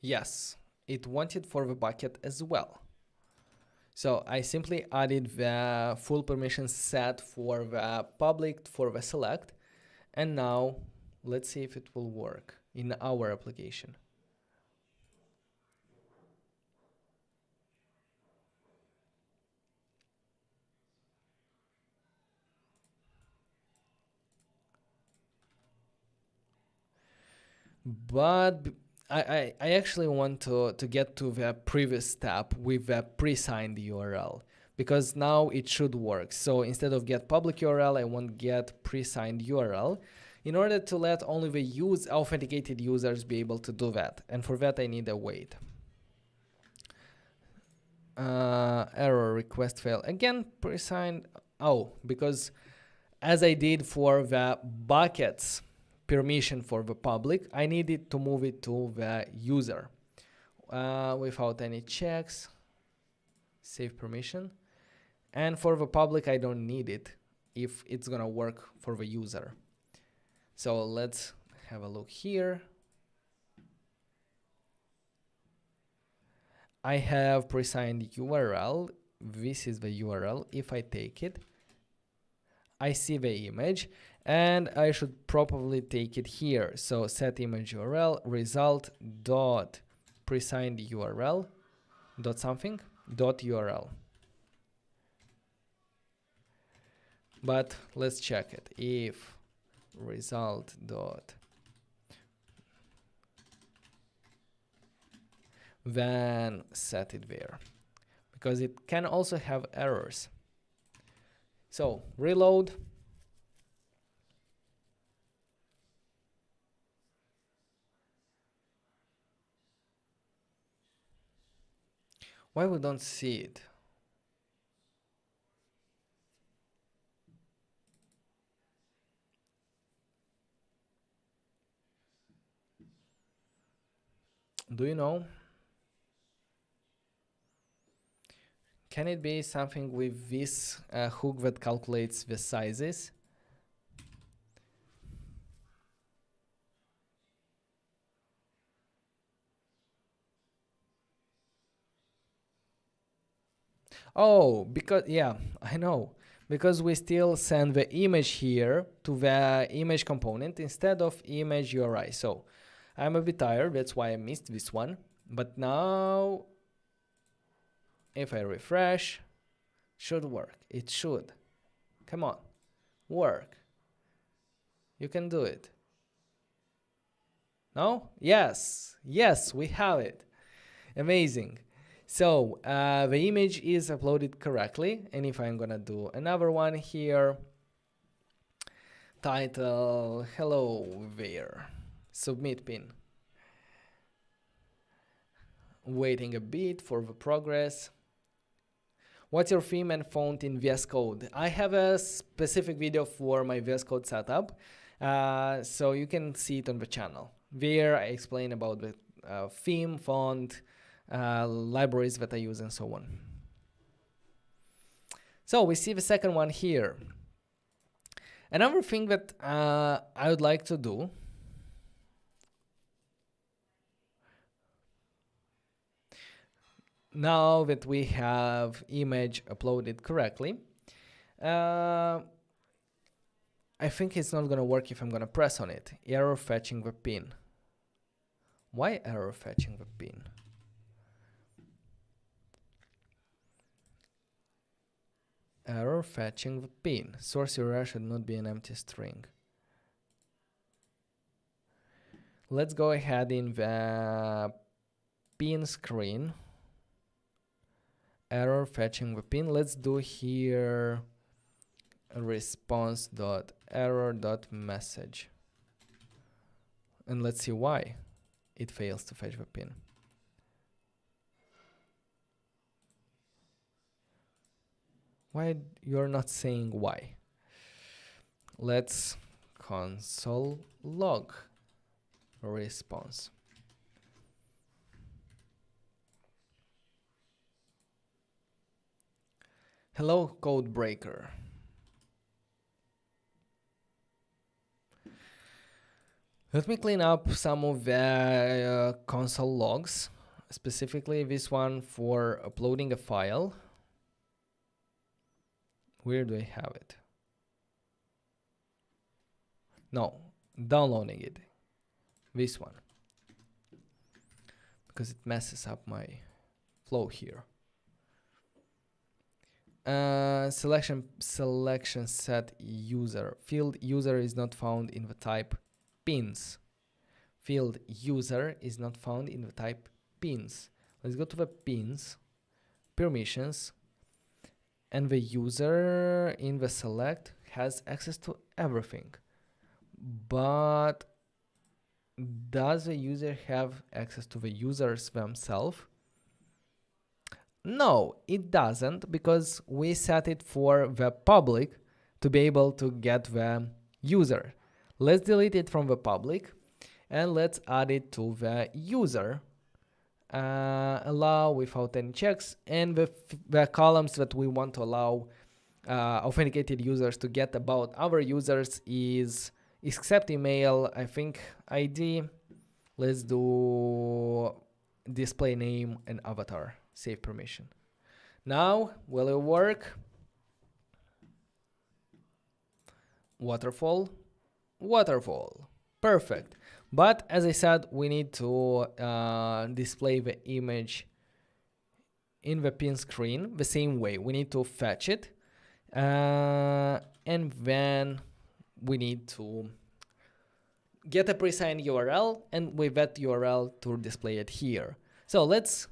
Yes, it wanted for the bucket as well. So I simply added the full permission set for the public, for the select, and now let's see if it will work in our application. But I actually want to get to the previous step with the pre-signed URL, because now it should work. So instead of get public URL, I want get pre-signed URL in order to let only the authenticated users be able to do that. And for that, I need a wait. Error, request fail. Again, pre-signed. Oh, because as I did for the buckets permission for the public, I needed to move it to the user without any checks. Save permission. And for the public, I don't need it if it's gonna work for the user. So let's have a look here. I have pre-signed URL. This is the URL. If I take it, I see the image, and I should probably take it here. So set image URL result dot pre-signed URL dot something dot URL. But let's check it. If result dot, then set it there, because it can also have errors. So reload. Why we don't see it? Do you know? Can it be something with this hook that calculates the sizes? Oh, because, yeah, I know. Because we still send the image here to the image component instead of image URI. So I'm a bit tired, that's why I missed this one. But now, if I refresh, should work. It should. Come on, work. You can do it. No? Yes, yes, we have it. Amazing. So the image is uploaded correctly, and if I'm gonna do another one here, title, hello there, submit pin. Waiting a bit for the progress. What's your theme and font in VS Code? I have a specific video for my VS Code setup, so you can see it on the channel. There I explain about the theme, font, libraries that I use, and so on. So we see the second one here. Another thing that I would like to do, now that we have image uploaded correctly, I think it's not gonna work if I'm gonna press on it. Error fetching the pin. Why error fetching the pin? Error fetching the pin. Source URL should not be an empty string. Let's go ahead in the pin screen. Error fetching the pin. Let's do here response.error.message. And let's see why it fails to fetch the pin. Why you're not saying why? Let's console log response. Hello, code breaker. Let me clean up some of the console logs, specifically this one for uploading a file. Where do I have it? No, downloading it. This one. Because it messes up my flow here. Selection set user. Field user is not found in the type pins. Field user is not found in the type pins. Let's go to the pins, permissions, and the user in the select has access to everything. But does the user have access to the users themselves? No, it doesn't, because we set it for the public to be able to get the user. Let's delete it from the public and let's add it to the user. Allow without any checks, and the columns that we want to allow authenticated users to get about our users is except email, I think ID. Let's do display name and avatar. Save permission. Now, will it work? Waterfall. Waterfall. Perfect. But as I said, we need to display the image in the pin screen the same way. We need to fetch it. And then we need to get a pre-signed URL, and with that URL to display it here. So let's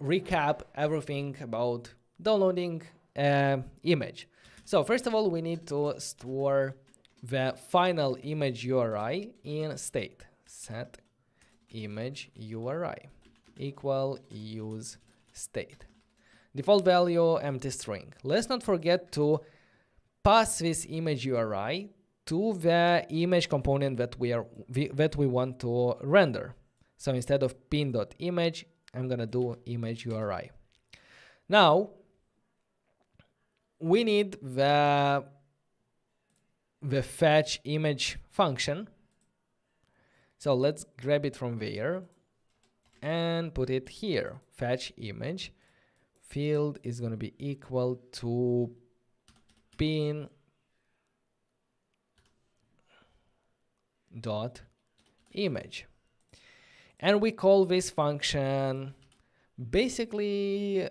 recap everything about downloading an image. So first of all, we need to store the final image URI in state. Set image URI equal use state. Default value empty string. Let's not forget to pass this image URI to the image component that we want to render. So instead of pin.image, I'm gonna do image URI. Now we need the fetch image function. So let's grab it from there and put it here. Fetch image field is gonna be equal to pin dot image. And we call this function basically,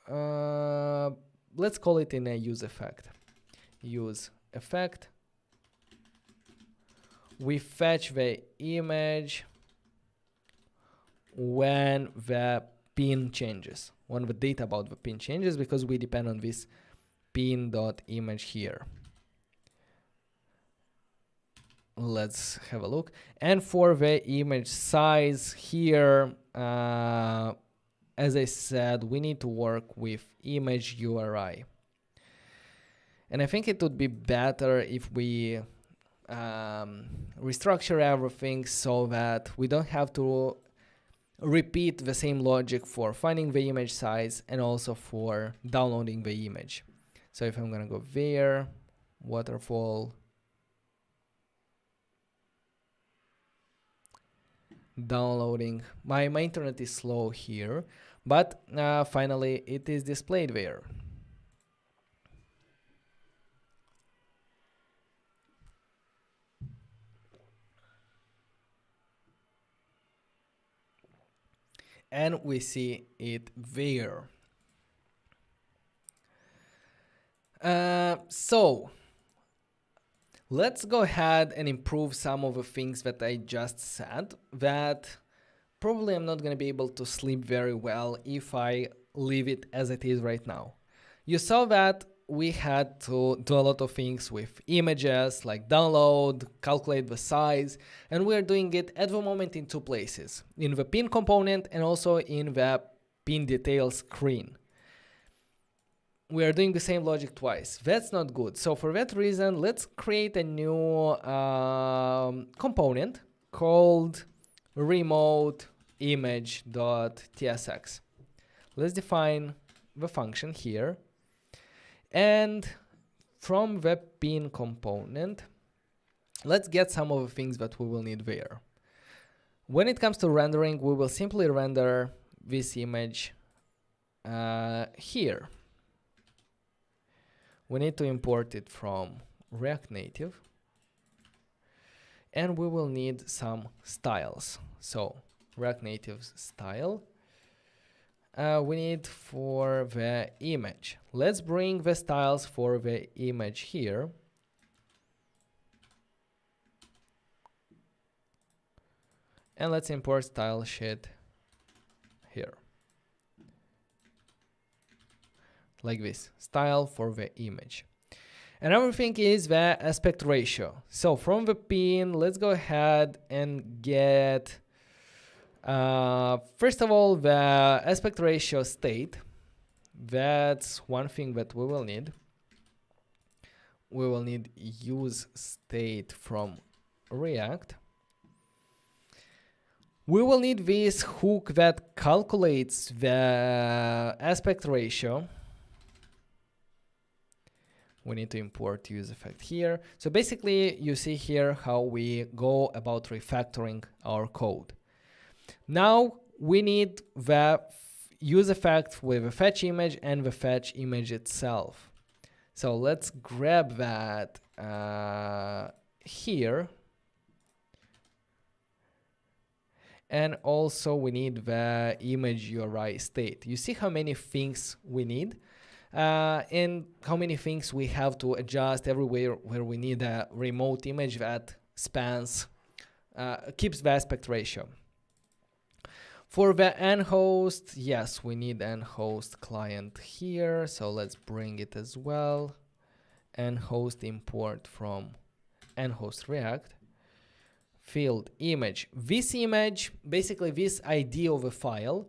let's call it in a use effect. Use effect. We fetch the image when the pin changes, when the data about the pin changes, because we depend on this pin.image here. Let's have a look. And for the image size here, as I said, we need to work with image URI. And I think it would be better if we restructure everything so that we don't have to repeat the same logic for finding the image size and also for downloading the image. So if I'm gonna go there, waterfall, downloading. My internet is slow here, but finally it is displayed there. And we see it there. So let's go ahead and improve some of the things that I just said, that probably I'm not going to be able to sleep very well if I leave it as it is right now. You saw that we had to do a lot of things with images, like download, calculate the size, and we're doing it at the moment in two places, in the pin component and also in the pin details screen. We are doing the same logic twice. That's not good. So for that reason, let's create a new component called remote image.tsx. Let's define the function here, and from the pin component, let's get some of the things that we will need there. When it comes to rendering, we will simply render this image here. We need to import it from React Native, and we will need some styles. So React Native style we need for the image. Let's bring the styles for the image here. And let's import style sheet here. Like this, style for the image. And everything is the aspect ratio. So from the pin, let's go ahead and get, first of all, the aspect ratio state. That's one thing that we will need. We will need use state from React. We will need this hook that calculates the aspect ratio. We need to import use effect here. So basically, you see here how we go about refactoring our code. Now we need the use effect with the fetch image and the fetch image itself. So let's grab that here. And also we need the image URI state. You see how many things we need? And how many things we have to adjust everywhere where we need a remote image that spans, keeps the aspect ratio. For the NHost, yes, we need NHost client here, so let's bring it as well. NHost import from NHost React. Field image. This image, basically this ID of a file,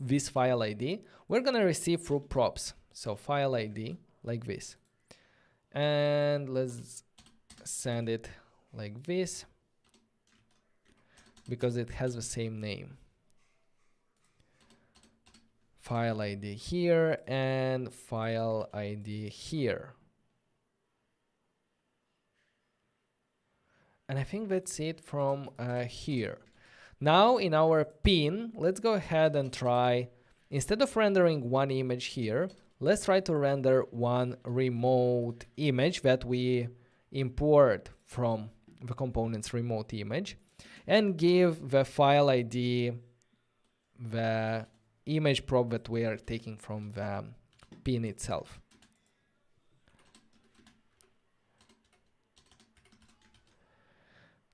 this file ID, we're gonna receive through props. So file ID like this, and let's send it like this because it has the same name. File ID here and file ID here. And I think that's it from here. Now in our pin, let's go ahead and try, instead of rendering one image here, let's try to render one remote image that we import from the component's remote image and give the file ID the image prop that we are taking from the pin itself.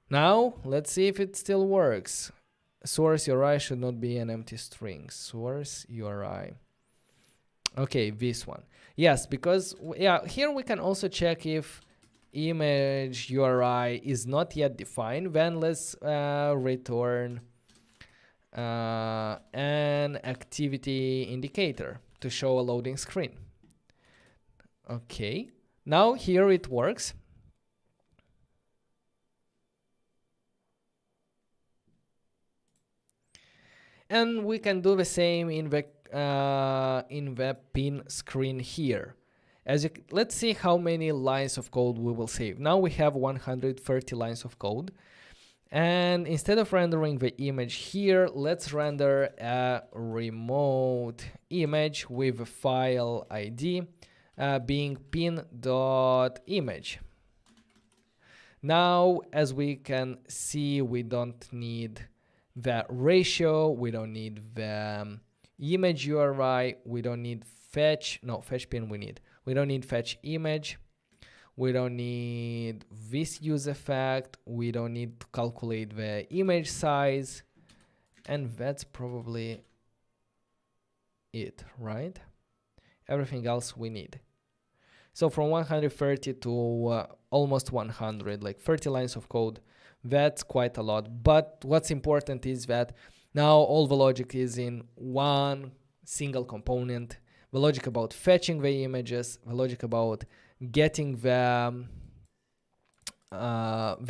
Now let's see if it still works. Source URI should not be an empty string. Source URI. Okay, this one. Yes, because yeah, here we can also check if image URI is not yet defined. Then let's return an activity indicator to show a loading screen. Okay, now here it works. And we can do the same in the pin screen here. Let's see how many lines of code we will save. Now we have 130 lines of code. And instead of rendering the image here, let's render a remote image with a file ID being pin.image. Now, as we can see, we don't need the ratio, we don't need the image URI, we don't need fetch pin we need. We don't need fetch image, we don't need this use effect, we don't need to calculate the image size, and that's probably it, right? Everything else we need. So from 130 to almost 100, like 30 lines of code, that's quite a lot. But what's important is that now all the logic is in one single component. The logic about fetching the images, the logic about getting the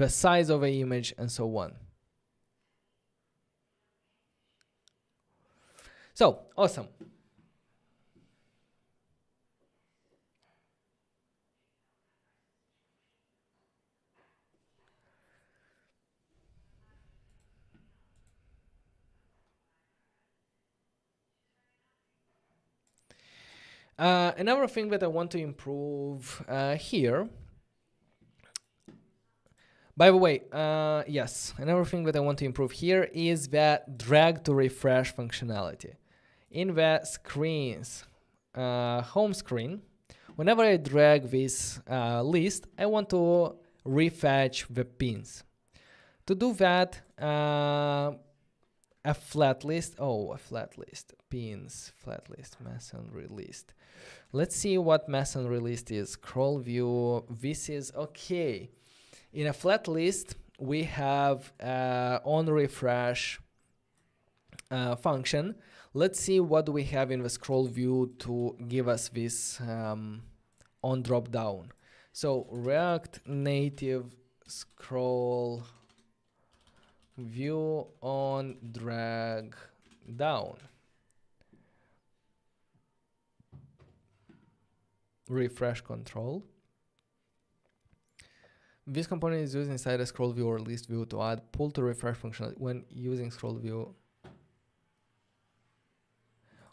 size of the image, and so on. So awesome. Another thing that I want to improve here. By the way, yes, another thing that I want to improve here is the drag to refresh functionality. In the screens, home screen, whenever I drag this list, I want to refetch the pins. To do that, a flat list, pins, flat list, masonry list. Let's see what masonry list is. Scroll view, this is okay. In a flat list, we have on refresh function. Let's see what we have in the scroll view to give us this on drop down. So React Native scroll view on drag down. Refresh control. This component is used inside a scroll view or list view to add pull to refresh functionality when using scroll view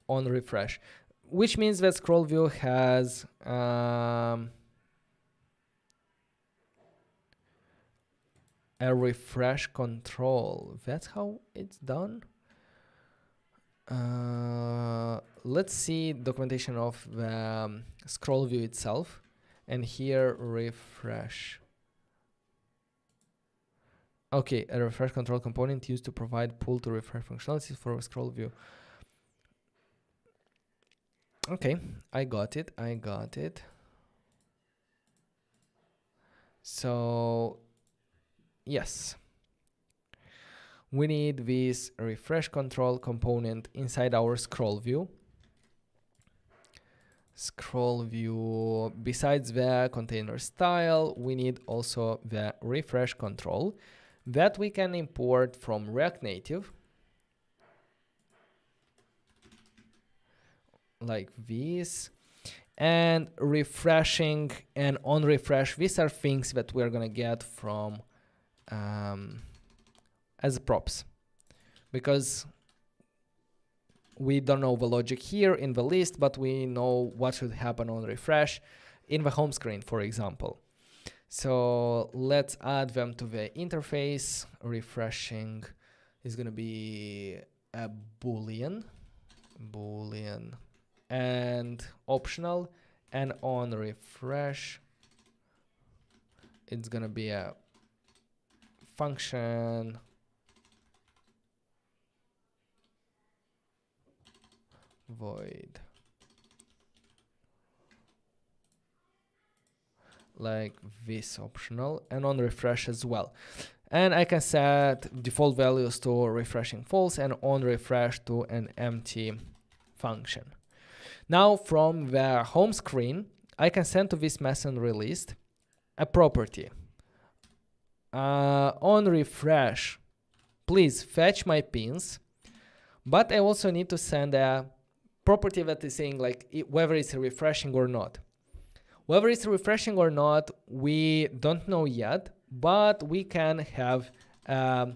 on refresh, which means that scroll view has a refresh control. That's how it's done. Let's see documentation of the scroll view itself, and here refresh. Okay, a refresh control component used to provide pull to refresh functionalities for a scroll view. Okay, I got it. So, yes. We need this refresh control component inside our scroll view. Scroll view, besides the container style, we need also the refresh control that we can import from React Native. Like this. And refreshing and on refresh, these are things that we're gonna get from as props, because we don't know the logic here in the list, but we know what should happen on refresh in the home screen, for example. So let's add them to the interface. Refreshing is gonna be a boolean and optional, and on refresh it's gonna be a function void, like this, optional, and on refresh as well. And I can set default values to refreshing false and on refresh to an empty function. Now from the home screen, I can send to this masonry list a property. On refresh, please fetch my pins, but I also need to send a property that is saying like whether it's refreshing or not. Whether it's refreshing or not, we don't know yet, but we can have a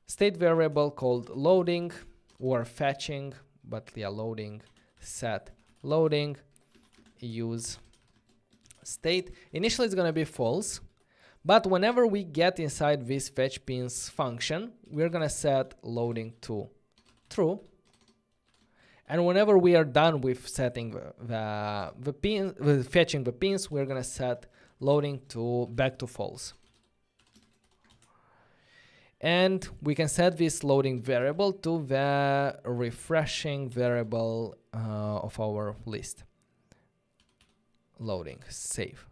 state variable called loading or fetching, but yeah, loading, set loading, use state. Initially it's going to be false, but whenever we get inside this fetch pins function, we're going to set loading to true. And whenever we are done with setting the pin, with fetching the pins, we're going to set loading to back to false. And we can set this loading variable to the refreshing variable of our list. Loading, save.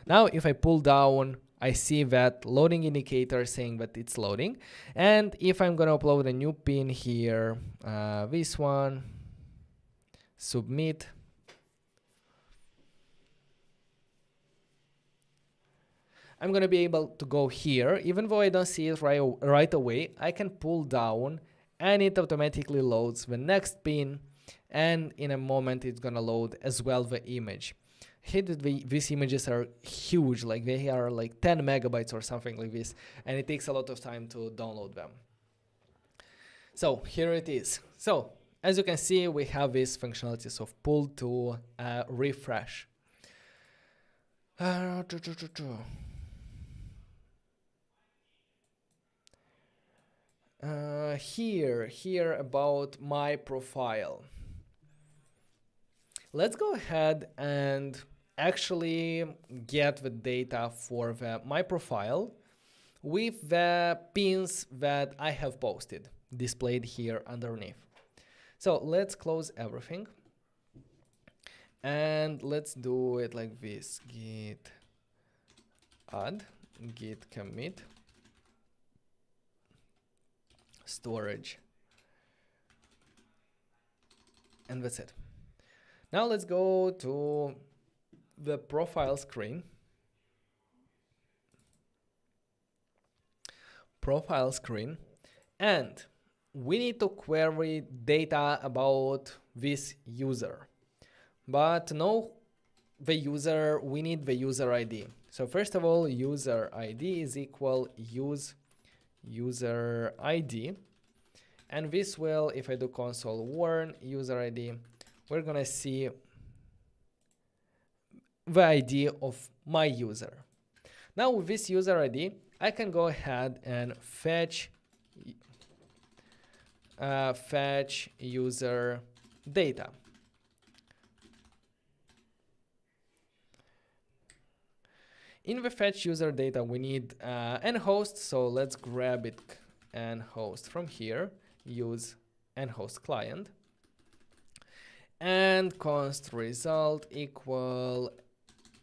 Now, if I pull down, I see that loading indicator saying that it's loading. And if I'm going to upload a new pin here, this one, submit. I'm going to be able to go here. Even though I don't see it right away, I can pull down and it automatically loads the next pin. And in a moment, it's going to load as well the image. Here, these images are huge, like they are like 10 megabytes or something like this. And it takes a lot of time to download them. So here it is. So as you can see, we have these functionalities of pull to refresh. Here about my profile. Let's go ahead and actually get the data for my profile with the pins that I have posted displayed here underneath. So let's close everything and let's do it like this: git add, git commit, storage, and that's it. Now let's go to the profile screen. And we need to query data about this user. But to know the user, we need the user ID. So first of all, user ID is equal user ID. And this will, if I do console warn user ID, we're gonna see the ID of my user. Now with this user ID, I can go ahead and fetch user data. In the fetch user data, we need NHost, so let's grab it NHost from here, use NHost client, and const result equal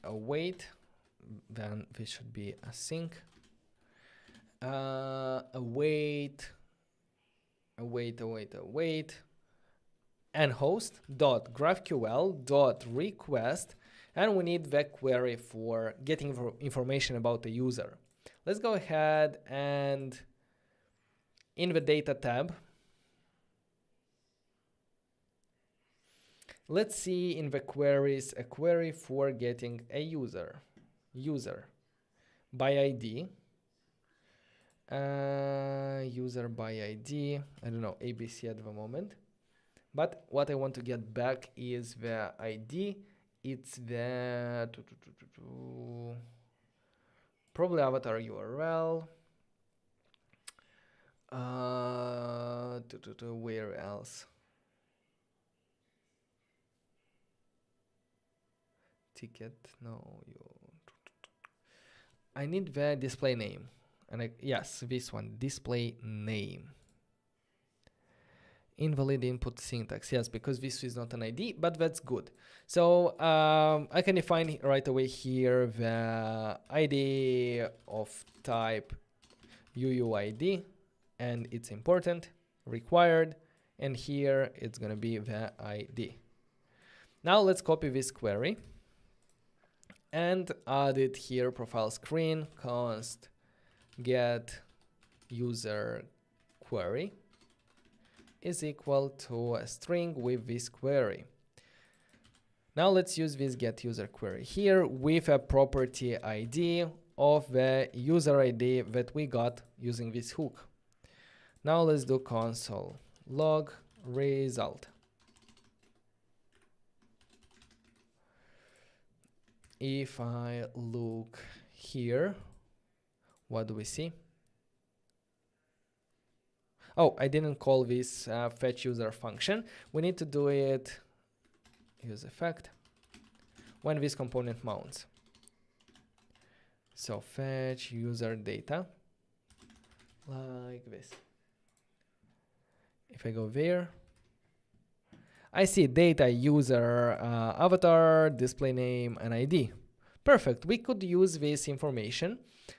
await, then this should be async, await, nhost.graphql.request, and we need the query for getting information about the user. Let's go ahead and in the data tab, let's see in the queries a query for getting a user by ID. User by ID, I don't know, ABC at the moment. But what I want to get back is the ID. It's the probably avatar URL. Where else? Ticket, no, I need the display name. And yes, this one, display name. Invalid input syntax, yes, because this is not an ID, but that's good. So I can define right away here the ID of type UUID, and it's important, required, and here it's gonna be the ID. Now let's copy this query and add it here, profile screen, const get user query is equal to a string with this query. Now let's use this get user query here with a property ID of the user ID that we got using this hook. Now let's do console log result. If I look here, what do we see? Oh, I didn't call this fetch user function. We need to do it, use effect, when this component mounts. So fetch user data, like this. If I go there, I see data, user, avatar, display name, and ID. Perfect. We could use this information,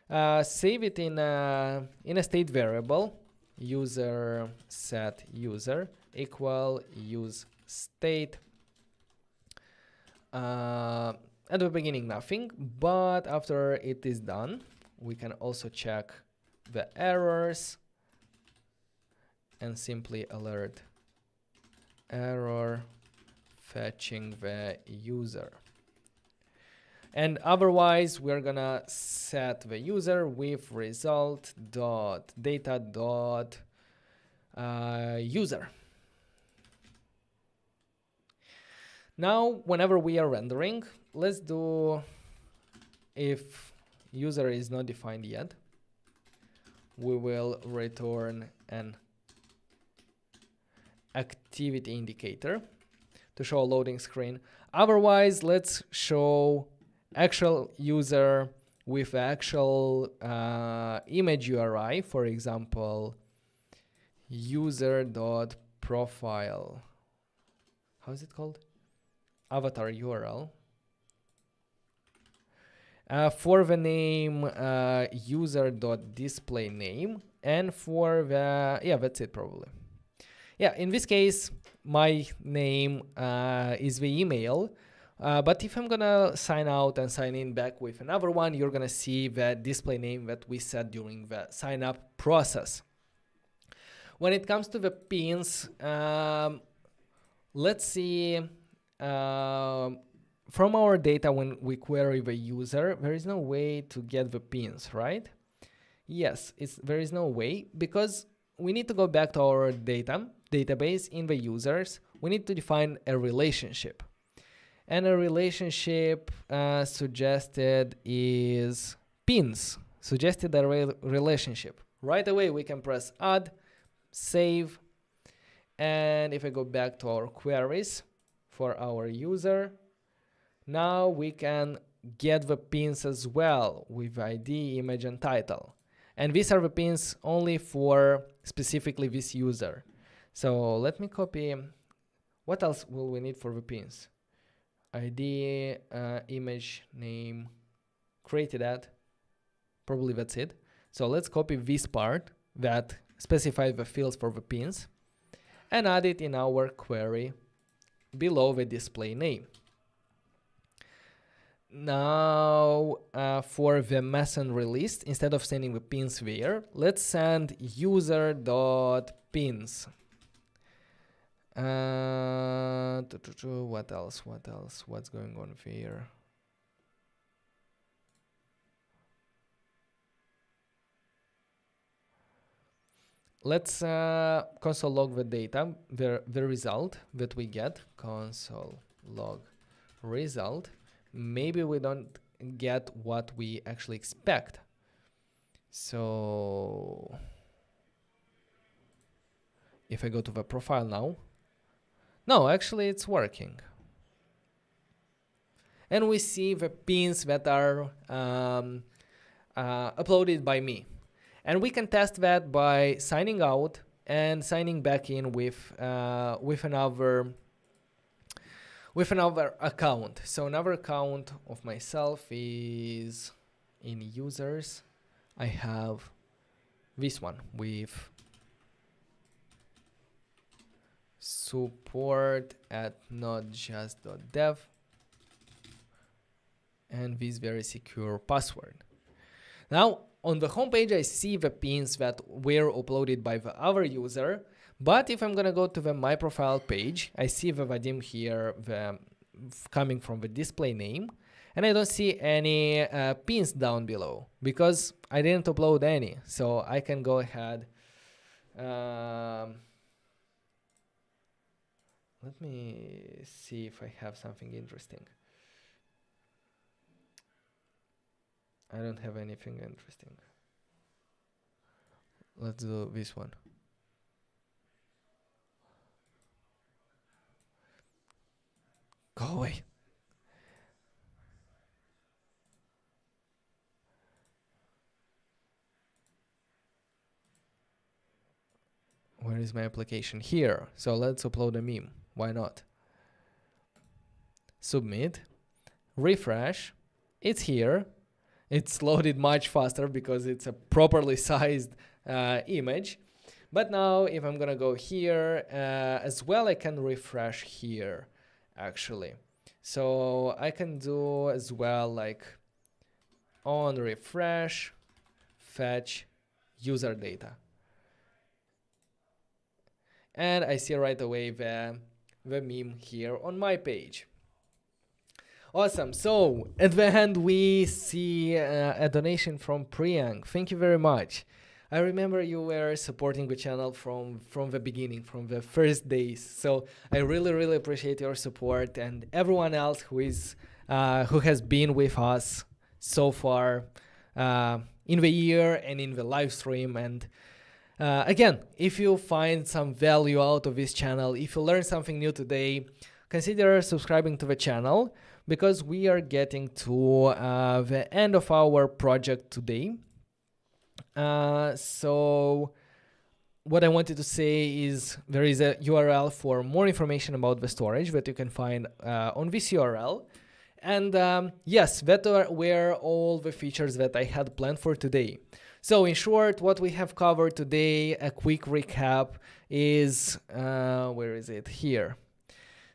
save it in a state variable, user set user equal use state. At the beginning, nothing, but after it is done, we can also check the errors and simply alert error fetching the user. And otherwise, we're gonna set the user with result.data.user. Now, whenever we are rendering, let's do if user is not defined yet, we will return an activity indicator to show a loading screen. Otherwise, let's show actual user with actual image URI, for example, user.profile. How is it called? Avatar URL. For the name user.displayName, and for the, yeah, that's it probably. Yeah, in this case, my name is the email, but if I'm gonna sign out and sign in back with another one, you're gonna see the display name that we set during the sign up process. When it comes to the pins, let's see, from our data when we query the user, there is no way to get the pins, right? Yes, there is no way, because we need to go back to our database in the users. We need to define a relationship. And a relationship suggested is pins, suggested a relationship. Right away, we can press add, save. And if I go back to our queries for our user, now we can get the pins as well with ID, image, and title. And these are the pins only for specifically this user. So let me copy. What else will we need for the pins? ID, image, name, created at. Probably that's it. So let's copy this part that specifies the fields for the pins and add it in our query below the display name. Now, for the method released, instead of sending the pins there, let's send user.pins. What else? What's going on here? Let's console log the data, the result that we get. Console log result. Maybe we don't get what we actually expect. So if I go to the profile now, no, actually it's working. And we see the pins that are uploaded by me. And we can test that by signing out and signing back in with another account. So another account of myself is in users. I have this one with support@notjust.dev and this very secure password. Now on the homepage, I see the pins that were uploaded by the other user. But if I'm gonna go to the My Profile page, I see the Vadim here coming from the display name, and I don't see any pins down below because I didn't upload any. So I can go ahead. Let me see if I have something interesting. I don't have anything interesting. Let's do this one. Go away. Where is my application? Here. So let's upload a meme. Why not? Submit. Refresh. It's here. It's loaded much faster because it's a properly sized image. But now if I'm gonna go here as well, I can refresh here actually. So I can do as well like on refresh, fetch user data. And I see right away the meme here on my page. Awesome. So at the end, we see a donation from Priyank. Thank you very much. I remember you were supporting the channel from the beginning, from the first days. So I really appreciate your support, and everyone else who has been with us so far in the year and in the live stream. And again, if you find some value out of this channel, if you learn something new today, consider subscribing to the channel, because we are getting to the end of our project today. So what I wanted to say is there is a URL for more information about the storage that you can find on this URL. And yes, that were all the features that I had planned for today. So in short, what we have covered today, a quick recap is, where is it? Here.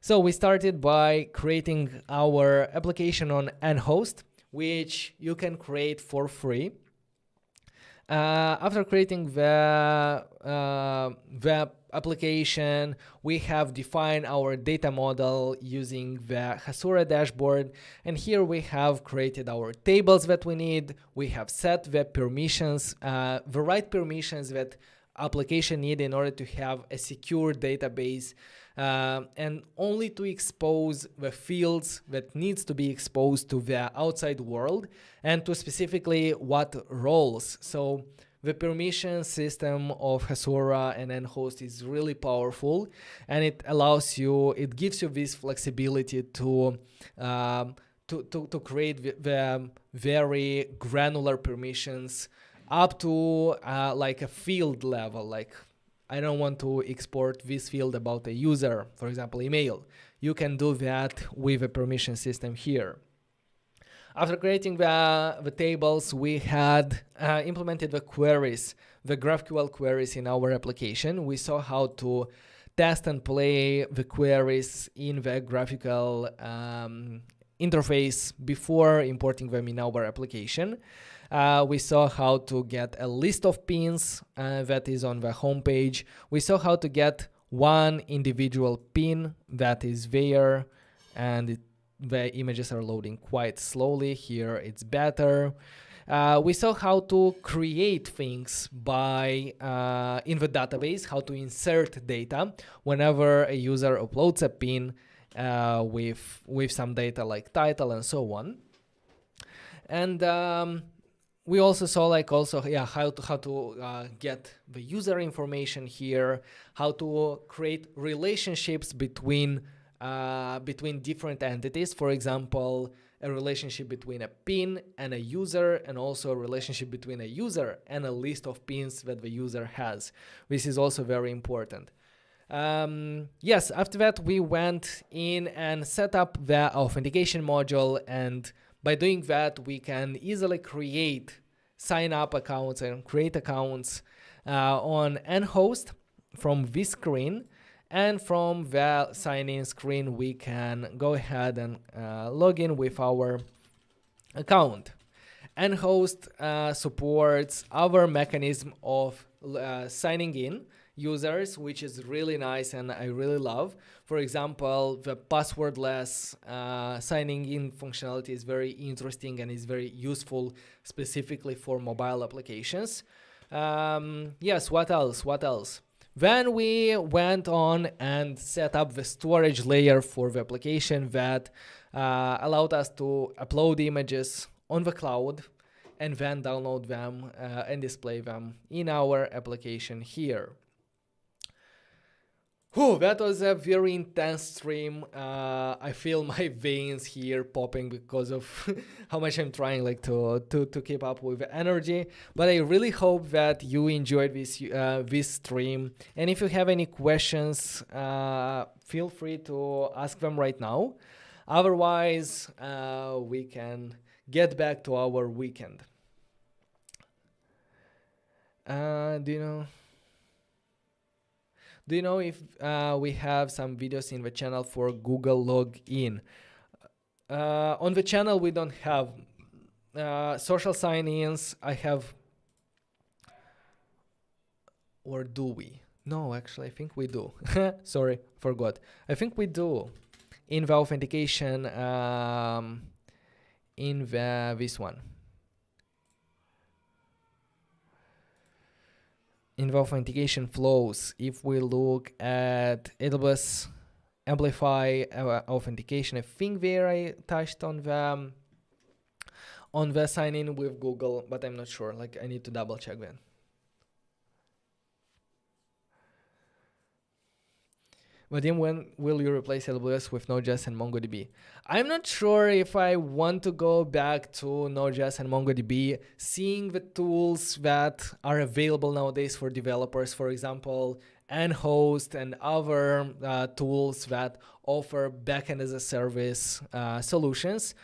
So we started by creating our application on NHost, which you can create for free. After creating the web application, we have defined our data model using the Hasura dashboard. And here we have created our tables that we need. We have set the permissions, the right permissions that application need in order to have a secure database, and only to expose the fields that needs to be exposed to the outside world, and to specifically what roles. So the permission system of Hasura and NHost is really powerful, and it allows you, it gives you this flexibility to create the very granular permissions up to like a field level. Like, I don't want to export this field about a user, for example, email. You can do that with a permission system here. After creating the tables, we had implemented the queries, the GraphQL queries in our application. We saw how to test and play the queries in the graphical interface before importing them in our application. We saw how to get a list of pins that is on the home page. We saw how to get one individual pin that is there, and the images are loading quite slowly. Here it's better. We saw how to create things by in the database, how to insert data whenever a user uploads a pin with some data like title and so on. And we also saw how to get the user information here, how to create relationships between different entities. For example, a relationship between a pin and a user, and also a relationship between a user and a list of pins that the user has. This is also very important. Yes, after that we went in and set up the authentication module, and by doing that we can easily sign up accounts and create accounts on NHost from this screen. And from the sign-in screen, we can go ahead and log in with our account. NHost supports our mechanism of signing in users, which is really nice and I really love. For example, the passwordless signing in functionality is very interesting and is very useful specifically for mobile applications. Yes, what else? Then we went on and set up the storage layer for the application that allowed us to upload images on the cloud and then download them and display them in our application here. That was a very intense stream. I feel my veins here popping because of how much I'm trying to keep up with the energy. But I really hope that you enjoyed this stream. And if you have any questions, feel free to ask them right now. Otherwise, we can get back to our weekend. Do you know if we have some videos in the channel for Google login? On the channel, we don't have social sign-ins. I have, or do we? No, actually, I think we do. Sorry, forgot. I think we do in the authentication in this one. in the authentication flows, if we look at AWS Amplify authentication, I think there I touched on the sign in with Google, but I'm not sure. Like, I need to double check that. Vadim, when will you replace AWS with Node.js and MongoDB? I'm not sure if I want to go back to Node.js and MongoDB, seeing the tools that are available nowadays for developers, for example, NHost and other tools that offer backend as a service solutions,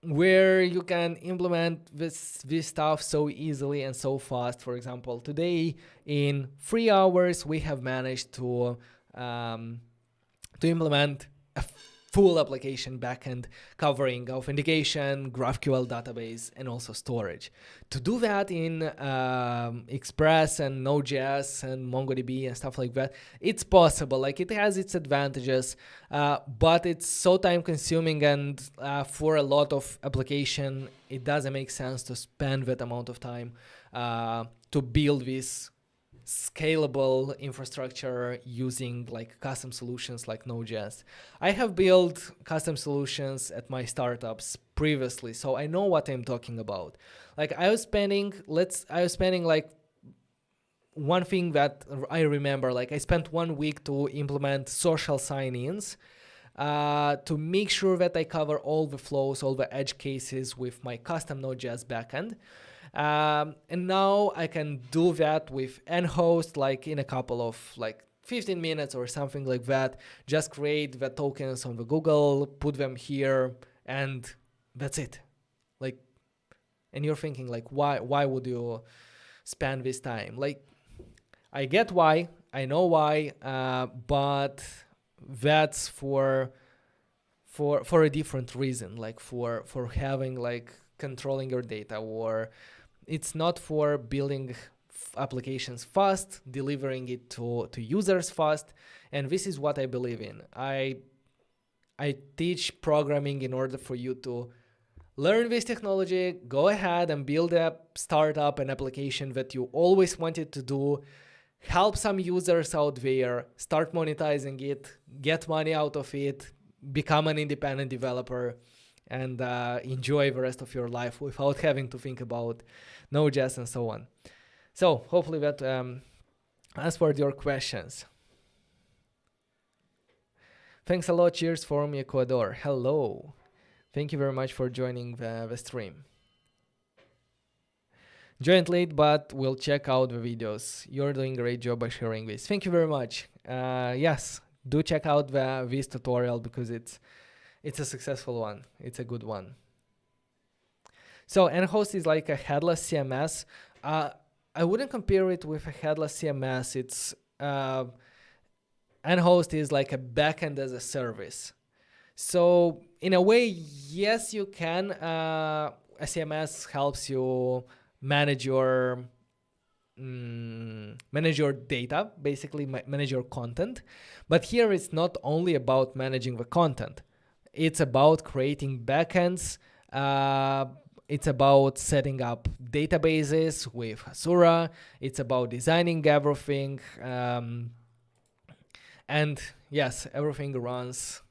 where you can implement this stuff so easily and so fast. For example, today in 3 hours, we have managed to implement a full application backend covering authentication, GraphQL database, and also storage. To do that in Express and Node.js and MongoDB and stuff like that, it's possible. Like, it has its advantages, but it's so time consuming, and for a lot of application, it doesn't make sense to spend that amount of time to build this scalable infrastructure using like custom solutions like Node.js. I have built custom solutions at my startups previously, so I know what I'm talking about. Like, I was spending like one thing that I remember, like I spent 1 week to implement social sign-ins to make sure that I cover all the flows, all the edge cases with my custom Node.js backend. And now I can do that with NHost, like in a couple of like 15 minutes or something like that. Just create the tokens on the Google, put them here, and that's it. Like, and you're thinking like, why would you spend this time? Like, I get why, I know why, but that's for a different reason, like for having like controlling your data, or it's not for building applications fast, delivering it to users fast. And this is what I believe in. I teach programming in order for you to learn this technology, go ahead and build a startup, an application that you always wanted to do, help some users out there, start monetizing it, get money out of it, become an independent developer, and enjoy the rest of your life without having to think about Node.js and so on. So hopefully that answered your questions. Thanks a lot. Cheers from Ecuador. Hello. Thank you very much for joining the stream. Joined late, but we'll check out the videos. You're doing a great job by sharing this. Thank you very much. Yes, do check out this tutorial because it's a successful one. It's a good one. So NHost is like a headless CMS. I wouldn't compare it with a headless CMS. It's NHost is like a backend as a service. So in a way, yes, you can. A CMS helps you manage your data, basically manage your content. But here it's not only about managing the content. It's about creating backends. It's about setting up databases with Hasura. It's about designing everything. And yes, everything runs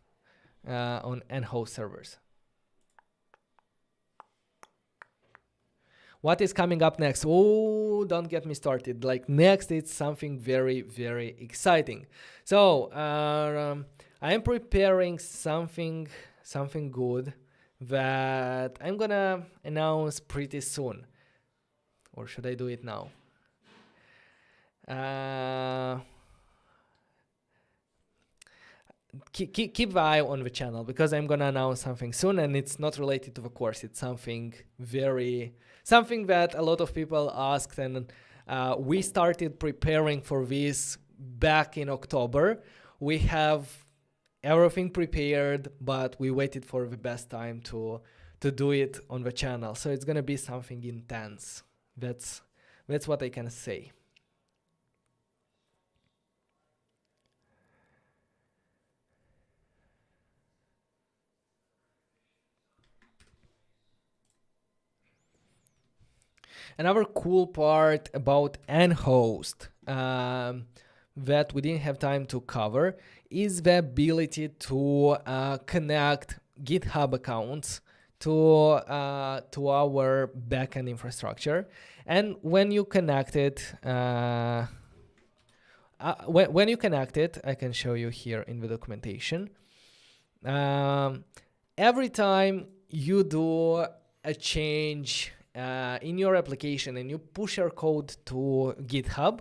on NHost servers. What is coming up next? Oh, don't get me started. Like, next, it's something very, very exciting. So I am preparing something good that I'm gonna announce pretty soon. Or should I do it now? Keep the eye on the channel because I'm gonna announce something soon, and it's not related to the course. It's something that a lot of people asked, and we started preparing for this back in October. We have everything prepared, but we waited for the best time to do it on the channel. So it's gonna be something intense. That's what I can say. Another cool part about NHost that we didn't have time to cover is the ability to connect GitHub accounts to our backend infrastructure. And when you connect it, when you connect it, I can show you here in the documentation. Every time you do a change in your application and you push your code to GitHub,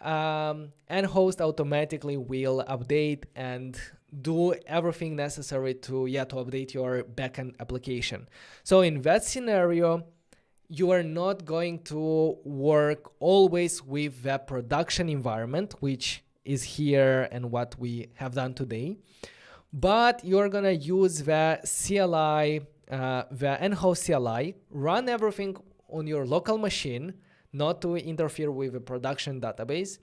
NHost automatically will update and do everything necessary to update your backend application. So in that scenario, you are not going to work always with the production environment, which is here and what we have done today, but you're gonna use the CLI, the NHost CLI, run everything on your local machine, not to interfere with the production database.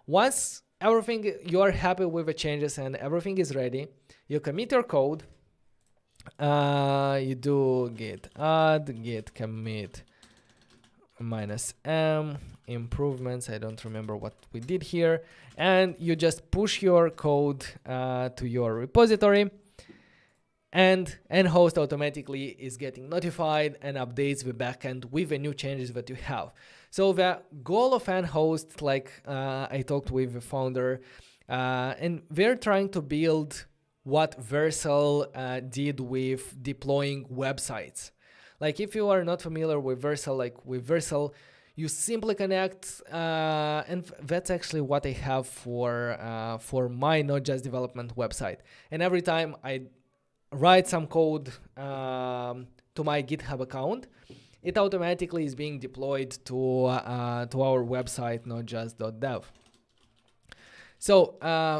Once everything, you are happy with the changes and everything is ready, you commit your code, you do git add, git commit -m, improvements, I don't remember what we did here, and you just push your code to your repository, and NHost automatically is getting notified and updates the backend with the new changes that you have. So the goal of NHost, like I talked with the founder, and we're trying to build what Vercel did with deploying websites. Like if you are not familiar with Vercel, like with Vercel, you simply connect, and that's actually what I have for my Notjust development website. And every time I write some code to my GitHub account, it automatically is being deployed to our website, notjust.dev. So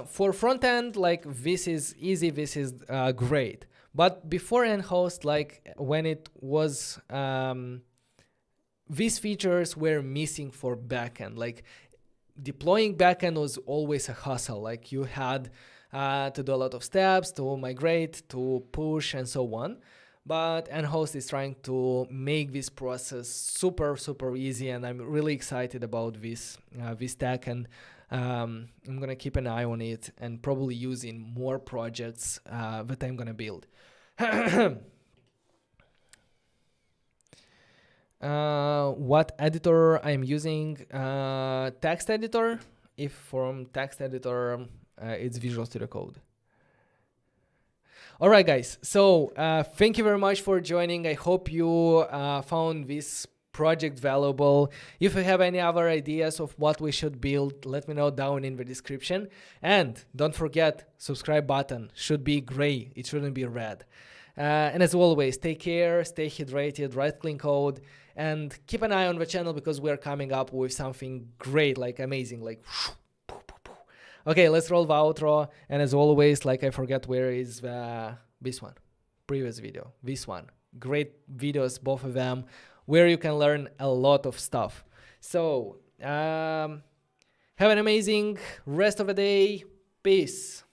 for front end, like this is easy, this is great. But before NHost, like when it was, these features were missing for backend. Like deploying backend was always a hassle. Like you had to do a lot of steps to migrate, to push, and so on. But NHost is trying to make this process super, super easy, and I'm really excited about this tech, and I'm gonna keep an eye on it and probably use in more projects that I'm gonna build. What editor I'm using? Text editor. If from text editor, it's Visual Studio Code. All right, guys. So thank you very much for joining. I hope you found this project valuable. If you have any other ideas of what we should build, let me know down in the description. And don't forget, subscribe button should be gray. It shouldn't be red. And as always, take care, stay hydrated, write clean code, and keep an eye on the channel because we're coming up with something great, like amazing, like okay, let's roll the outro. And as always, like I forget where is this one, previous video, this one. Great videos, both of them, where you can learn a lot of stuff. So have an amazing rest of the day. Peace.